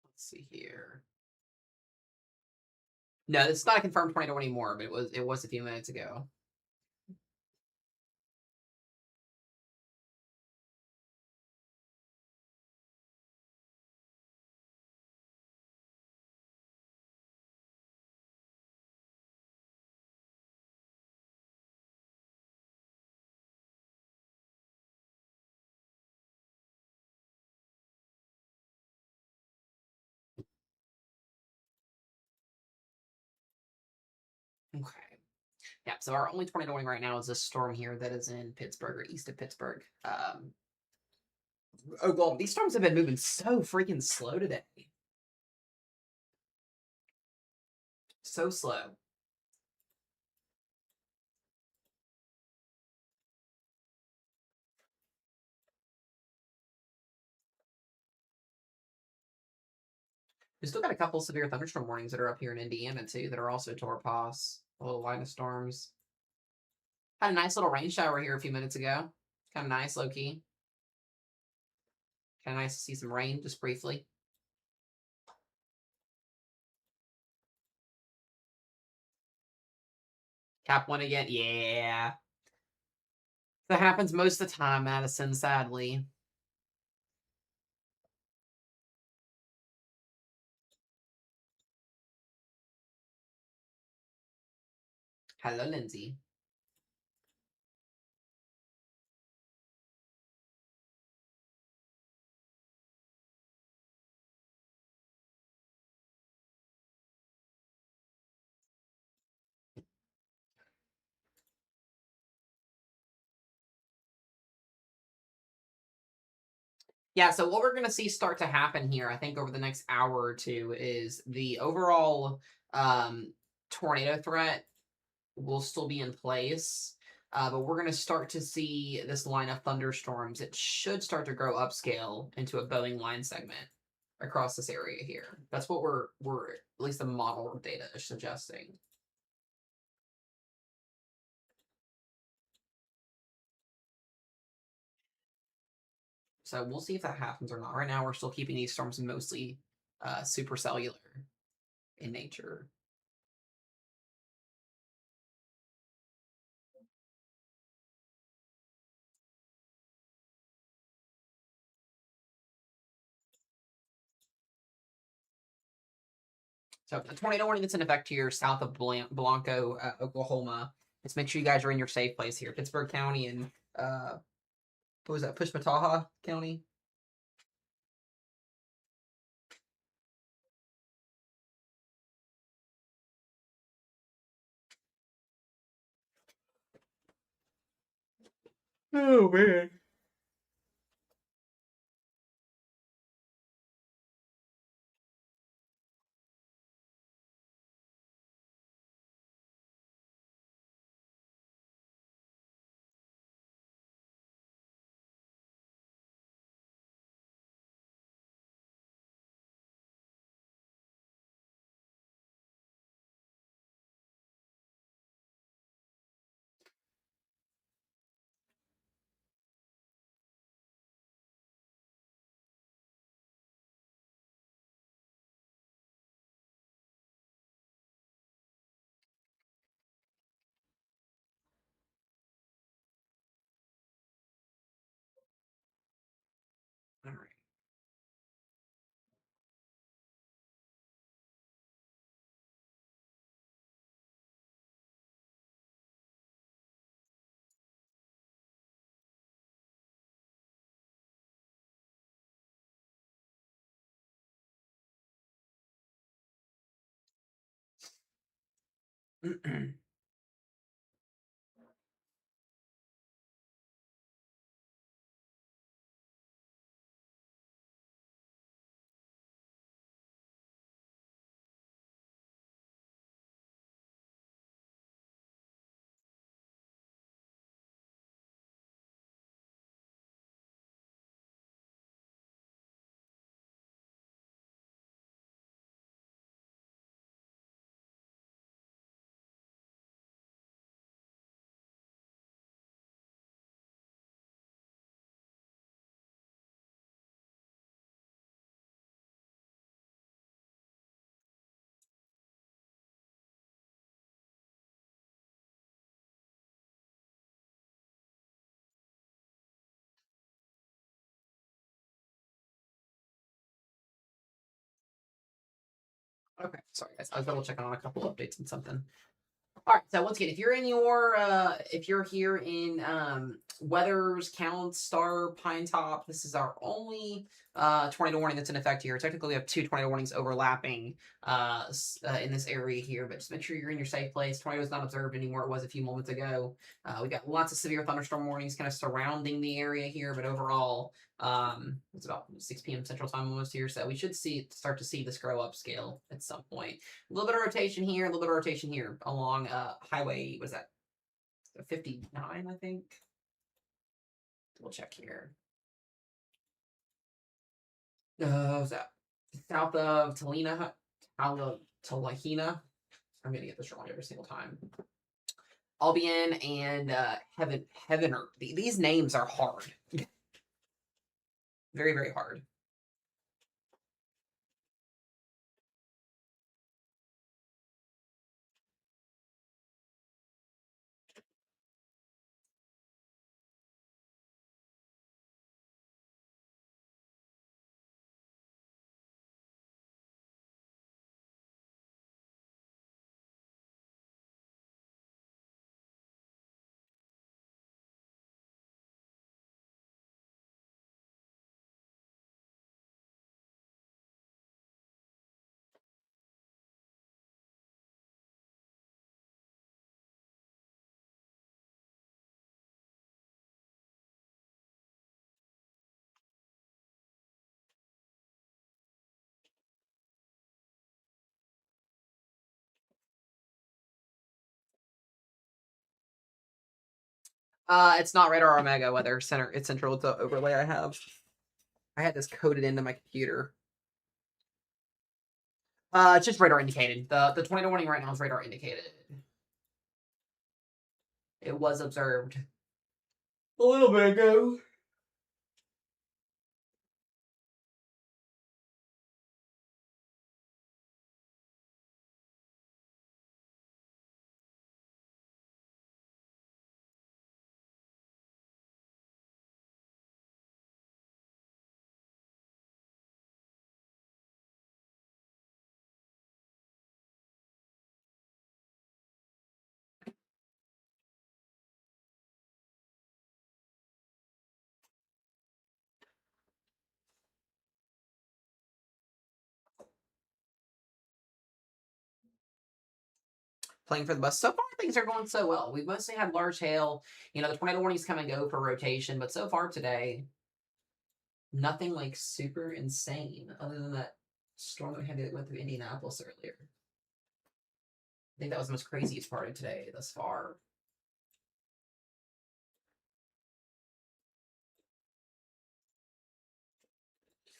Let's see here. No, it's not a confirmed tornado anymore, but it was a few minutes ago. Okay. Yeah, so our only tornado warning right now is this storm here that is in Pittsburgh or east of Pittsburgh. Oh, God, these storms have been moving so freaking slow today. So slow. We still got a couple severe thunderstorm warnings that are up here in Indiana, too, that are also Torpos, a little line of storms. Had a nice little rain shower here a few minutes ago. Kind of nice, low-key. Kind of nice to see some rain, just briefly. Cap 1 again. Yeah. That happens most of the time, Madison, sadly. Hello, Lindsay. Yeah, so what we're going to see start to happen here, I think, over the next hour or two is the overall tornado threat will still be in place. But we're going to start to see this line of thunderstorms. It should start to grow upscale into a Boeing line segment across this area here. That's what we're at least the model data is suggesting. So we'll see if that happens or not. Right now, we're still keeping these storms mostly supercellular in nature. So the tornado warning that's in effect here south of Blanco, Oklahoma. Let's make sure you guys are in your safe place here. Pittsburgh County and what was that? Pushmataha County. Oh man. All right. Okay, sorry guys. I was double checking on a couple updates and something. All right, so once again, if you're in your if you're here in Weathers, Count, Star, Pine Top, this is our only tornado warning that's in effect here. Technically, we have two tornado warnings overlapping in this area here, but just make sure you're in your safe place. Tornado is not observed anymore. It was a few moments ago. We got lots of severe thunderstorm warnings kind of surrounding the area here, but overall, it's about 6 p.m. Central Time almost here, so we should start to see this grow up scale at some point. A little bit of rotation here, a little bit of rotation here along highway, what is that? 59, I think. We'll check here. What's that? South of Talahina. I'm gonna get this wrong every single time. Albion and Heavener. These names are hard. Very, very hard. It's not radar Omega weather center. It's central. It's the overlay I have. I had this coded into my computer. It's just radar indicated. The tornado warning right now is radar indicated. It was observed a little bit ago. playing for the bus. So far, things are going so well. We've mostly had large hail. You know, the tornado warnings come and go for rotation, but so far today, nothing like super insane other than that storm that we had that went through Indianapolis earlier. I think that was the most craziest part of today thus far.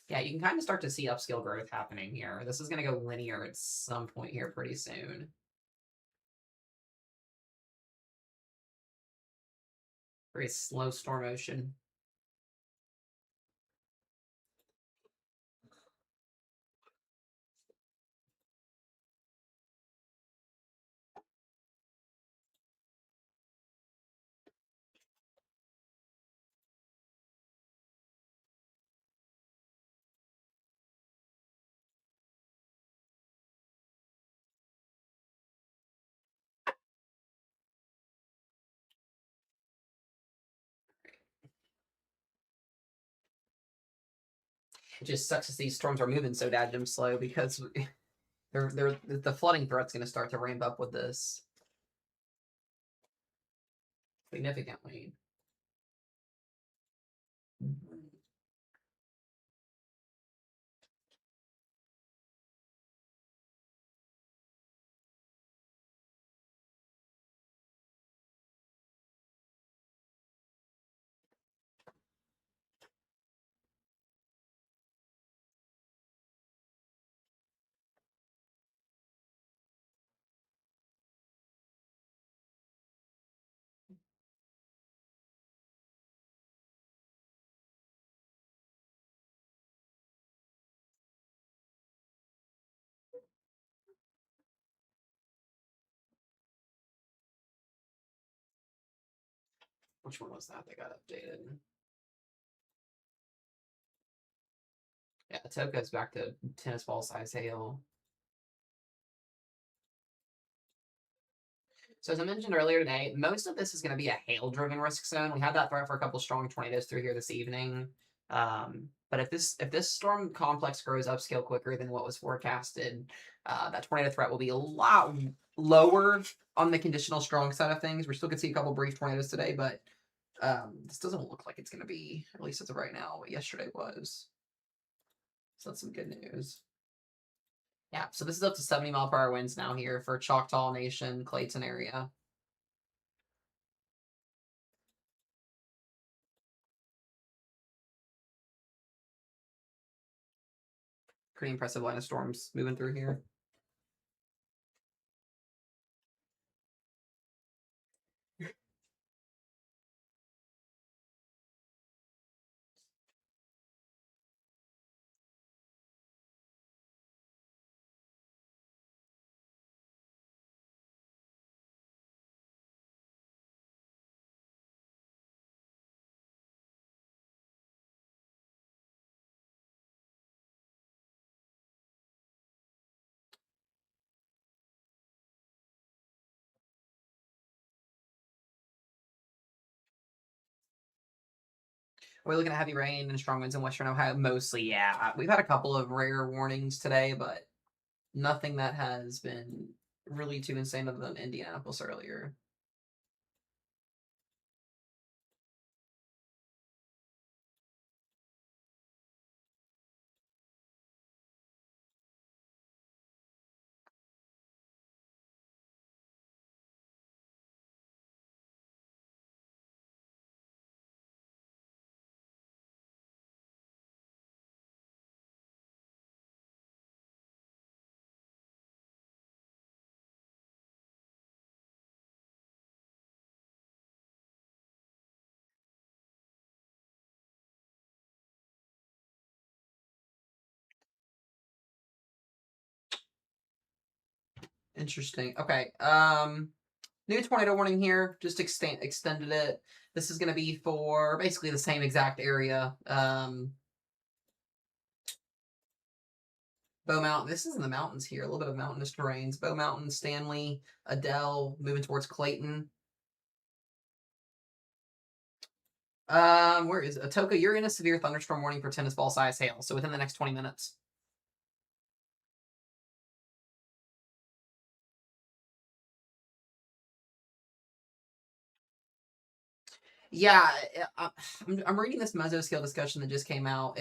Yeah, you can kind of start to see upscale growth happening here. This is going to go linear at some point here pretty soon. Very slow storm motion. It just sucks as these storms are moving so damn slow because the flooding threat's going to start to ramp up with this significantly. Which one was that got updated? Yeah, Toka's back to tennis ball size hail. So as I mentioned earlier today, most of this is going to be a hail-driven risk zone. We had that threat for a couple strong tornadoes through here this evening. But if this storm complex grows upscale quicker than what was forecasted, that tornado threat will be a lot lower on the conditional strong side of things. We still could see a couple brief tornadoes today, but this doesn't look like it's going to be, at least as of right now, what yesterday was. So that's some good news. Yeah, so this is up to 70-mile-per-hour winds now here for Choctaw Nation, Clayton area. Pretty impressive line of storms moving through here. We're looking at heavy rain and strong winds in western Ohio. Mostly, yeah. We've had a couple of rare warnings today, but nothing that has been really too insane other than Indianapolis earlier. Interesting. Okay. New tornado warning here. Just extended it. This is going to be for basically the same exact area. Bow Mountain. This is in the mountains here. A little bit of mountainous terrains. Bow Mountain, Stanley, Adele, moving towards Clayton. Where is it? Atoka, you're in a severe thunderstorm warning for tennis ball size hail. So within the next 20 minutes. Yeah, I'm reading this mesoscale discussion that just came out.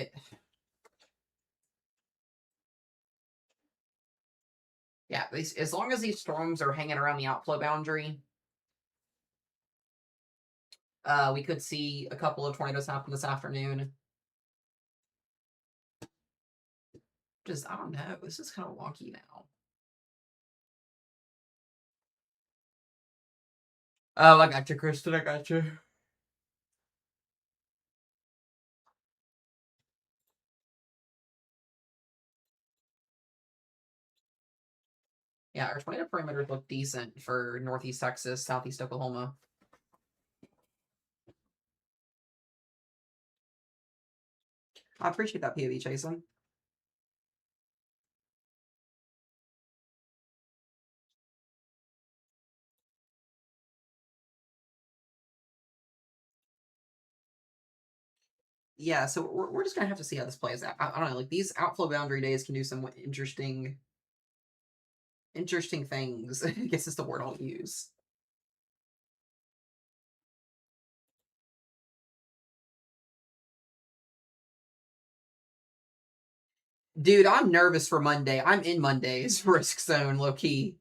Yeah, as long as these storms are hanging around the outflow boundary, we could see a couple of tornadoes happen this afternoon. Just, I don't know. This is kind of wonky now. Oh, I got you, Kristen. I got you. Yeah, our tornado perimeters look decent for northeast Texas, southeast Oklahoma. I appreciate that, POV, Jason. Yeah, so we're just gonna have to see how this plays out. I don't know, like these outflow boundary days can do some interesting things. I guess is the word I'll use. Dude, I'm nervous for Monday. I'm in Monday's risk zone, low key.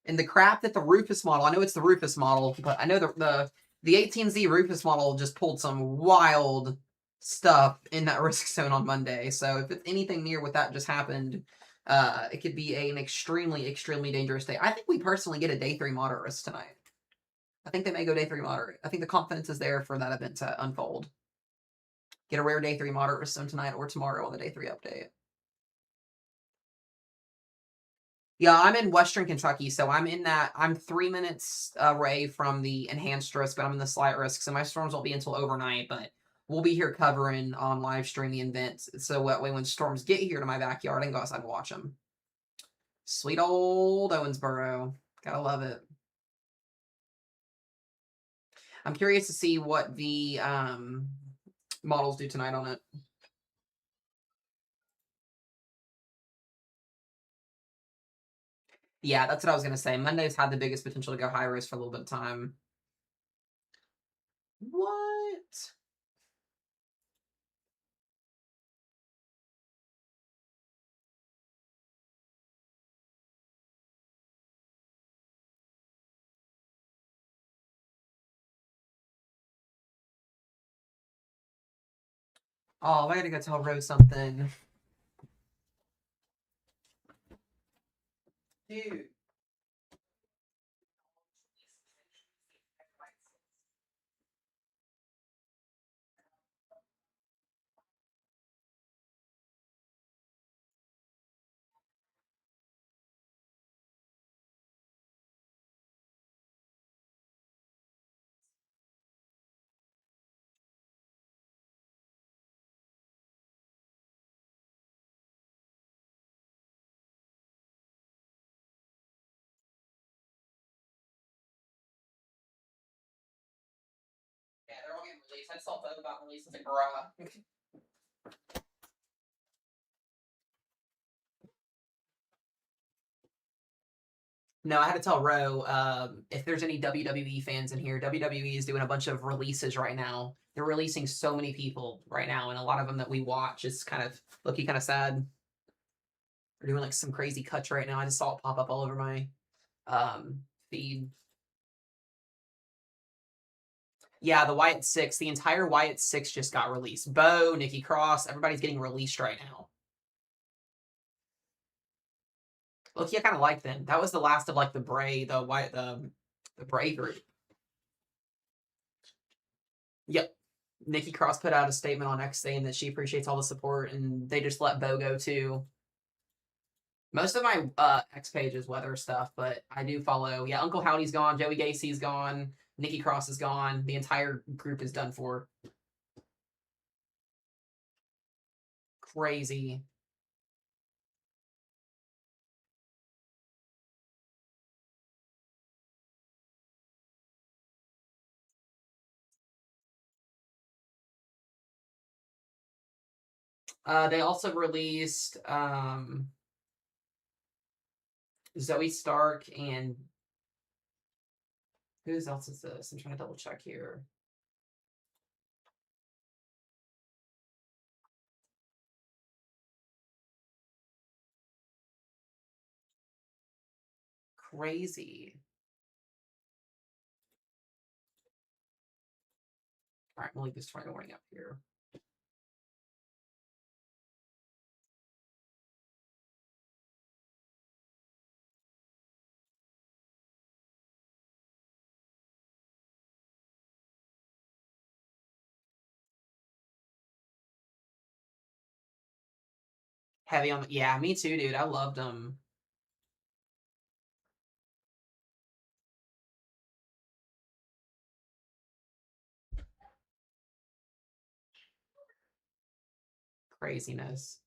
And the crap that the Rufus model, I know it's the Rufus model, but I know the 18Z Rufus model just pulled some wild stuff in that risk zone on Monday. So if it's anything near what that just happened, it could be an extremely dangerous day. I think we personally get a day 3 moderate risk tonight. I think they may go day 3 moderate. I think the confidence is there for that event to unfold. Get a rare day 3 moderate risk zone tonight or tomorrow on the day 3 update. Yeah, I'm in Western Kentucky, so I'm 3 minutes away from the enhanced risk, but I'm in the slight risk, so my storms won't be until overnight, but we'll be here covering on live stream the events, so that way when storms get here to my backyard, I can go outside and watch them. Sweet old Owensboro. Gotta love it. I'm curious to see what the models do tonight on it. Yeah, that's what I was gonna say. Monday's had the biggest potential to go high risk for a little bit of time. What? Oh, I gotta go tell Rose something. Dude. Yeah, they're all getting released. I saw Bo about releases like, bruh. No, I had to tell Ro if there's any WWE fans in here. WWE is doing a bunch of releases right now. They're releasing so many people right now, and a lot of them that we watch is kind of looking kind of sad. They're doing like some crazy cuts right now. I just saw it pop up all over my feed. Yeah, the Wyatt Six, the entire Wyatt Six just got released. Bo, Nikki Cross, everybody's getting released right now. Look, I kind of like them. That was the last of like the Bray, the Bray group. Yep. Nikki Cross put out a statement on X saying that she appreciates all the support, and they just let Bo go too. Most of my X page is weather stuff, but I do follow. Yeah, Uncle Howdy's gone, Joey Gacy's gone, Nikki Cross is gone. The entire group is done for. Crazy. They also released Zoe Stark and whose else is this? I'm trying to double check here. Crazy. All right, we'll leave this tornado warning up here. Heavy on the, yeah, me too, dude. I loved them. Craziness.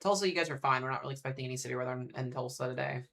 Tulsa, you guys are fine. We're not really expecting any severe weather in Tulsa today.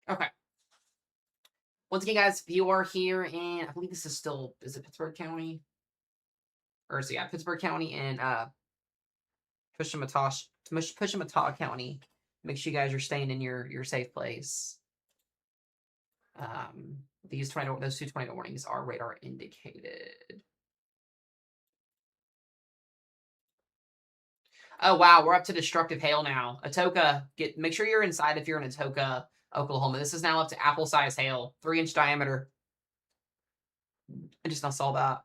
Okay. Once again, guys, if you are here in, I believe this is still, is it Pittsburgh County? Or so yeah, Pittsburgh County and Pushmataw County. Make sure you guys are staying in your safe place. Those two tornado warnings are radar indicated. Oh wow, we're up to destructive hail now. Atoka, make sure you're inside if you're in Atoka, Oklahoma. This is now up to apple-size hail, 3-inch diameter. I just now saw that.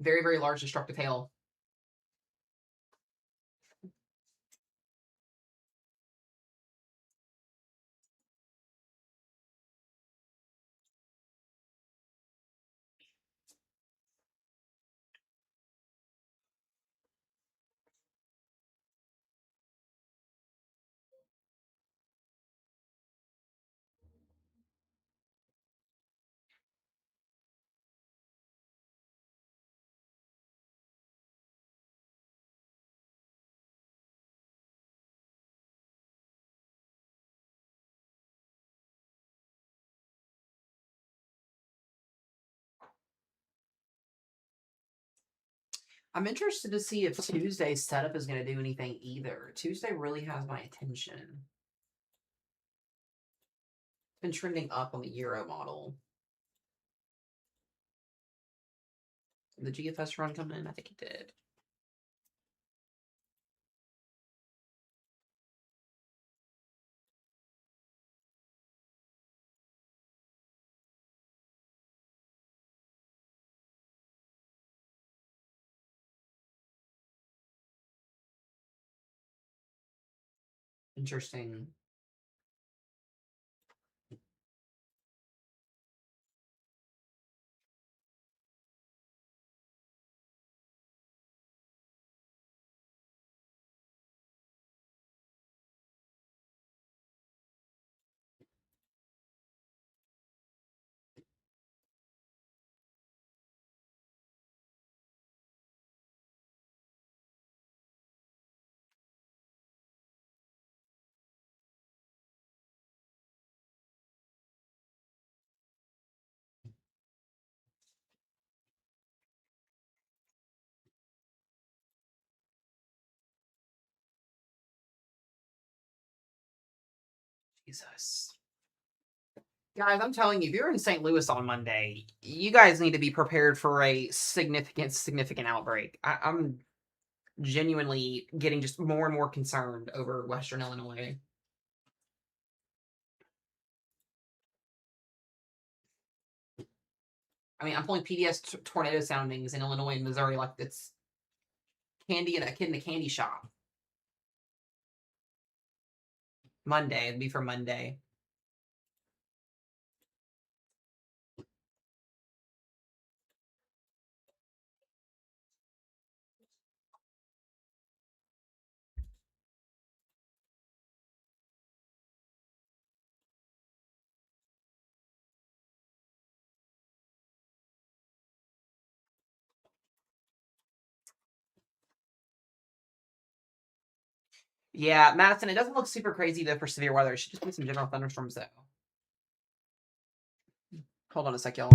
Very, very large destructive hail. I'm interested to see if Tuesday's setup is going to do anything either. Tuesday really has my attention. It's been trending up on the Euro model. Did the GFS run come in? I think it did. Interesting. Jesus. Guys, I'm telling you, if you're in St. Louis on Monday, you guys need to be prepared for a significant outbreak. I'm genuinely getting just more and more concerned over Western Illinois. I mean, I'm pulling PDS tornado soundings in Illinois and Missouri like it's candy and a kid in a candy shop. Monday. It'd be for Monday. Yeah, Madison, it doesn't look super crazy though for severe weather. It should just be some general thunderstorms though. Hold on a sec, y'all.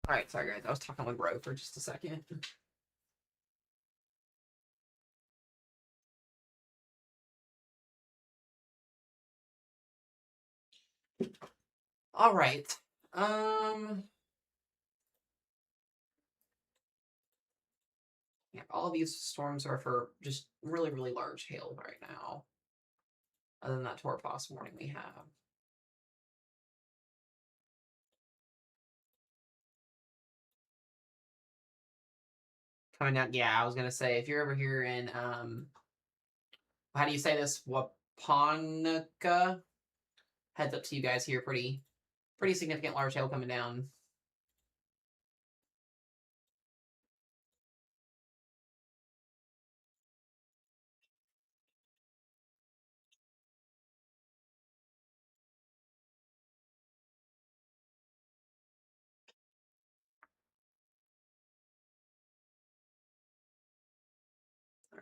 All right, sorry guys, I was talking with Bro for just a second. All right. Yeah, all of these storms are for just really, really large hail right now. Other than that Torpos warning we have. Coming down, yeah, I was gonna say if you're over here in how do you say this? Waponica? Heads up to you guys here, pretty significant large hail coming down.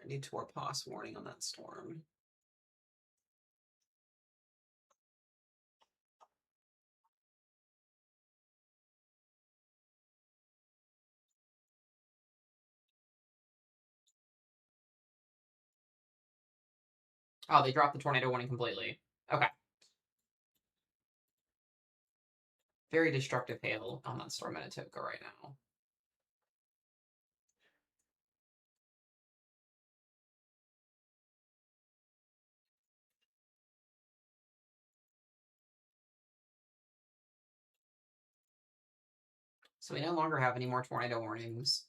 I need Torpos warning on that storm. Oh, they dropped the tornado warning completely. Okay. Very destructive hail on that storm Minnetonka right now. So we no longer have any more tornado warnings.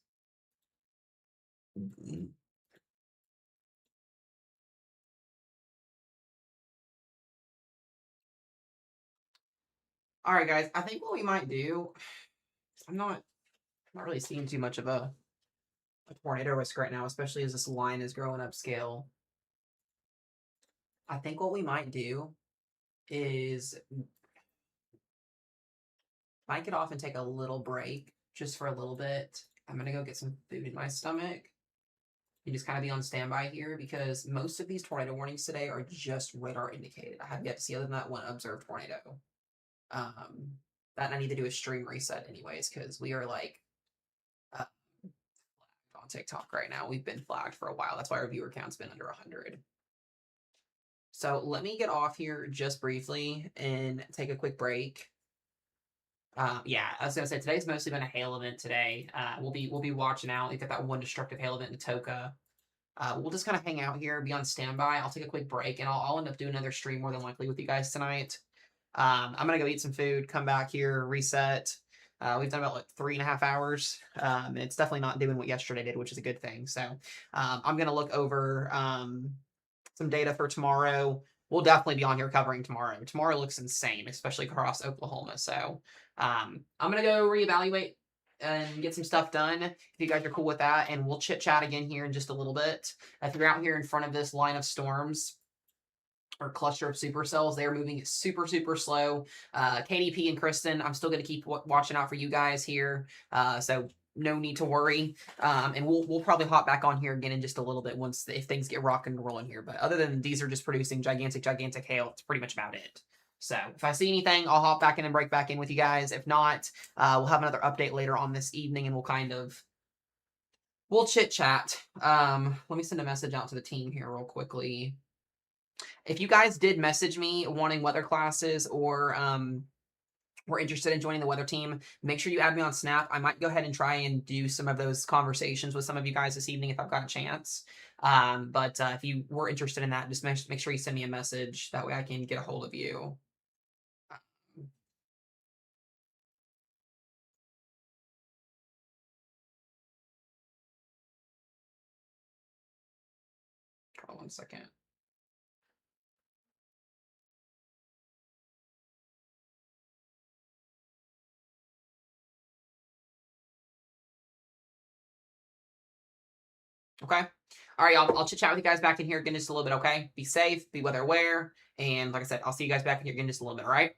All right, guys. I think what we might do, I'm not really seeing too much of a tornado risk right now, especially as this line is growing upscale. I think what we might do is might get off and take a little break just for a little bit. I'm gonna go get some food in my stomach. You just kind of be on standby here because most of these tornado warnings today are just radar indicated. I have yet to see other than that one observed tornado. Um, that I need to do a stream reset anyways because we are like on TikTok right now. We've been flagged for a while. That's why our viewer count's been under 100. So let me get off here just briefly and take a quick break. Yeah, I was gonna say today's mostly been a hail event today. We'll be watching out. We've got that one destructive hail event in Toka. We'll just kind of hang out here, be on standby. I'll take a quick break, and I'll end up doing another stream more than likely with you guys tonight. I'm gonna go eat some food, come back here, reset. We've done about like 3.5 hours. And it's definitely not doing what yesterday did, which is a good thing. So I'm gonna look over some data for tomorrow. We'll definitely be on here covering tomorrow. Tomorrow looks insane, especially across Oklahoma. So I'm gonna go reevaluate and get some stuff done if you guys are cool with that, and we'll chit chat again here in just a little bit. If you're out here in front of this line of storms or cluster of supercells, they're moving super slow. KDP and Kristen, I'm still going to keep watching out for you guys here, so no need to worry. And we'll probably hop back on here again in just a little bit if things get rocking and rolling here. But other than these are just producing gigantic hail, it's pretty much about it. So if I see anything, I'll hop back in and break back in with you guys. If not, we'll have another update later on this evening, and we'll chit chat. Let me send a message out to the team here real quickly. If you guys did message me wanting weather classes or were interested in joining the weather team, make sure you add me on Snap. I might go ahead and try and do some of those conversations with some of you guys this evening if I've got a chance. But if you were interested in that, just make sure you send me a message. That way I can get a hold of you. Hold on 1 second. Okay. All right, y'all. I'll chit chat with you guys back in here again just a little bit, okay? Be safe, be weather aware, and like I said, I'll see you guys back in here again just a little bit, all right?